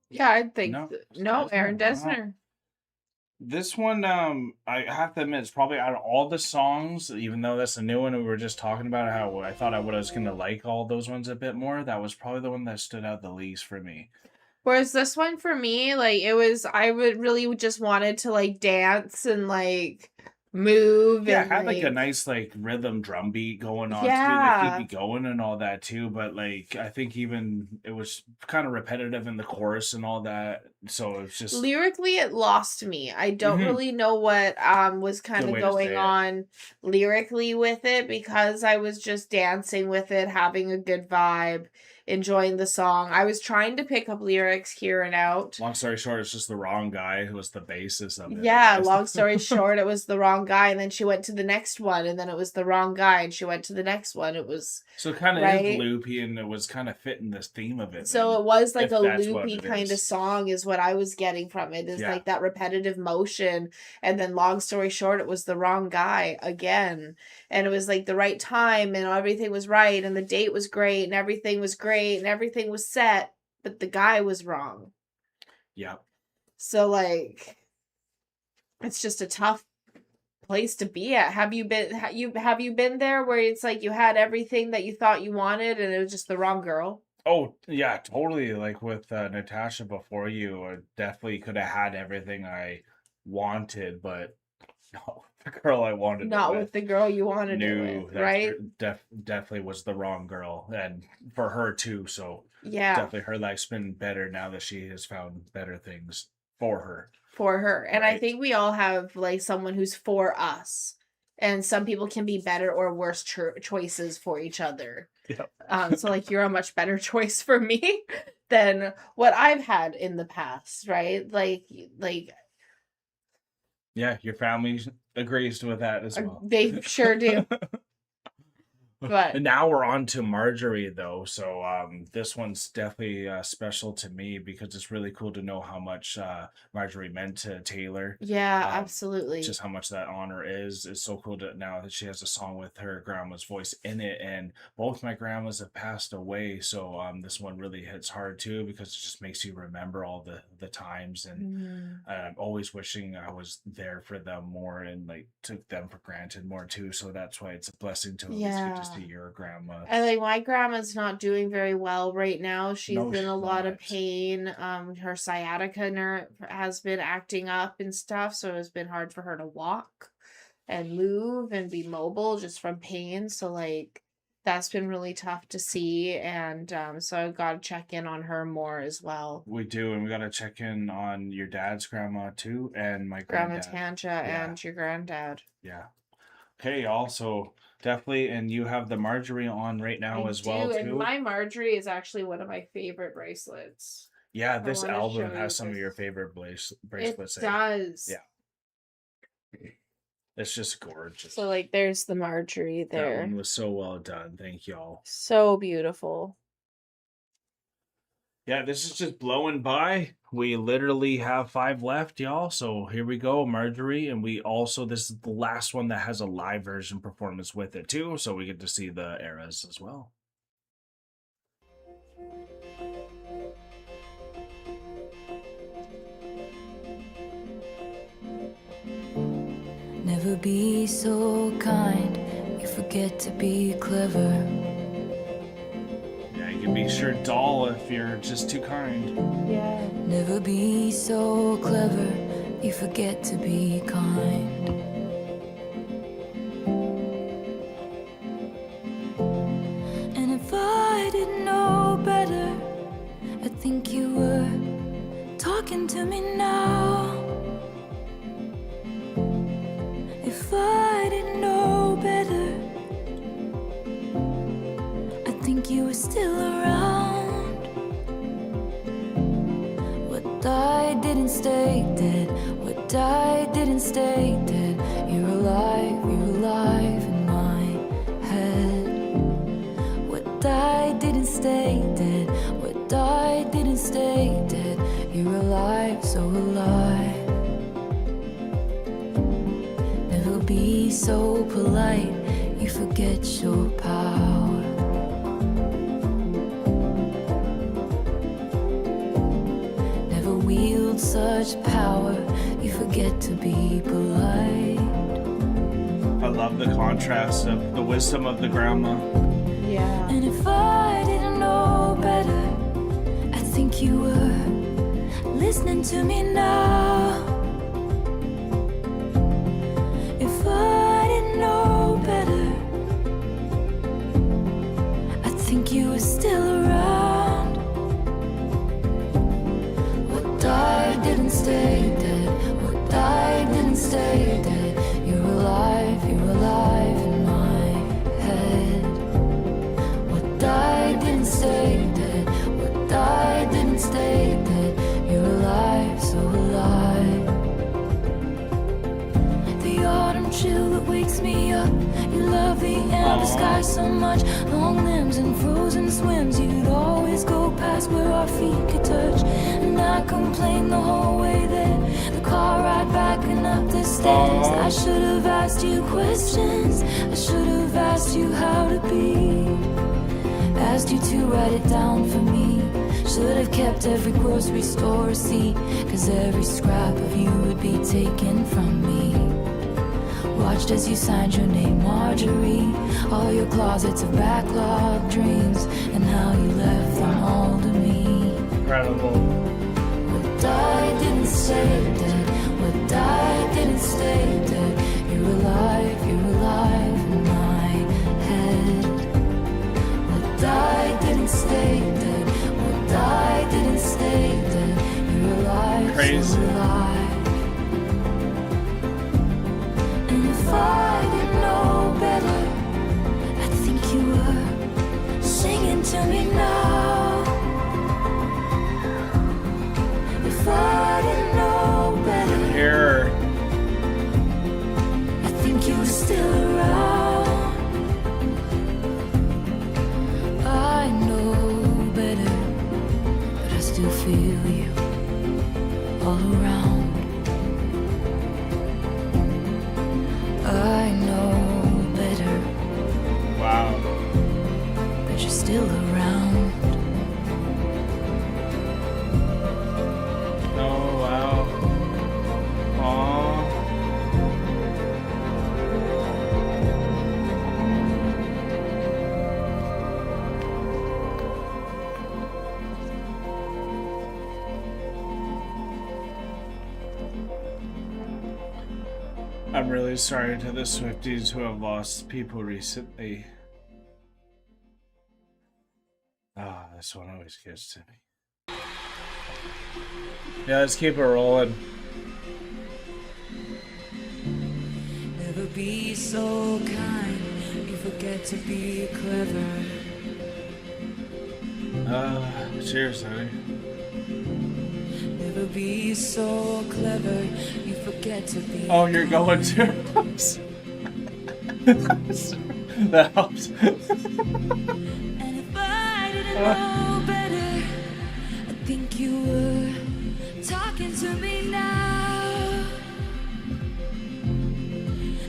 Yeah, I think No, no, Aaron wow. Dessner. This one, I have to admit, it's probably out of all the songs, even though that's a new one, and we were just talking about how I thought I was going to like all those ones a bit more. That was probably the one that stood out the least for me. Whereas this one for me, like it was, I would really just wanted to like dance and like move Yeah, it and had like a nice like rhythm drum beat going on too, Yeah. that keep you going and all that too. But like I think even it was kind of repetitive in the chorus and all that. So it's just lyrically it lost me. I don't Mhm. really know what was kind Good of way to say going it. on lyrically with it, because I was just dancing with it, having a good vibe, enjoying the song. I was trying to pick up lyrics here and out. Long story short, it's just the wrong guy who was the basis of it. I Yeah, guess. long story short, it was the wrong guy, and then she went to the next one, and then it was the wrong guy, and she went to the next one. It was So it kind of right? is loopy, and it was kind of fitting this theme of it. So then, it was like if a that's what loopy it kind of is. song is what I was getting from it. Is Yeah. like that repetitive motion. And then long story short, it was the wrong guy again. And it was like the right time and everything was right and the date was great and everything was great and everything was set, but the guy was wrong. Yeah. So like it's just a tough place to be at. Have you been there where it's like you had everything that you thought you wanted and it was just the wrong girl? Oh yeah, totally. Like with Natasha before you, I definitely could have had everything I wanted, but no, the girl I wanted Not it with the girl you wanted it knew with, that right? definitely was the wrong girl, and for her too. So Yeah, definitely her life's been better now that she has found better things for her. for her. And I Right. think we all have like someone who's for us. And some people can be better or worse choices for each other. Yep. So like you're a much better choice for me than what I've had in the past, right? Like Yeah, your family agrees with that as well. they sure do. But And now we're on to Marjorie, though. So this one's definitely special to me because it's really cool to know how much Marjorie meant to Taylor. yeah, Um, absolutely. Just how much that honor is. It's so cool to now that she has a song with her grandma's voice in it. And both my grandmas have passed away. So this one really hits hard too because it just makes you remember all the times. And Mhm. I'm always wishing I was there for them more and like took them for granted more too. So that's why it's a blessing to at least get to Yeah. see your grandma. And like my grandma's not doing very well right now. She's No, in a she's lot of not. pain. Her sciatica nerve has been acting up and stuff, so it's been hard for her to walk and move and be mobile just from pain. So like that's been really tough to see, and so I've got to check in on her more as well. We do, and we gotta check in on your dad's grandma too, and my Grandma granddad. Tanja Yeah. and your granddad. Yeah. Okay, also definitely, and you have the Marjorie on right now I as do, well and too. my Marjorie is actually one of my favorite bracelets. Yeah, this wanna album show has you some of this. your favorite It bracelets. does. Yeah. It's just gorgeous. So like there's the Marjorie That there. one was so well done. Thank y'all. So beautiful. Yeah, this is just blowing by. We literally have 5 left, y'all. So here we go, Marjorie. And we also, this is the last one that has a live version performance with it too. So we get to see the eras as well. Never be so kind, you forget to be clever. Yeah, you can be sure dull if you're just too kind. Yeah. Never be so clever, you forget to be kind. And if I didn't know better, I think you were talking to me now. If I didn't know better, I think you were still around. What died didn't stay dead. What died didn't stay dead. You're alive in my head. What died didn't stay dead. What died didn't stay dead. You're alive, so alive. Never be so polite, you forget your power. Never wield such power, you forget to be polite. I love the contrast of the wisdom of the grandma. Yeah. And if I didn't know better, I think you were listening to me now. If I didn't know better, I think you were still around. What died didn't stay dead. What died didn't stay dead. You're alive in my head. What died didn't stay dead. What died didn't stay dead. You're alive, so alive. The autumn chill that wakes me up. You love the amber sky so much. Long limbs and frozen swims. You'd always go past where our feet could touch. And I complained the whole way there. The car ride back and up the stairs. I should have asked you questions. I should have asked you how to be. Asked you to write it down for me. Should have kept every grocery store receipt, 'cause every scrap of you would be taken from me. Watched as you signed your name, Marjorie. All your closets of backlog dreams, and how you left them all to me. Incredible. What died didn't stay dead. What died didn't stay dead. You're alive in my head. What died didn't stay dead. What died didn't stay dead. You're alive, Crazy. so alive. And if I didn't know better, I think you were singing to me now. If I didn't know better, Here. I think you were still around. I know better, but I still feel you all around. I know better, Wow. but you're still around. Oh, wow. Aw. I'm really sorry to the Swifties who have lost people recently. Ah, this one always gets to me. Yeah, let's keep it rolling. Never be so kind, you forget to be clever. Cheers, honey. Never be so clever, you forget to be. Oh, you're going to. That helps. And if I didn't know better, I think you were talking to me now.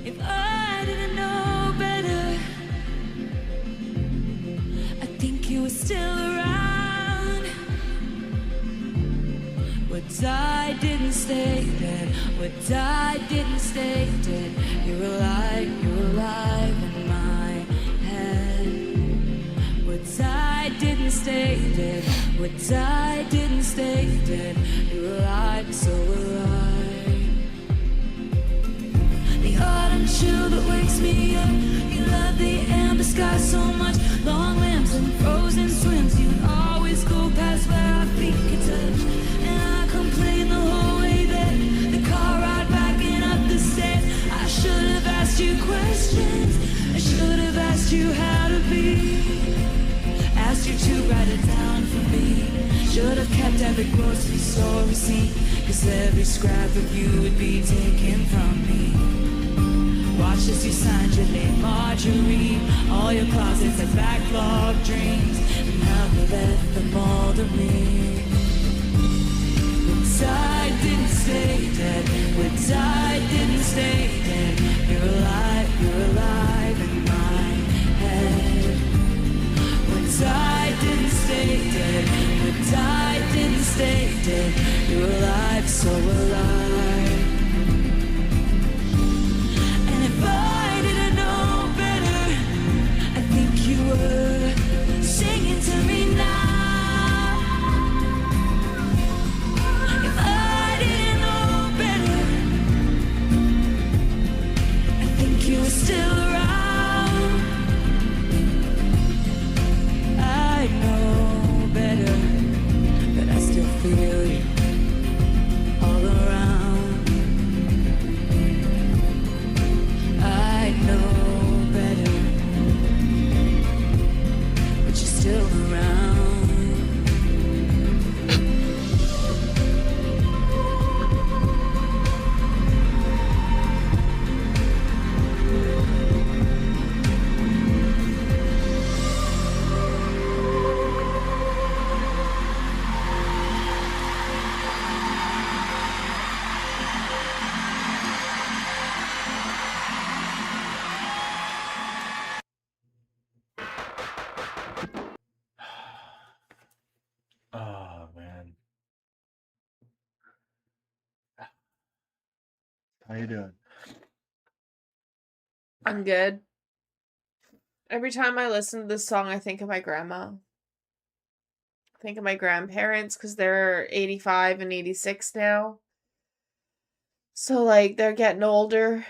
If I didn't know better, I think you were still around. What died died didn't stay dead. What died didn't stay dead. You're alive in my head. What died didn't stay dead. What died didn't stay dead. You're alive, so alive. The autumn chill that wakes me up. You love the amber sky so much. Long lamps and frozen swims. You always go past where our feet can touch. And I complain the whole way there. The car ride backing up the stairs. I should have asked you questions. I should have asked you how to be. Asked you to write it down for me. Should have kept every grocery store receipt. Cause every scrap of you would be taken from me. Watch as you signed your name, Marjorie. All your closets are backlog dreams. And now you left them all to me. What died didn't stay dead. What died didn't stay dead. You're alive in my head. What died didn't stay dead. What died didn't stay dead. You're alive, so alive. If I didn't know better, I think you were singing to me now. If I didn't know better, I think you were still around. I know better, but I still feel you all around. I know better, but you're still around. Oh man, how you doing? I'm good. Every time I listen to this song, I think of my grandma. I think of my grandparents because they're 85 and 86 now. So, like, they're getting older.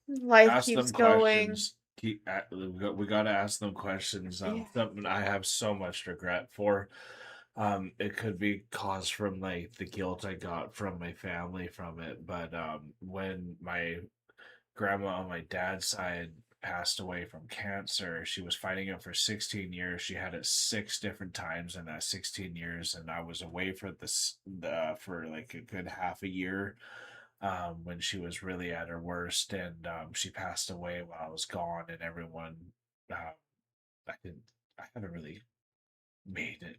Life Ask keeps them going. questions. We gotta ask them questions. Yeah. Something I have so much regret for. It could be caused from like the guilt I got from my family from it, but when my grandma on my dad's side passed away from cancer, she was fighting it for 16 years. She had it 6 different times in that 16 years, and I was away for for like a good half a year when she was really at her worst, and she passed away while I was gone, and everyone, uh, I didn't, I haven't really made it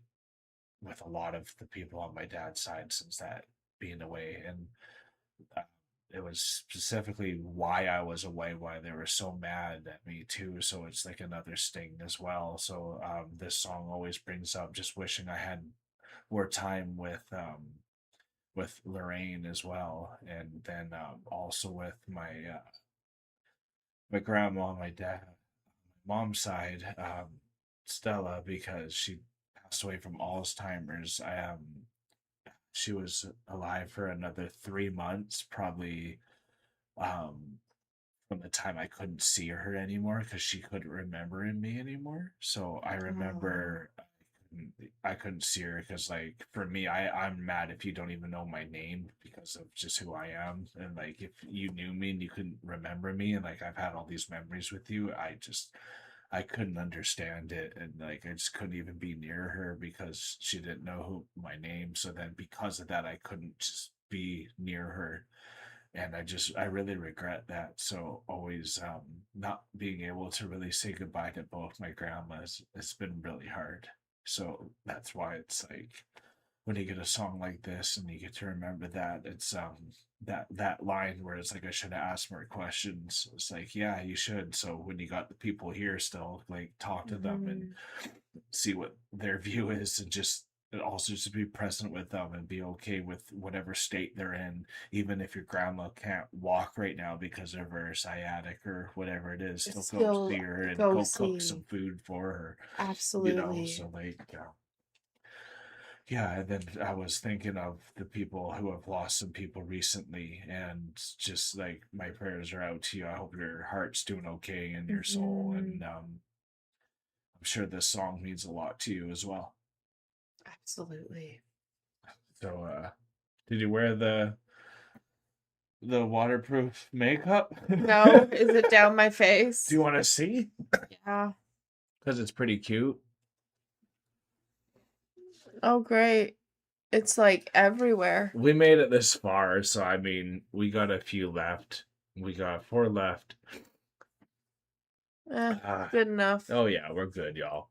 with a lot of the people on my dad's side since that being away, and uh, it was specifically why I was away, why they were so mad at me too. So it's like another sting as well. So this song always brings up just wishing I had more time with Lorraine as well, and then also with my grandma, my dad, my mom's side, Stella, because she passed away from Alzheimer's. She was alive for another 3 months, probably um, from the time I couldn't see her anymore because she couldn't remember me anymore. So I Oh. remember I couldn't see her because, like, for me, I'm mad if you don't even know my name because of just who I am. And like, if you knew me and you couldn't remember me, and like I've had all these memories with you, I couldn't understand it, and like I just couldn't even be near her because she didn't know who my name. So then, because of that, I couldn't just be near her, and I really regret that. So always not being able to really say goodbye to both my grandmas, it's been really hard. So that's why it's like when you get a song like this and you get to remember that, it's that line where it's like I should have asked more questions. It's like, yeah, you should. So when you got the people here still, like talk to them and Mhm. see what their view is, and just and also just be present with them and be okay with whatever state they're in, even if your grandma can't walk right now because of her sciatic or whatever it is. Still go Still see her and go go cook some see. food for her. Absolutely. So like, yeah. And then I was thinking of the people who have lost some people recently, and just like my prayers are out to you. I hope your heart's doing okay and your soul, and I'm sure this song means a lot to you as well. Absolutely. So, did you wear the waterproof makeup? No, is it down my face? Do you want to see? Yeah. Because it's pretty cute. Oh, great. It's like everywhere. We made it this far, so I mean, we got a few left. We got 4 left. Good enough. Oh yeah, we're good, y'all.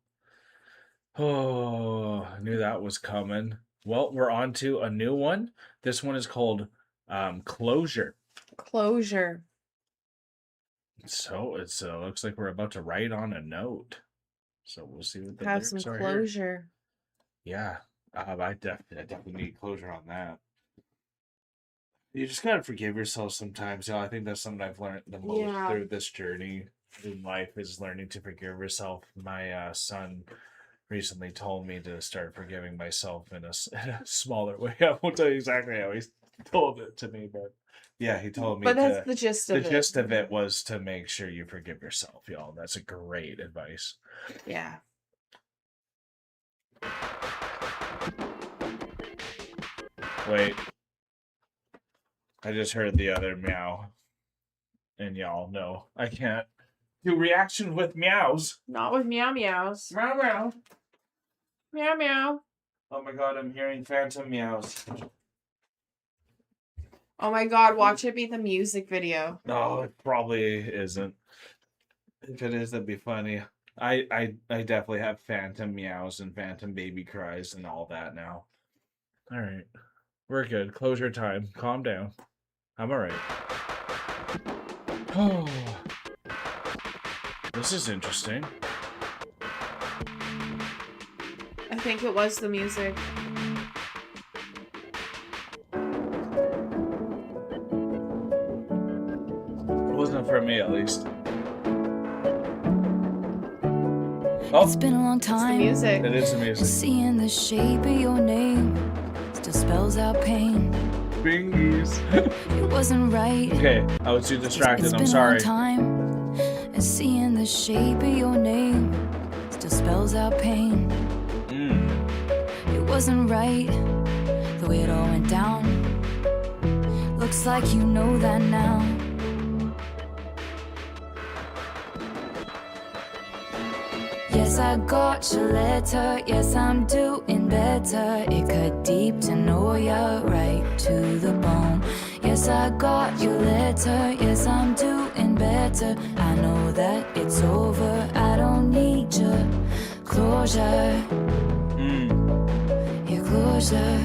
Oh, I knew that was coming. Well, we're on to a new one. This one is called Closure. Closure. So it looks like we're about to write on a note. So we'll see what the Have some lyrics are closure. here. Yeah, I definitely need closure on that. You just gotta forgive yourself sometimes. I think that's something I've learned the most through this journey in life, is learning to forgive yourself. My son recently told me to start forgiving myself in a smaller way. I won't tell you exactly how he told it to me, but yeah, he told me. But that's the gist of it. The gist of it was to make sure you forgive yourself, y'all. That's a great advice. Yeah. Wait. I just heard the other meow. And y'all know I can't do reaction with meows. Not with meow meows. Meow meow. Meow meow. Oh my god, I'm hearing phantom meows. Oh my god, watch it be the music video. No, it probably isn't. If it is, that'd be funny. I definitely have phantom meows and phantom baby cries and all that now. All right. We're good. Closure time. Calm down. I'm all right. Oh. This is interesting. I think it was the music. It wasn't for me, at least. Oh, It's been a long It's the time. music. it is the music. Seeing the shape of your name still spells out pain. Bingies. It wasn't right. Okay, I was too distracted. It's I'm been sorry. a long time. And seeing the shape of your name still spells out pain. It wasn't right the way it all went down. Looks like you know that now. Yes, I got your letter. Yes, I'm doing better. It cut deep to know you're right to the bone. Yes, I got your letter. Yes, I'm doing better. I know that it's over. I don't need your closure. Your closure.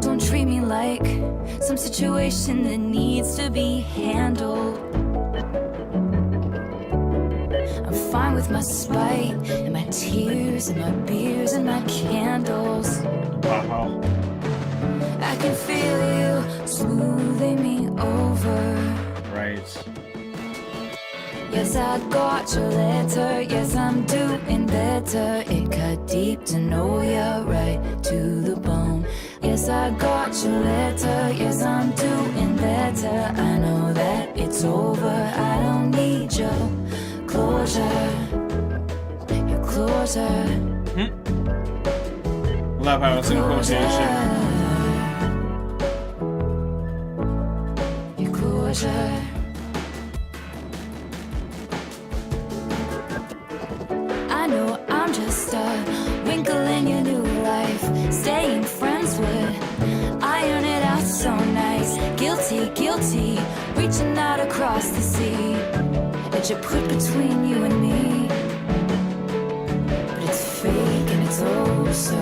Don't treat me like some situation that needs to be handled. I'm fine with my spite and my tears and my beers and my candles. Wow. I can feel you smoothing me over. Right. Yes, I got your letter. Yes, I'm doing better. It cut deep to know you're right to the bone. Yes, I got your letter. Yes, I'm doing better. I know that it's over. I don't need your closure. Your closure. Love how it's in quotation. Your closure. I know I'm just a wrinkle in your new life. Staying friends would iron it out so nice. Guilty, guilty, reaching out across the sea that you put between you and me. But it's fake and it's oh so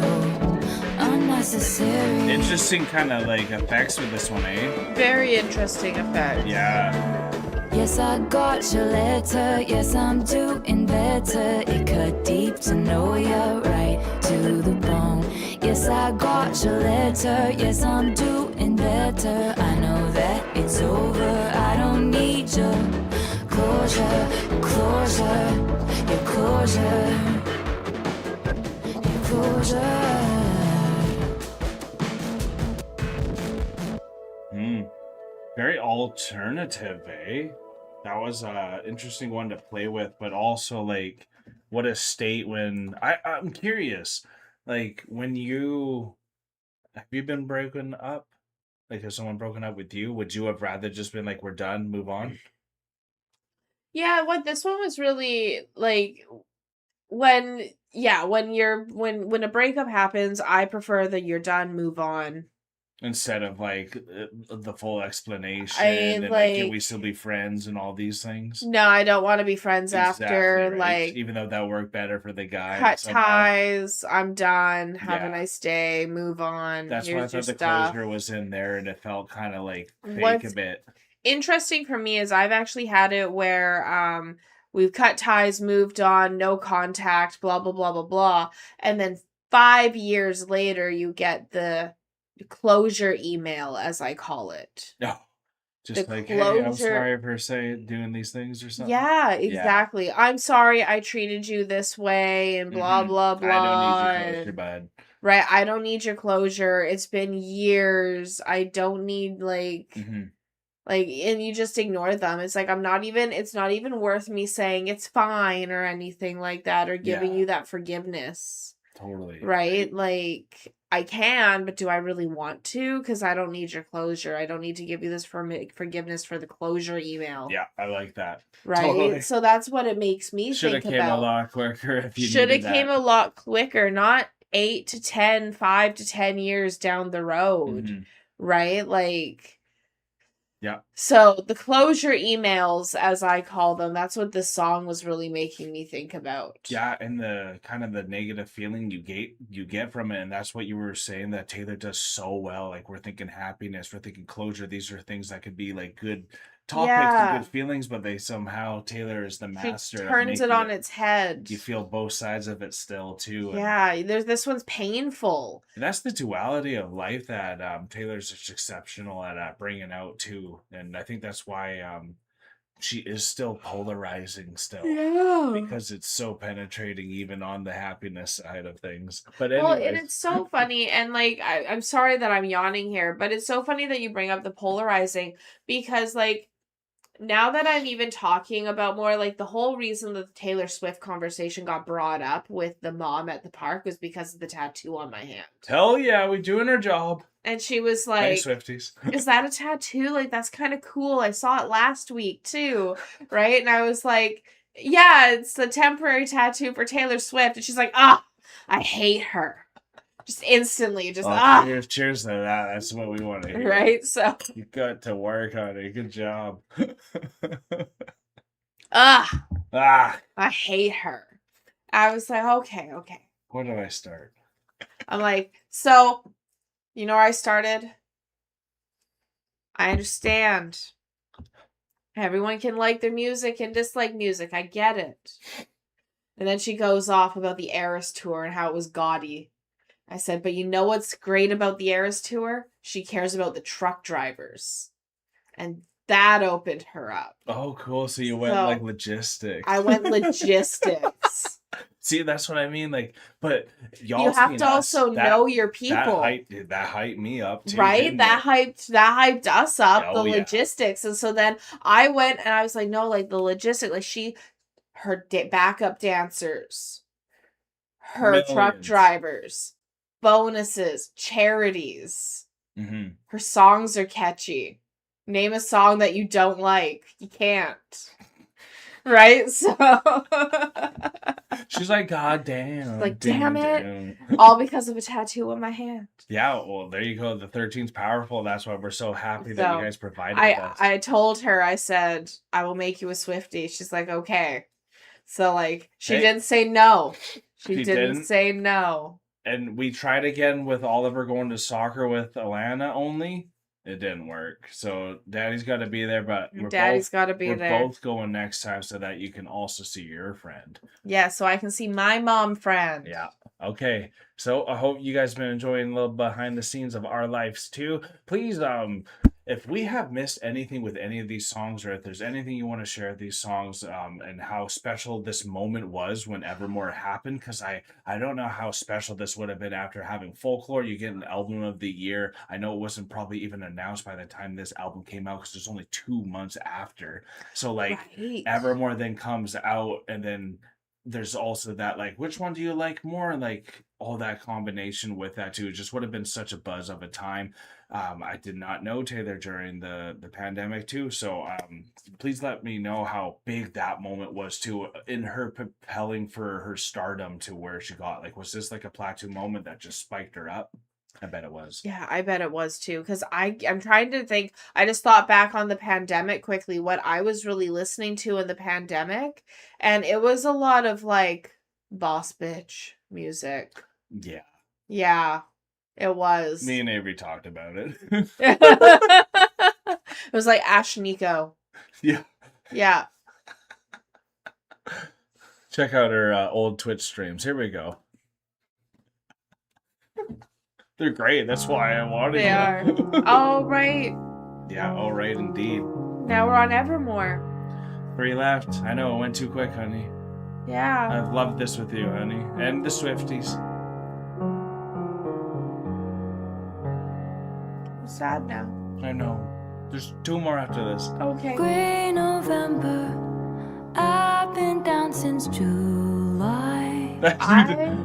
unnecessary. Interesting kind of like effects with this one, eh? Very interesting effect. Yeah. Yes, I got your letter. Yes, I'm doing better. It cut deep to know you right to the bone. Yes, I got your letter. Yes, I'm doing better. I know that it's over. I don't need your closure, closure, your closure, your closure. Very alternative, eh? That was a interesting one to play with, but also like what a state when I'm curious, like when you have you been broken up? Like has someone broken up with you? Would you have rather just been like we're done, move on? Yeah, what this one was really like when when a breakup happens, I prefer that you're done, move on. Instead of like the full I explanation and like can we still be friends and all these things? no, I don't want to be friends Exactly, after. right? Like, Even though that worked better for the guy cut somehow. ties. I'm done. Have a Yeah. nice day. Move on. That's why I Here's your thought the stuff. closure was in there and it felt kind of like fake a What's bit. interesting for me is I've actually had it where we've cut ties, moved on, no contact, blah blah blah blah blah, and then 5 years later you get the closure email, as I call it. No. The Just like, hey, I'm closure. sorry for saying doing these things or something. Yeah, Yeah. exactly. I'm sorry I treated you this way and blah Mhm. blah I don't need blah. your closure, And bud. right, I don't need your closure. It's been years. I don't need Mhm. and you just ignore them. It's like it's not even worth me saying it's fine or anything like that or giving Yeah. you that forgiveness. Totally. Right? Like I can, but do I really want to? Because I don't need your closure. I don't need to give you this forgiveness for the closure email. Yeah, I like that. Right? Totally. So that's what it makes me Should have think came a about. lot quicker if you Should have needed came that. a lot quicker, not 8 to 10, 5 to 10 years down the road. Mhm. Right? Like, Yeah. so the closure emails, as I call them, that's what this song was really making me think about. Yeah, and the kind of the negative feeling you get from it, and that's what you were saying that Taylor does so well. Like we're thinking happiness, we're thinking closure. These are things that could be like good topics and Yeah. good feelings, but they somehow Taylor is the She master of turns it making on its head. you feel both sides of it still too. And Yeah, this one's painful. that's the duality of life that Taylor's just exceptional at bringing out too. And I think that's why she is still polarizing still. Yeah. Because it's so penetrating even on the happiness side of things. But Well, and anyways. it's so funny, and like I'm sorry that I'm yawning here, but it's so funny that you bring up the polarizing because like now that I'm even talking about more like the whole reason that the Taylor Swift conversation got brought up with the mom at the park was because of the tattoo on my hand. Hell yeah, we doing our job. And she was Thanks, like, Swifties. is that a tattoo? Like, that's kind of cool. I saw it last week too. Right. And I was like, yeah, it's a temporary tattoo for Taylor Swift. And she's like, I hate her. Just instantly, just Cheers to that. That's what we want to hear. Right? So you got to work on it. Good job. I hate her. I was like, okay. Where do I start? I'm like, so you know where I started? I understand. Everyone can like their music and dislike music. I get it. And then she goes off about the Eras tour and how it was gaudy. I said, but you know what's great about the Eras tour? She cares about the truck drivers. And that opened her up. Oh, cool. So you went like logistics. I went logistics. See, that's what I mean. Like, but y'all you have to also know your people. That hyped me up too. Right? That hyped us up, the logistics. And so then I went and I was like, no, like the logistics, like her backup dancers, her truck drivers, bonuses, charities. Mm-hmm. Her songs are catchy. Name a song that you don't like. You can't. Right? So she's like, God damn. Like, damn it. All because of a tattoo on my hand. Yeah, well, there you go. The 13's powerful. That's why we're so happy that you guys provided us. I told her, I said, I will make you a Swiftie. She's like, okay. So, like, she didn't say no. She didn't say no. And we tried again with Oliver going to soccer with Alanna only. it didn't work. So Daddy's got to be there, but Daddy's got to be we're there. both going next time so that you can also see your friend. Yeah, so I can see my mom friend. Yeah. Okay. So I hope you guys have been enjoying a little behind the scenes of our lives too. Please, if we have missed anything with any of these songs, or if there's anything you want to share with these songs, and how special this moment was when Evermore happened, because I don't know how special this would have been after having Folklore. You get an album of the year. I know it wasn't probably even announced by the time this album came out, because it was only 2 months after. So like Right. Evermore then comes out, and then there's also that, like, which one do you like more? And like all that combination with that too, it just would have been such a buzz of a time. I did not know Taylor during the pandemic too, so please let me know how big that moment was too in her propelling for her stardom to where she got. Like, was this like a plateau moment that just spiked her up? I bet it was. Yeah, I bet it was too. Because I'm trying to think. I just thought back on the pandemic quickly, what I was really listening to in the pandemic. And it was a lot of like boss bitch music. Yeah. Yeah, it was. Me and Avery talked about it. It was like Ash Nico. Yeah. Yeah. Check out her old Twitch streams. Here we go. They're great. That's why I wanted They them. are. All right. Yeah, all right, indeed. Now we're on Evermore. 3 left. I know it went too quick, honey. Yeah. I've loved this with you, honey. And the Swifties. I'm sad now. I know. There's 2 more after this. Okay. Gray November, I've been down since July.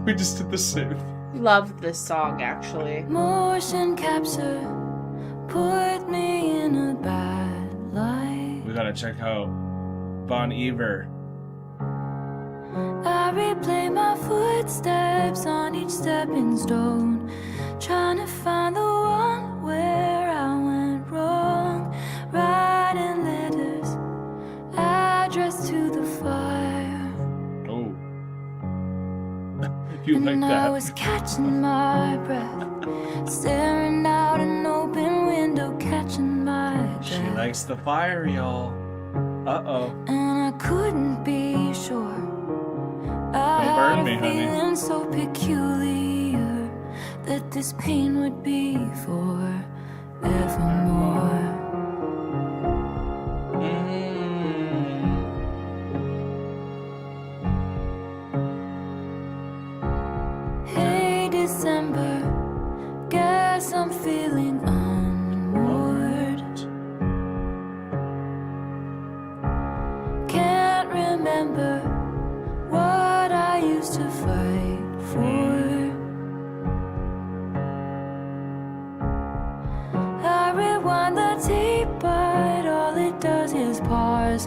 We just did the same. Love this song, actually. Motion capture put me in a bad light. We gotta check out Bon Iver. I replay my footsteps on each stepping stone, trying to find the one where I went wrong. Writing letters addressed to the fire. Oh. You like And I that? was catching my breath, staring out an open window, catching my breath. She likes the fire, y'all. Uh-oh. And I couldn't be sure. I Don't burn had me, a honey. feeling so peculiar that this pain would be for evermore. Hey December, guess I'm feeling unmoored. Can't remember what I used to fight for. I rewind the tape, but all it does is pause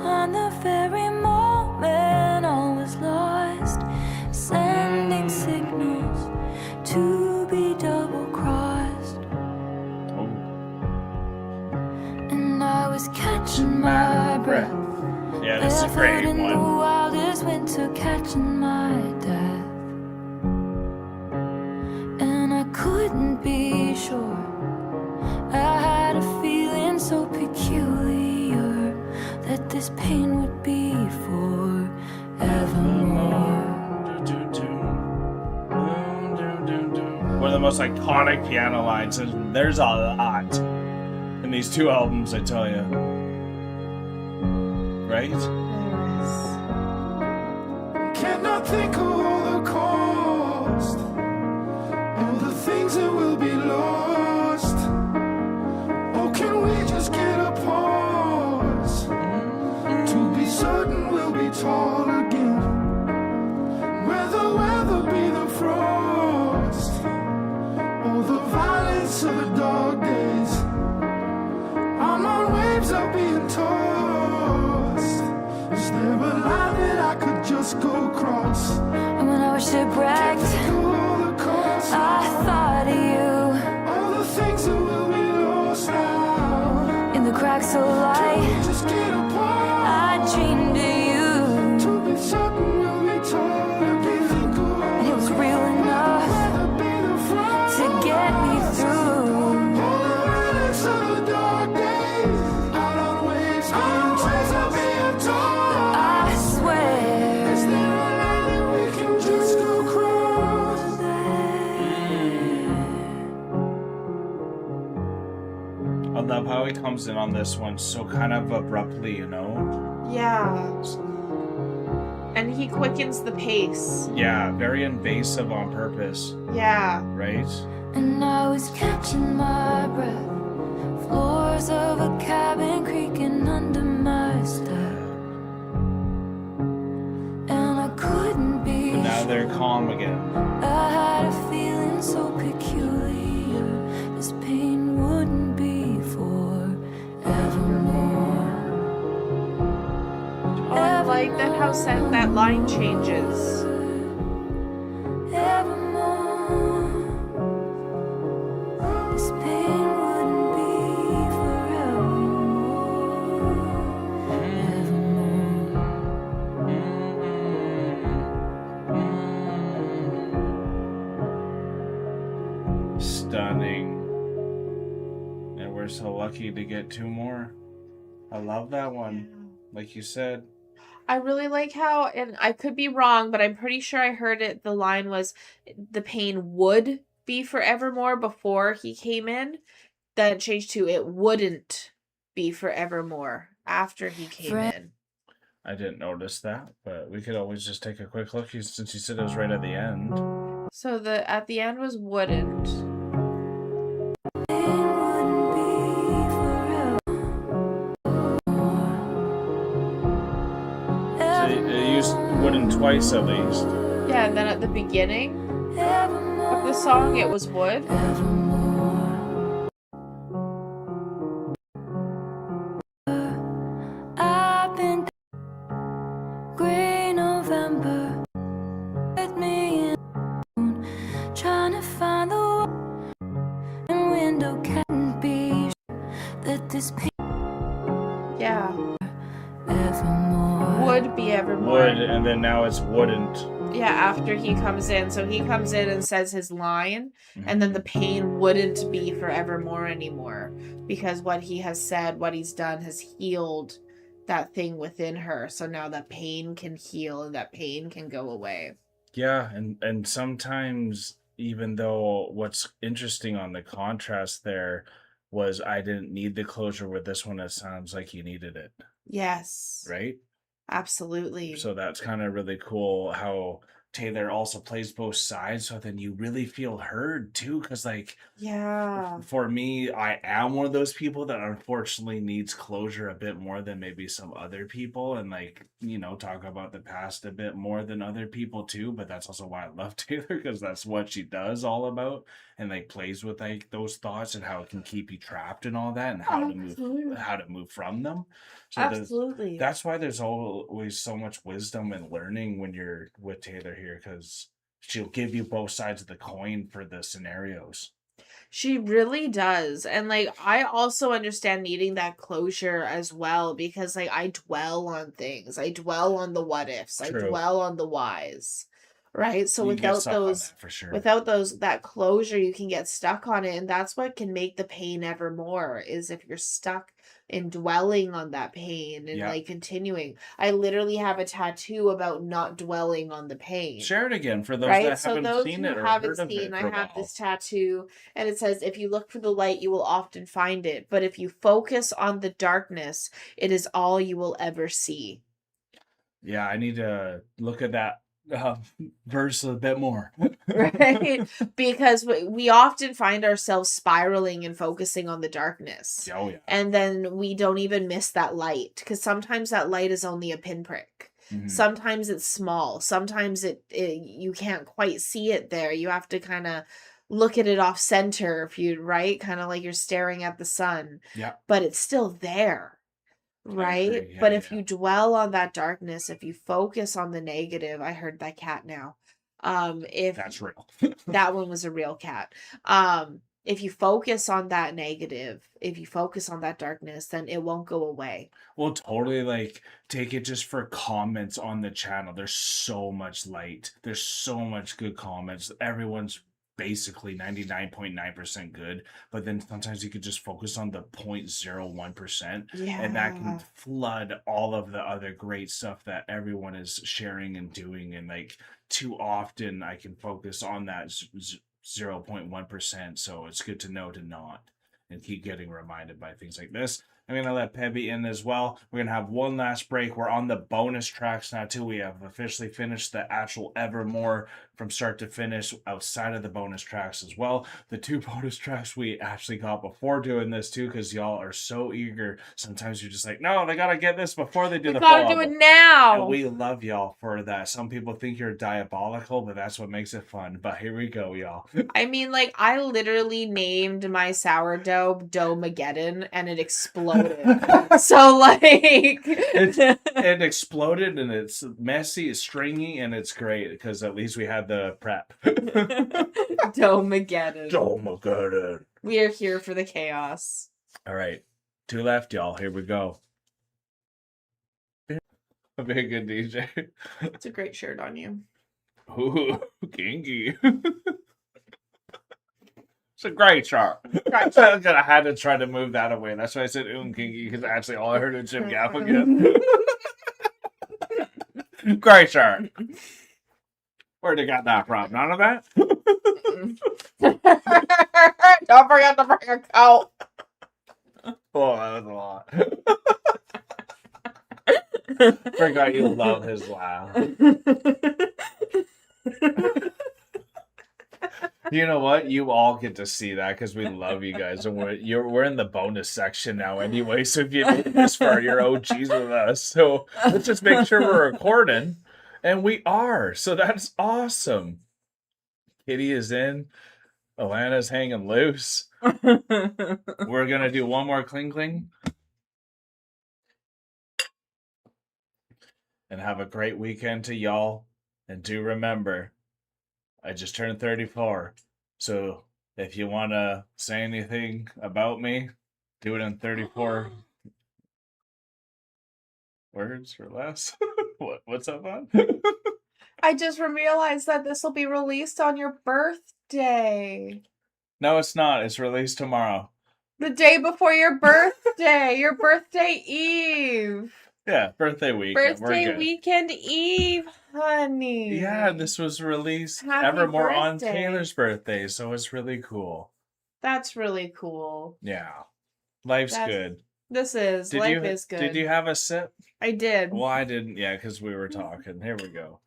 on the very moment all was lost, sending signals to be double-crossed. Oh. And I was catching my breath, Yeah, this is a barefoot great in the one. wildest winter, catching my death. And I couldn't be sure. I had a feeling so peculiar that this pain would be for evermore. One of the most iconic piano lines, and there's a lot in these 2 albums, I tell you. Right? Cannot think of all the cost, all the things that will be lost. Or can we just get a pause to be certain we'll be tall again? Where the weather be the frost, or the violence of the dog days. I'm on waves of being tossed. Is there a line that I could just go across? And when I was shipwrecked, I thought of you All the things that will be lost now. in the cracks so light. Just get I apart. dreamed of you, To be certain you'll be told everything cool. and it was real enough to get me through. I love how he comes in on this one so kind of abruptly, you know? Yeah. And he quickens the pace. Yeah, very invasive on purpose, Yeah. right? And I was catching my breath. Floors of a cabin creaking under my step. And I couldn't be But now they're calm again. I had a feeling so peculiar. This pain wouldn't be forevermore. Oh, I like that how that line changes. Evermore. This pain wouldn't be forevermore. Evermore. Stunning. And we're so lucky to get 2 more. I love that one. Like you said. I really like how, and I could be wrong, but I'm pretty sure I heard it. The line was, the pain would be forevermore before he came in. Then it changed to, it wouldn't be forevermore after he came in. I didn't notice that, but we could always just take a quick look since you said it was right at the end. So at the end was wouldn't. Pain wouldn't be So they used wooden twice at least. Yeah, and then at the beginning of the song, it was would. I've been gray November with me in trying to find the and window can't be that this pain Yeah, evermore. would be evermore. Would, and then now it's wouldn't. Yeah, after he comes in. So he comes in and says his line, and then the pain wouldn't be forevermore anymore, because what he has said, what he's done, has healed that thing within her. So now that pain can heal and that pain can go away. Yeah, and sometimes, even though what's interesting on the contrast there was I didn't need the closure, with this one it sounds like you needed it, Yes, right? absolutely. So that's kind of really cool how Taylor also plays both sides, so then you really feel heard too, because like Yeah. for me, I am one of those people that unfortunately needs closure a bit more than maybe some other people, and like, you know, talk about the past a bit more than other people too. But that's also why I love Taylor, because that's what she does all about, and like plays with like those thoughts and how it can keep you trapped and all that, and Absolutely. how to move from them. So Absolutely. that's why there's always so much wisdom and learning when you're with Taylor here, because she'll give you both sides of the coin for the scenarios. She really does. And like I also understand needing that closure as well, because like I dwell on things. I dwell on the what ifs. I True. dwell on the whys. Right? So You can get without stuck on those that for sure. that closure, you can get stuck on it, and that's what can make the pain ever more, is if you're stuck in dwelling on that pain and Yeah. like continuing. I literally have a tattoo about not dwelling on the pain. Share it again for those Right, that so haven't those seen who it or haven't heard of seen, it I for a have while. this tattoo, and it says, if you look for the light, you will often find it, but if you focus on the darkness, it is all you will ever see. Yeah, I need to look at that verse a bit more. Right? Because we often find ourselves spiraling and focusing on the darkness. Oh yeah. And then we don't even miss that light, because sometimes that light is only a pinprick. Mhm. Sometimes it's small. Sometimes it you can't quite see it there. You have to kind of look at it off center, if you right, kind of like you're staring at the sun. Yeah. But it's still there. Right? agree. Yeah, But if yeah. you dwell on that darkness, if you focus on the negative, I heard that cat now. If That's real. that one was a real cat. If you focus on that negative, if you focus on that darkness, then it won't go away. Well, totally, like, take it just for comments on the channel. There's so much light. There's so much good comments. Everyone's basically 99.9% good, but then sometimes you could just focus on the 0.01%, and that can Yeah. flood all of the other great stuff that everyone is sharing and doing. And like, too often I can focus on that 0.1%, so it's good to know to not. and keep getting reminded by things like this. I'm going to let Pebby in as well. We're going to have one last break. We're on the bonus tracks now, too. We have officially finished the actual Evermore from start to finish outside of the bonus tracks as well. The 2 bonus tracks we actually got before doing this, too, because y'all are so eager. Sometimes you're just like, no, they got to get this before they do the full gotta do it now. And we love y'all for that. Some people think you're diabolical, but that's what makes it fun. But here we go, y'all. I mean, like, I literally named my sourdough Dough-mageddon, and it exploded. So, like... It exploded, and it's messy, it's stringy, and it's great, because at least we had the prep. Dough-mageddon. Dough-mageddon. We are here for the chaos. All right. 2 left, y'all. Here we go. Be a good DJ. It's a great shirt on you. Ooh, kinky. It's a great shirt. Right. I had to try to move that away. That's why I said kinky, because actually all I heard was Jim Gaffigan. Great shirt. Where'd they got that from? None of that? Don't forget to bring a coat. Oh, that was a lot. Forgot you love his laugh. You know what? You all get to see that because we love you guys, and we're in the bonus section now anyway. So if you made it this far, you're OGs with us. So let's just make sure we're recording, and we are. So that's awesome. Kitty is in. Alanna's hanging loose. We're gonna do one more cling cling, and have a great weekend to y'all. And do remember, I just turned 34, so if you want to say anything about me, do it in 34 words or less. What's up, on? I just realized that this will be released on your birthday. No, it's not. It's released tomorrow. The day before your birthday. Your birthday eve. Yeah, birthday weekend. Birthday weekend eve, honey. Yeah, this was released Happy Evermore on birthday. Taylor's birthday, so it's really cool. That's really cool. Yeah. Life's good. This is. Life is good. Did you have a sip? I did. Well, I didn't. Yeah, because we were talking. Here we go.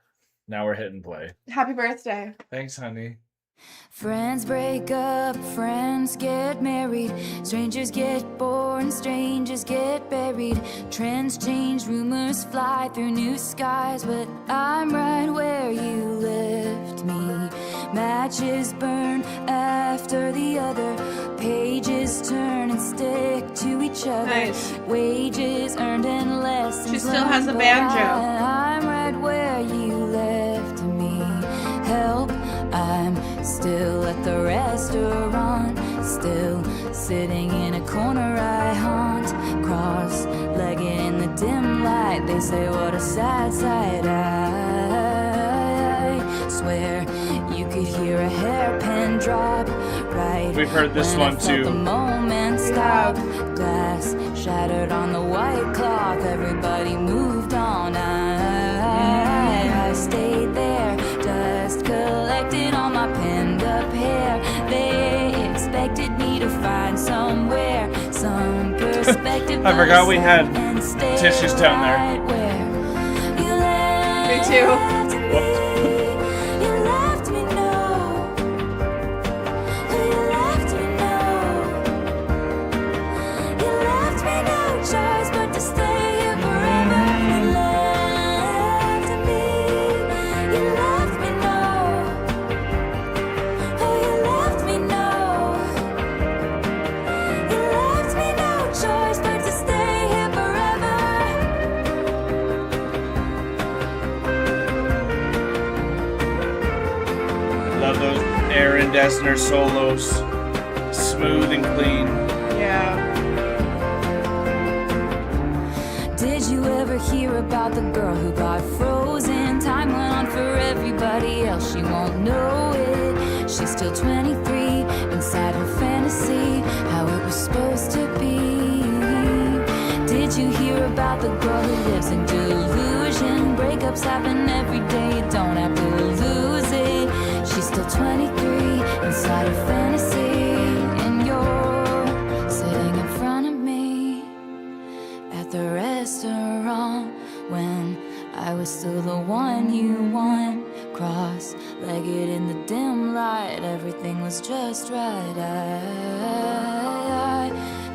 Now we're hitting play. Happy birthday. Thanks, honey. Friends break up, friends get married, strangers get born, strangers get buried, trends change, rumors fly through new skies, but I'm right where you left me. Matches burn after the other, pages turn and stick to each other. Nice. Wages earned and lessons She still has a learned, but banjo. I'm right where you left me. Help, I'm still at the restaurant, still sitting in a corner I haunt, cross-legged in the dim light. They say what a sad sight. I swear you could hear a hairpin drop right. We've heard this when one I felt too. the moment stop. Glass shattered on the white cloth. Everybody moved on. I stayed there, dust collected on my pinned up hair. They expected me to find somewhere some perspective. I forgot we had and stay tissues down there. right where you Me too. left me. Whoops. You left me, no. You left me, no. You left me no choice but to stay here forever. You left me. You left me, no. Oh, you left me, no. You left me no choice but to stay here forever. Love those Aaron Dessner solos. Smooth and clean. Yeah. Did you ever hear about the girl who got frozen? Time went on for everybody else, she won't know it. She's still 23, inside her fantasy, how it was supposed to be. Did you hear about the girl who lives in delusion? Breakups happen every day, you don't have to lose it. She's still 23, inside her fantasy, and you're was just right. I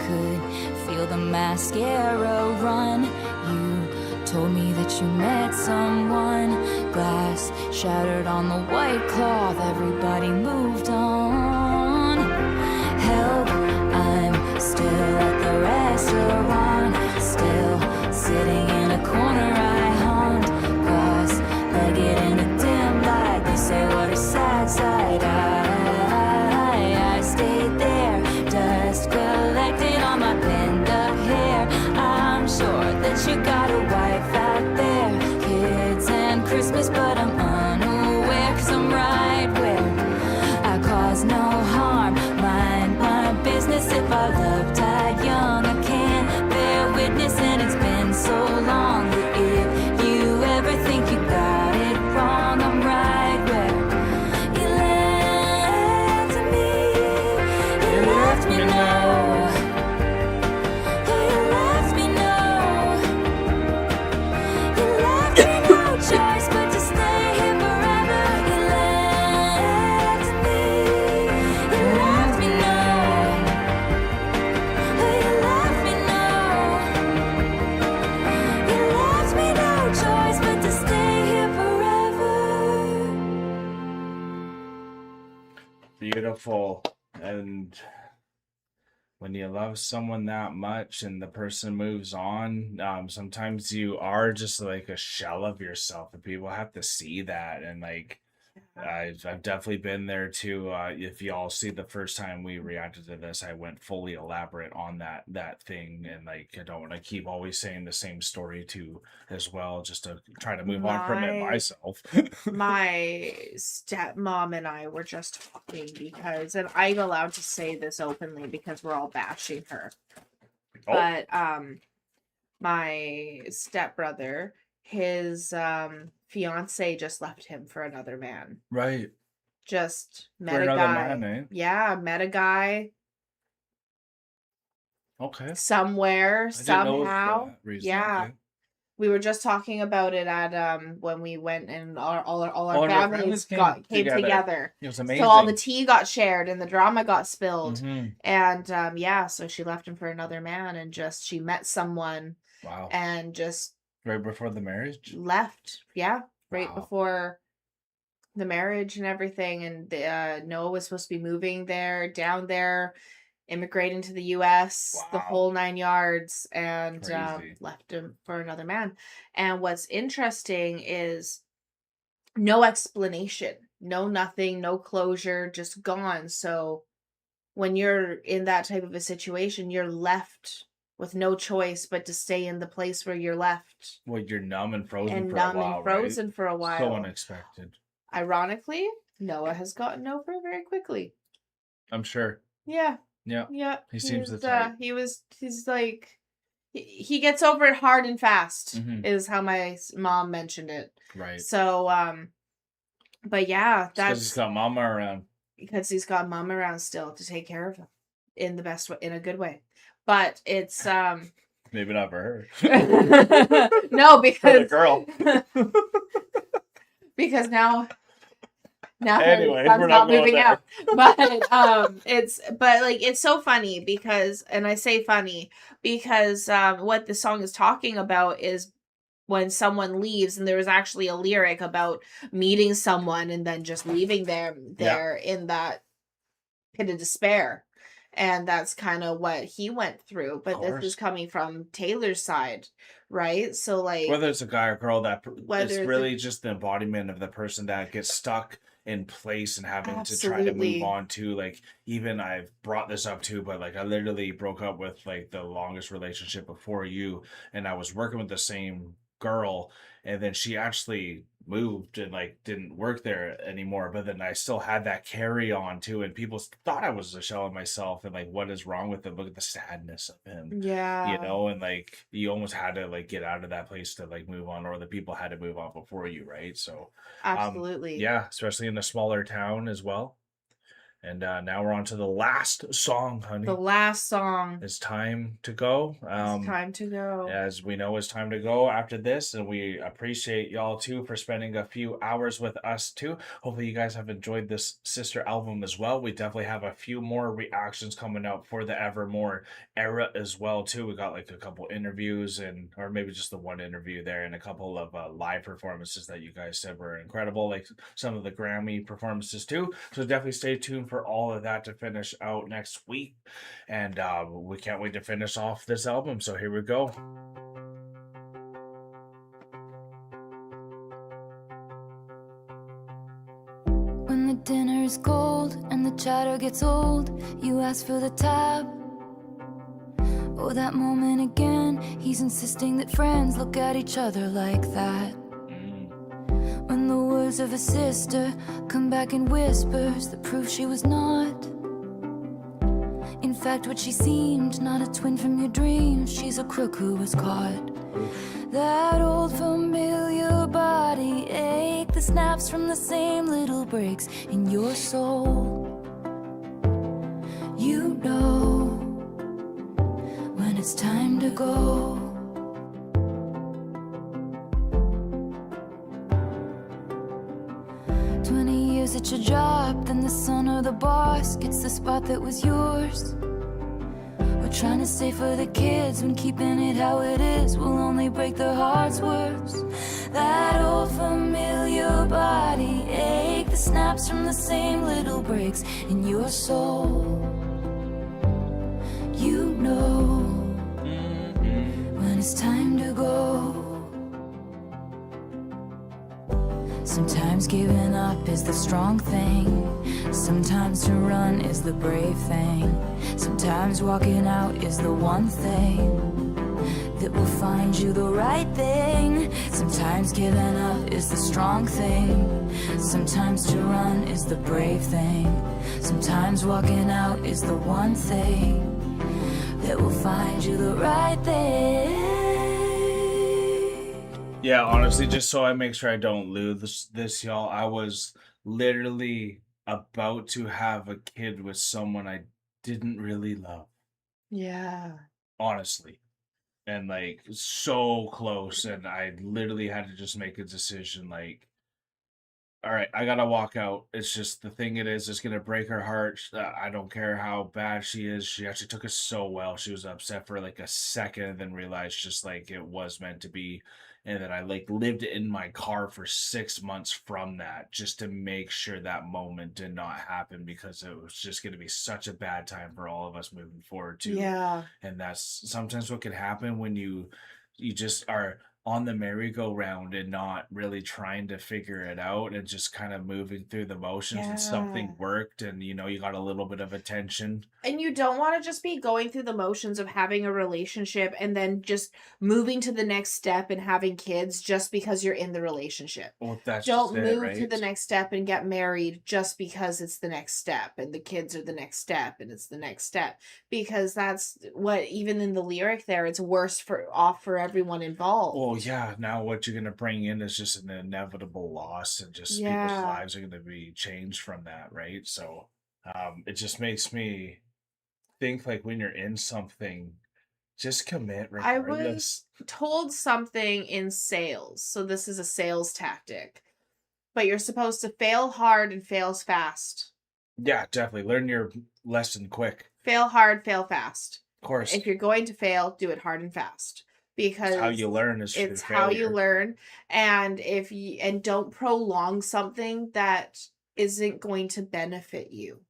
could feel the mascara run. You told me that you met someone. Glass shattered on the white cloth. Everybody moved on. Help, I'm still at the restaurant. Still sitting in a corner I haunt. Cross-legged in a dim light. You say what a sad sight. I stayed there. Dust collected on my pinned up hair. I'm sure that you got a wife out there. Kids and Christmas, but I'm unaware. 'Cause I'm right where I cause no harm. Mind my business. If I love died young, I can't bear witness. And it's been so long. If you ever think you got it wrong, I'm right where you left me. You left me now. You left me now. You left me no choice but to stay here forever. You left me. You left me now. You left me now. You left me no choice but to stay here forever. Beautiful. And when you love someone that much and the person moves on, sometimes you are just like a shell of yourself, and people have to see that. And like, I've definitely been there too. If y'all see the first time we reacted to this, I went fully elaborate on that thing, and like I don't want to keep always saying the same story too as well, just to try to move on from it My- myself. My stepmom and I were just talking because, and I'm allowed to say this openly because we're all bashing her. Oh. But my stepbrother, his fiance just left him for another man. Right. Just met For a another guy. man, eh? Yeah, met a guy Okay. somewhere, I didn't know it was for somehow. that reason. Yeah. Okay. We were just talking about it at when we went and all our All of our families families came together. It was amazing. So all the tea got shared and the drama got spilled. Mhm. And yeah, so she left him for another man and just she met someone Wow. and just Right before the marriage? left. Yeah, right Wow. before the marriage and everything. And Noah was supposed to be moving down there, immigrating to the U.S., the Wow. whole 9 yards, and Crazy. left him for another man. And what's interesting is no explanation, no nothing, no closure, just gone. So when you're in that type of a situation, you're left with no choice but to stay in the place where you're left. Well, you're numb and frozen And for numb a while, and frozen for a right? while. So unexpected. Ironically, Noah has gotten over it very quickly. I'm sure. Yeah. Yeah. Yeah. He seems the He's, type. he's like, he gets over it hard and fast, Mhm. is how my mom mentioned it. Right. So, but yeah, Because he's that's got mama around. because he's got mom around still to take care of him in the best way, in a good way. But it's, Maybe not for her. no, For the because, girl. because now Anyway, her son's we're not not going moving there. out. But it's so funny because, and I say funny because what the song is talking about is when someone leaves, and there was actually a lyric about meeting someone and then just leaving them there in that pit of despair. And that's kind of what he went through. But this course. is coming from Taylor's side, right? So like Whether it's a guy or girl, that Whether it's it's really just the embodiment of the person that gets stuck in place and having to try to Absolutely. move on to, like, even I've brought this up too, but like I literally broke up with like the longest relationship before you, and I was working with the same girl, and then she actually moved and like didn't work there anymore, but then I still had that carry on too, and people thought I was a shell of myself, and like, what is wrong with him? Look at the sadness of him, yeah, you know. And like you almost had to like get out of that place to like move on, or the people had to move on before you, right? So absolutely. yeah, especially in a smaller town as well. And now we're on to the last song, honey. The last song. It's time to go. It's time to go. As we know, it's time to go after this, and we appreciate y'all too for spending a few hours with us too. Hopefully, you guys have enjoyed this sister album as well. We definitely have a few more reactions coming out for the Evermore era as well too. We got like a couple interviews or maybe just the one interview there, and a couple of live performances that you guys said were incredible, like some of the Grammy performances too. So definitely stay tuned for all of that to finish out next week. And we can't wait to finish off this album. So here we go. When the dinner is cold and the chatter gets old, you ask for the tab. Oh, that moment again, he's insisting that friends look at each other like that. When the words of a sister come back in whispers that prove she was not, in fact, what she seemed, not a twin from your dreams. She's a crook who was caught. That old familiar body ache, the snaps from the same little breaks in your soul. You know when it's time to go. At your job, then the son or the boss gets the spot that was yours. We're trying to stay for the kids when keeping it how it is will only break their hearts worse. That old familiar body ache, the snaps from the same little breaks in your soul. You know when it's time to go. Sometimes giving up is the strong thing. Sometimes to run is the brave thing. Sometimes walking out is the one thing that will find you the right thing. Sometimes giving up is the strong thing. Sometimes to run is the brave thing. Sometimes walking out is the one thing that will find you the right thing. Yeah, honestly, just so I make sure I don't lose this, y'all, I was literally about to have a kid with someone I didn't really love. Yeah. Honestly. And like so close, and I literally had to just make a decision like, all right, I gotta walk out. It's just the thing it is, it's gonna break her heart. I don't care how bad she is. She actually took it so well. She was upset for like a second and then realized just like it was meant to be. And then I like lived in my car for 6 months from that just to make sure that moment did not happen, because it was just gonna be such a bad time for all of us moving forward too. Yeah. And that's sometimes what can happen when you just are on the merry-go-round and not really trying to figure it out and just kind of moving through the motions, and something Yeah. worked, and you got a little bit of attention. And you don't want to just be going through the motions of having a relationship and then just moving to the next step and having kids just because you're in the relationship. Well, that's Don't just it, move to the right? next step and get married just because it's the next step and the kids are the next step and it's the next step, because that's what, even in the lyric there, it's worse for everyone involved. Well, yeah, now what you're gonna bring in is just an inevitable loss, and just people's Yeah. lives are gonna be changed from that, right? So it just makes me think like when you're in something, just commit I regardless. was told something in sales. So this is a sales tactic. But you're supposed to fail hard and fail fast. Yeah, definitely. Learn your lesson quick. Fail hard, fail fast. Of course. If you're going to fail, do it hard and fast. Because It's how you learn is through it's how you failure. learn. And don't prolong something that isn't going to benefit you.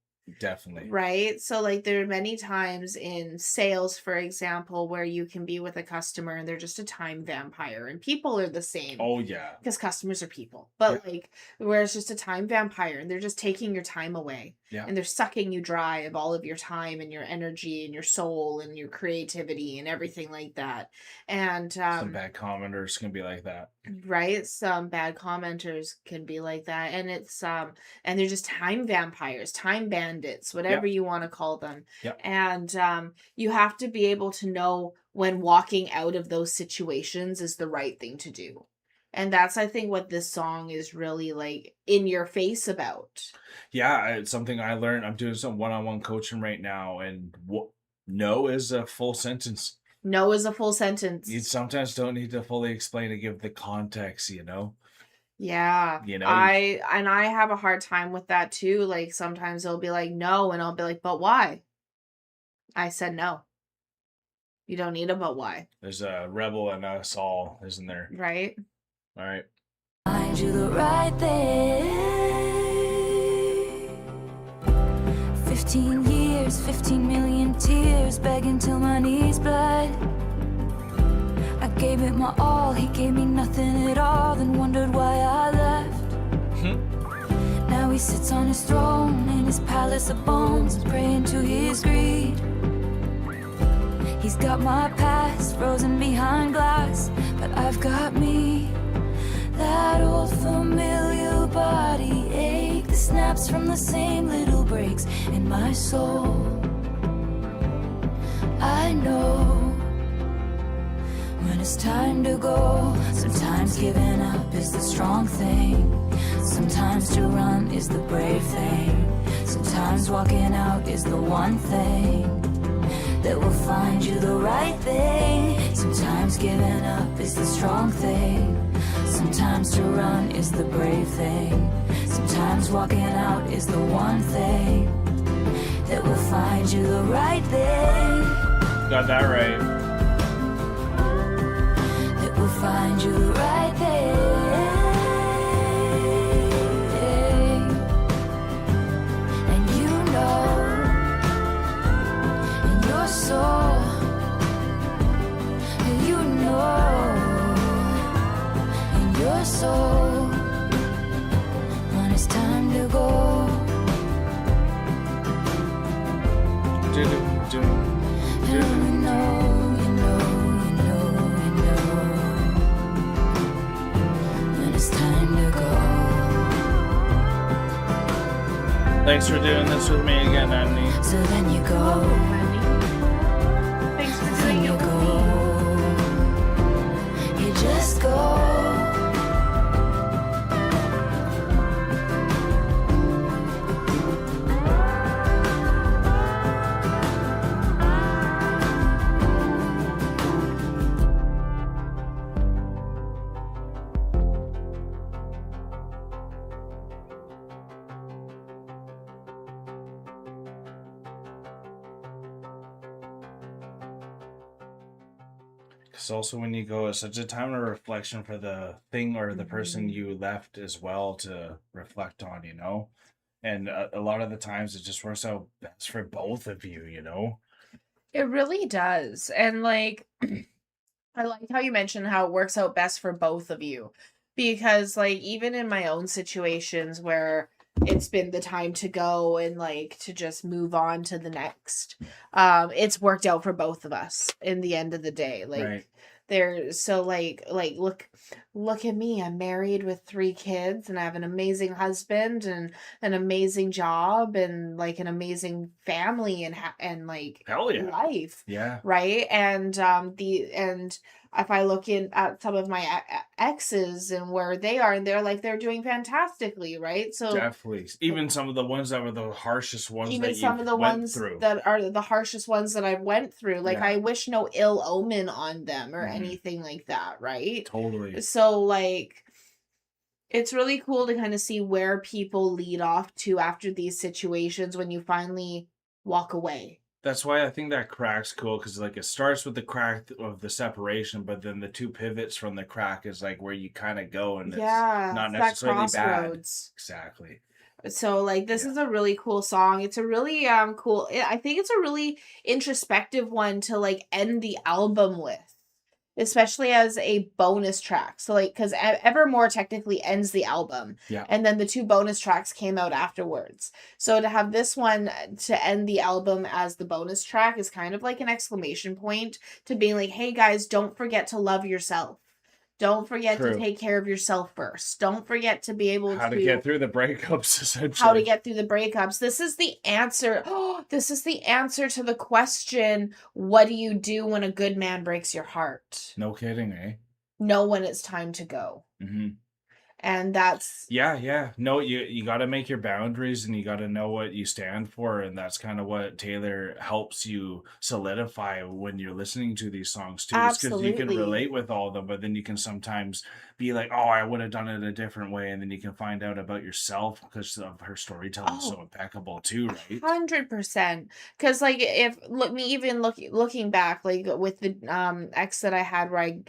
Definitely. Right? So like there are many times in sales, for example, where you can be with a customer and they're just a time vampire, and people are the same. Oh yeah. Because customers are people. But like where it's just a time vampire and they're just taking your time away. Yeah. And they're sucking you dry of all of your time and your energy and your soul and your creativity and everything like that. And Some bad commenters can be like that. right, some bad commenters can be like that, and it's and they're just time vampires, time bandits, whatever you want to call them. Yep. And you have to be able to know when walking out of those situations is the right thing to do. And that's, I think, what this song is really like in your face about. Yeah, it's something I learned. I'm doing some one-on-one coaching right now, and no is a full sentence. No is a full You sentence. sometimes don't need to fully explain to give the context, Yeah. You know, I have a hard time with that too. Like sometimes they'll be like, no, and I'll be like, but why? I said no. You don't need a but why. there's a rebel in us all, isn't there? Right? All right. Find you the right thing. 15 years, 15 million tears, begging till my knees bled. I gave it my all, he gave me nothing at all, then wondered why I left. Now he sits on his throne in his palace of bones, praying to his greed. He's got my past frozen behind glass, but I've got me. That old familiar body ache, the snaps from the same little breaks in my soul. I know when it's time to go. Sometimes giving up is the strong thing. Sometimes to run is the brave thing. Sometimes walking out is the one thing that will find you the right thing. Sometimes giving up is the strong thing. Sometimes to run is the brave thing. Sometimes walking out is the one thing that will find you the right thing. Got that right. That will find you the right thing. And you know in your soul, you know in your soul when it's time to go. Do. You know, you know, you know, you know when it's time to go. Thanks for doing this with me again, Annie. So then you go, Thanks for then doing you it. go, you just go. Because also when you go, it's such a time of reflection for the thing or the person you left as well to reflect on. And a lot of the times it just works out best for both of you. It really does. And like I like how you mentioned how it works out best for both of you. Because like even in my own situations where it's been the time to go and like to just move on to the next, it's worked out for both of us in the end of the day. Like Right. there's so like look at me. I'm married with 3 kids and I have an amazing husband and an amazing job and like an amazing family and like Hell yeah. life. Yeah. Right. And if I look in at some of my exes and where they are, and they're doing fantastically, right? So Definitely. Even some of the ones that were the harshest ones even that some you of the went ones through. that are the harshest ones that I've went through, like Yeah. I wish no ill omen on them or Mhm. anything like that, right? Totally. So like it's really cool to kind of see where people lead off to after these situations when you finally walk away. That's why I think that crack's cool, because like it starts with the crack of the separation, but then the 2 pivots from the crack is like where you kind of go, and Yeah, it's not it's that necessarily bad. crossroads. Exactly. So like this Yeah. is a really cool song. It's a really cool. I think it's a really introspective one to like end the album with, especially as a bonus track. So like cuz Evermore technically ends the album. Yeah. And then the 2 bonus tracks came out afterwards. So to have this one to end the album as the bonus track is kind of like an exclamation point to being like, "Hey guys, don't forget to love yourself. Don't forget True. to take care of yourself first. Don't forget to be able How to get through the breakups, essentially. how to get through the breakups. This is the answer. Oh, this is the answer to the question, what do you do when a good man breaks your heart? No kidding, eh? Know when it's time to go. Hmm. And that's Yeah. No, you got to make your boundaries and you got to know what you stand for, and that's kind of what Taylor helps you solidify when you're listening to these songs too. It's because you can absolutely. relate with all of them, but then you can sometimes be like, "Oh, I would have done it a different way," and then you can find out about yourself because of her storytelling so Oh, impeccable too, right? 100%. Because like if look me even looking back, like with the ex that I had where I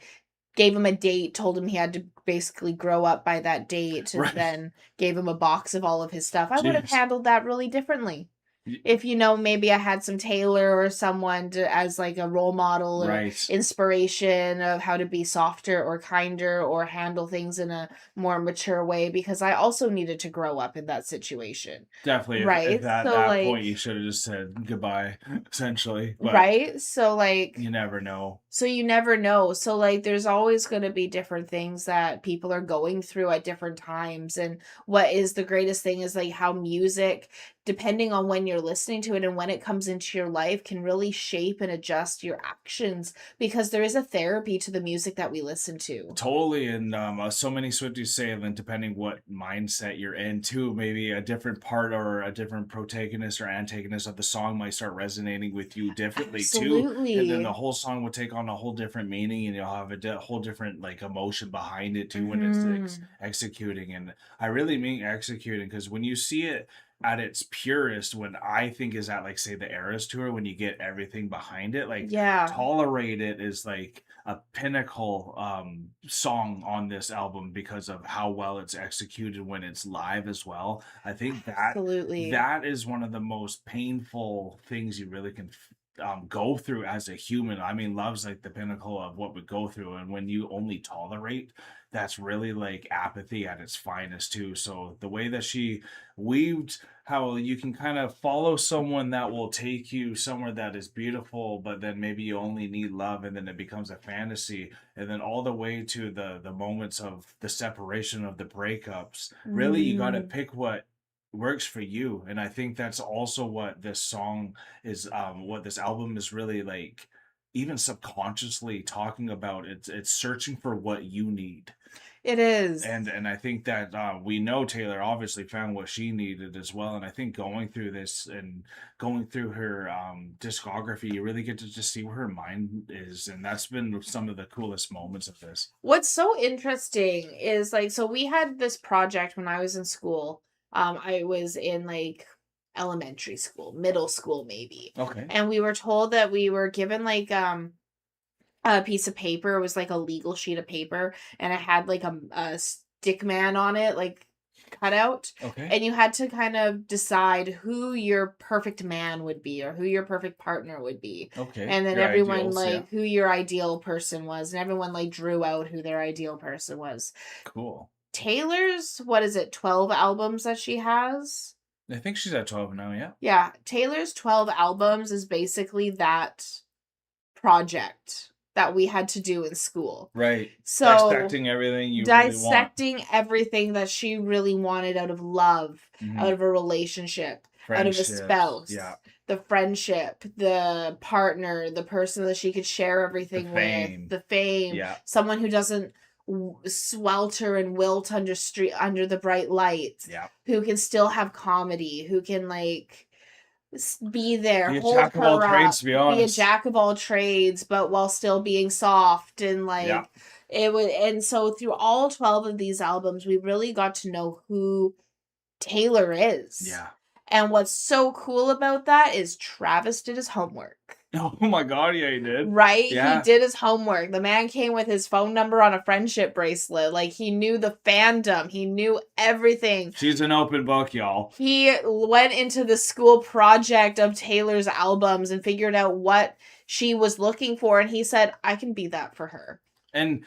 gave him a date, told him he had to basically grow up by that date, and Right. then gave him a box of all of his stuff. I would have Jeez. handled that really differently. Y- If maybe I had some tailor or someone as like a role model or Right. inspiration of how to be softer or kinder or handle things in a more mature way, because I also needed to grow up in that situation. Definitely. If Right? at So that like point you should have just said goodbye, essentially, but right? So like you never know. so you never know. So like there's always going to be different things that people are going through at different times, and what is the greatest thing is like how music, depending on when you're listening to it and when it comes into your life, can really shape and adjust your actions, because there is a therapy to the music that we listen to. Totally, and so many Swifties say that depending what mindset you're in, too, maybe a different part or a different protagonist or antagonist of the song might start resonating with you differently too, and then the Absolutely. whole song will take on a whole different meaning, and you'll have a whole different like emotion behind it too when it's Mhm. executing. And I really mean executing because when you see it at its purest, when I think is at like say the Eras tour, when you get everything behind it, like Yeah, Tolerate It is like a pinnacle song on this album because of how well it's executed when it's live as well. I think that absolutely. that is one of the most painful things you really can go through as a human. I mean, love's like the pinnacle of what we go through, and when you only tolerate, that's really like apathy at its finest too. So the way that she weaved how you can kind of follow someone that will take you somewhere that is beautiful, but then maybe you only need love, and then it becomes a fantasy, and then all the way to the moments of the separation of the breakups. Really, you got to Mm. pick what works for you, and I think that's also what this song is. What this album is really like. Even subconsciously talking about it's searching for what you need, It is. and I think that we know Taylor obviously found what she needed as well. And I think going through this and going through her discography, you really get to just see where her mind is, and that's been some of the coolest moments of this. What's so interesting is like, so we had this project when I was in school. I was in like elementary school, middle school maybe. Okay. And we were told that we were given like a piece of paper. It was like a legal sheet of paper, and it had like a stick man on it, like cut out. Okay. And you had to kind of decide who your perfect man would be or who your perfect partner would be. Okay. And then Your everyone ideals, yeah. like who your ideal person was, and everyone like drew out who their ideal person was. Cool. Taylor's, what is it, 12 albums that she has? I think she's at 12 now. Yeah. Yeah, Taylor's 12 albums is basically that project that we had to do in school. Right. So Dissecting everything you really want. dissecting everything that she really wanted out of love, out Mhm. of a relationship, out of a Friendships. spouse, Yeah. the friendship, the partner, the person that she could share everything fame. with, the fame, Yeah. someone who doesn't swelter and wilt under the bright light, Yeah. who can still have comedy, who can like be there, Be a hold jack of all her up, trades, to be be a honest. jack of all trades, but while still being soft and like Yeah. it would. And so through all 12 of these albums, we really got to know who Taylor is. Yeah. And what's so cool about that is Travis did his homework. Oh my God, yeah, he did. Right? Yeah. He did his homework. The man came with his phone number on a friendship bracelet. Like, he knew the fandom. He knew everything. She's an open book, y'all. He went into the school project of Taylor's albums and figured out what she was looking for. And he said, I can be that for her. And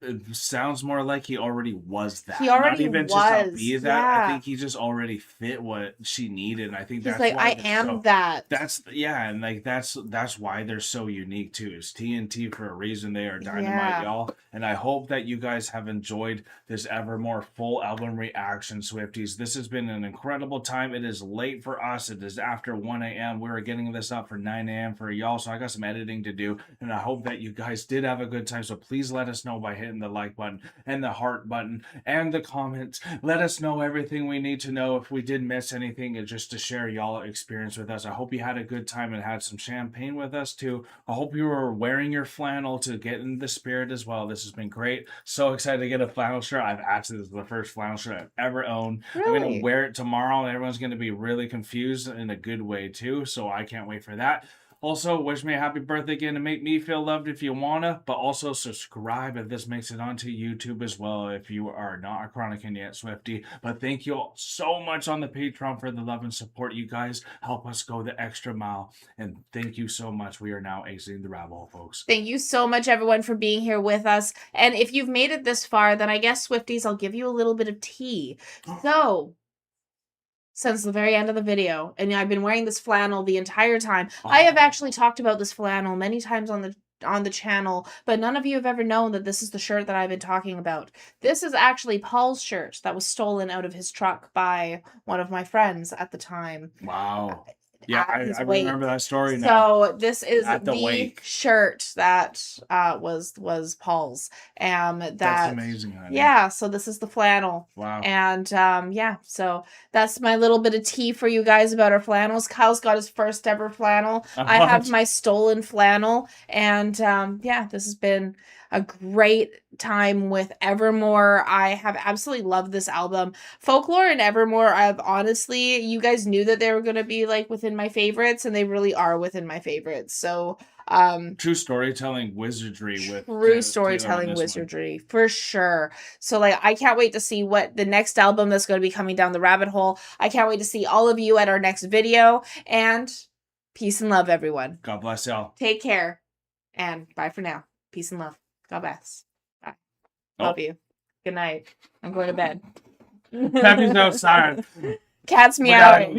it sounds more like he already was that. He already Not even just not was, be that. I yeah. think he just already fit what she needed. And I think He's that's like, why I they're am so, that. That's yeah, and like that's why they're so unique too. It's TNT for a reason. They are dynamite, Yeah. y'all. And I hope that you guys have enjoyed this Evermore full album reaction, Swifties. This has been an incredible time. It is late for us. It is after 1 a.m. We were getting this up for 9 a.m. for y'all, so I got some editing to do. And I hope that you guys did have a good time. So please let us know by hitting hitting the like button and the heart button and the comments. Let us know everything we need to know. If we did miss anything, and just to share y'all experience with us. I hope you had a good time and had some champagne with us too. I hope you were wearing your flannel to get in the spirit as well. This has been great. So excited to get a flannel shirt. This is the first flannel shirt I've ever owned. I'm going to wear it tomorrow, and everyone's going to be really confused in a good way too. So I can't wait for that. Also, wish me a happy birthday again and make me feel loved if you wanna, but also subscribe if this makes it onto YouTube as well if you are not a Chronican yet, Swifty. But thank you all so much on the Patreon for the love and support. You guys help us go the extra mile, and thank you so much. We are now exiting the rabbit hole, folks. Thank you so much, everyone, for being here with us. And if you've made it this far, then I guess, Swifties, I'll give you a little bit of tea. So, since the very end of the video, and I've been wearing this flannel the entire time. I have actually talked about this flannel many times on the channel, but none of you have ever known that this is the shirt that I've been talking about. This is actually Paul's shirt that was stolen out of his truck by one of my friends at the time. Wow. Yeah, I remember that story now. So this is the shirt that was Paul's. That's amazing, honey. Yeah, so this is the flannel. Wow. And yeah, so that's my little bit of tea for you guys about our flannels. Kyle's got his first ever flannel. I have my stolen flannel. And yeah, this has been a great time with Evermore. I have absolutely loved this album. Folklore and Evermore, you guys knew that they were going to be like within my favorites, and they really are within my favorites. So true storytelling wizardry with for sure. So like I can't wait to see what the next album that's going to be coming down the rabbit hole. I can't wait to see all of you at our next video, and peace and love, everyone. God bless y'all. Take care, and bye for now. Peace and love. God bless. Bye. Love you. Good night. I'm going to bed. Peppy's outside. Cat's meowing.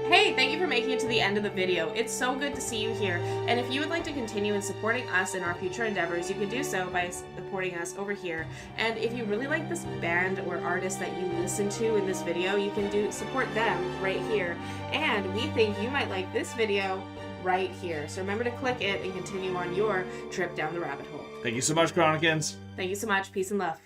Hey, thank you for making it to the end of the video. It's so good to see you here. And if you would like to continue in supporting us in our future endeavors, you can do so by supporting us over here. And if you really like this band or artist that you listen to in this video, you can support them right here. And we think you might like this video right here. So remember to click it and continue on your trip down the rabbit hole. Thank you so much, Cronicans. Thank you so much. Peace and love.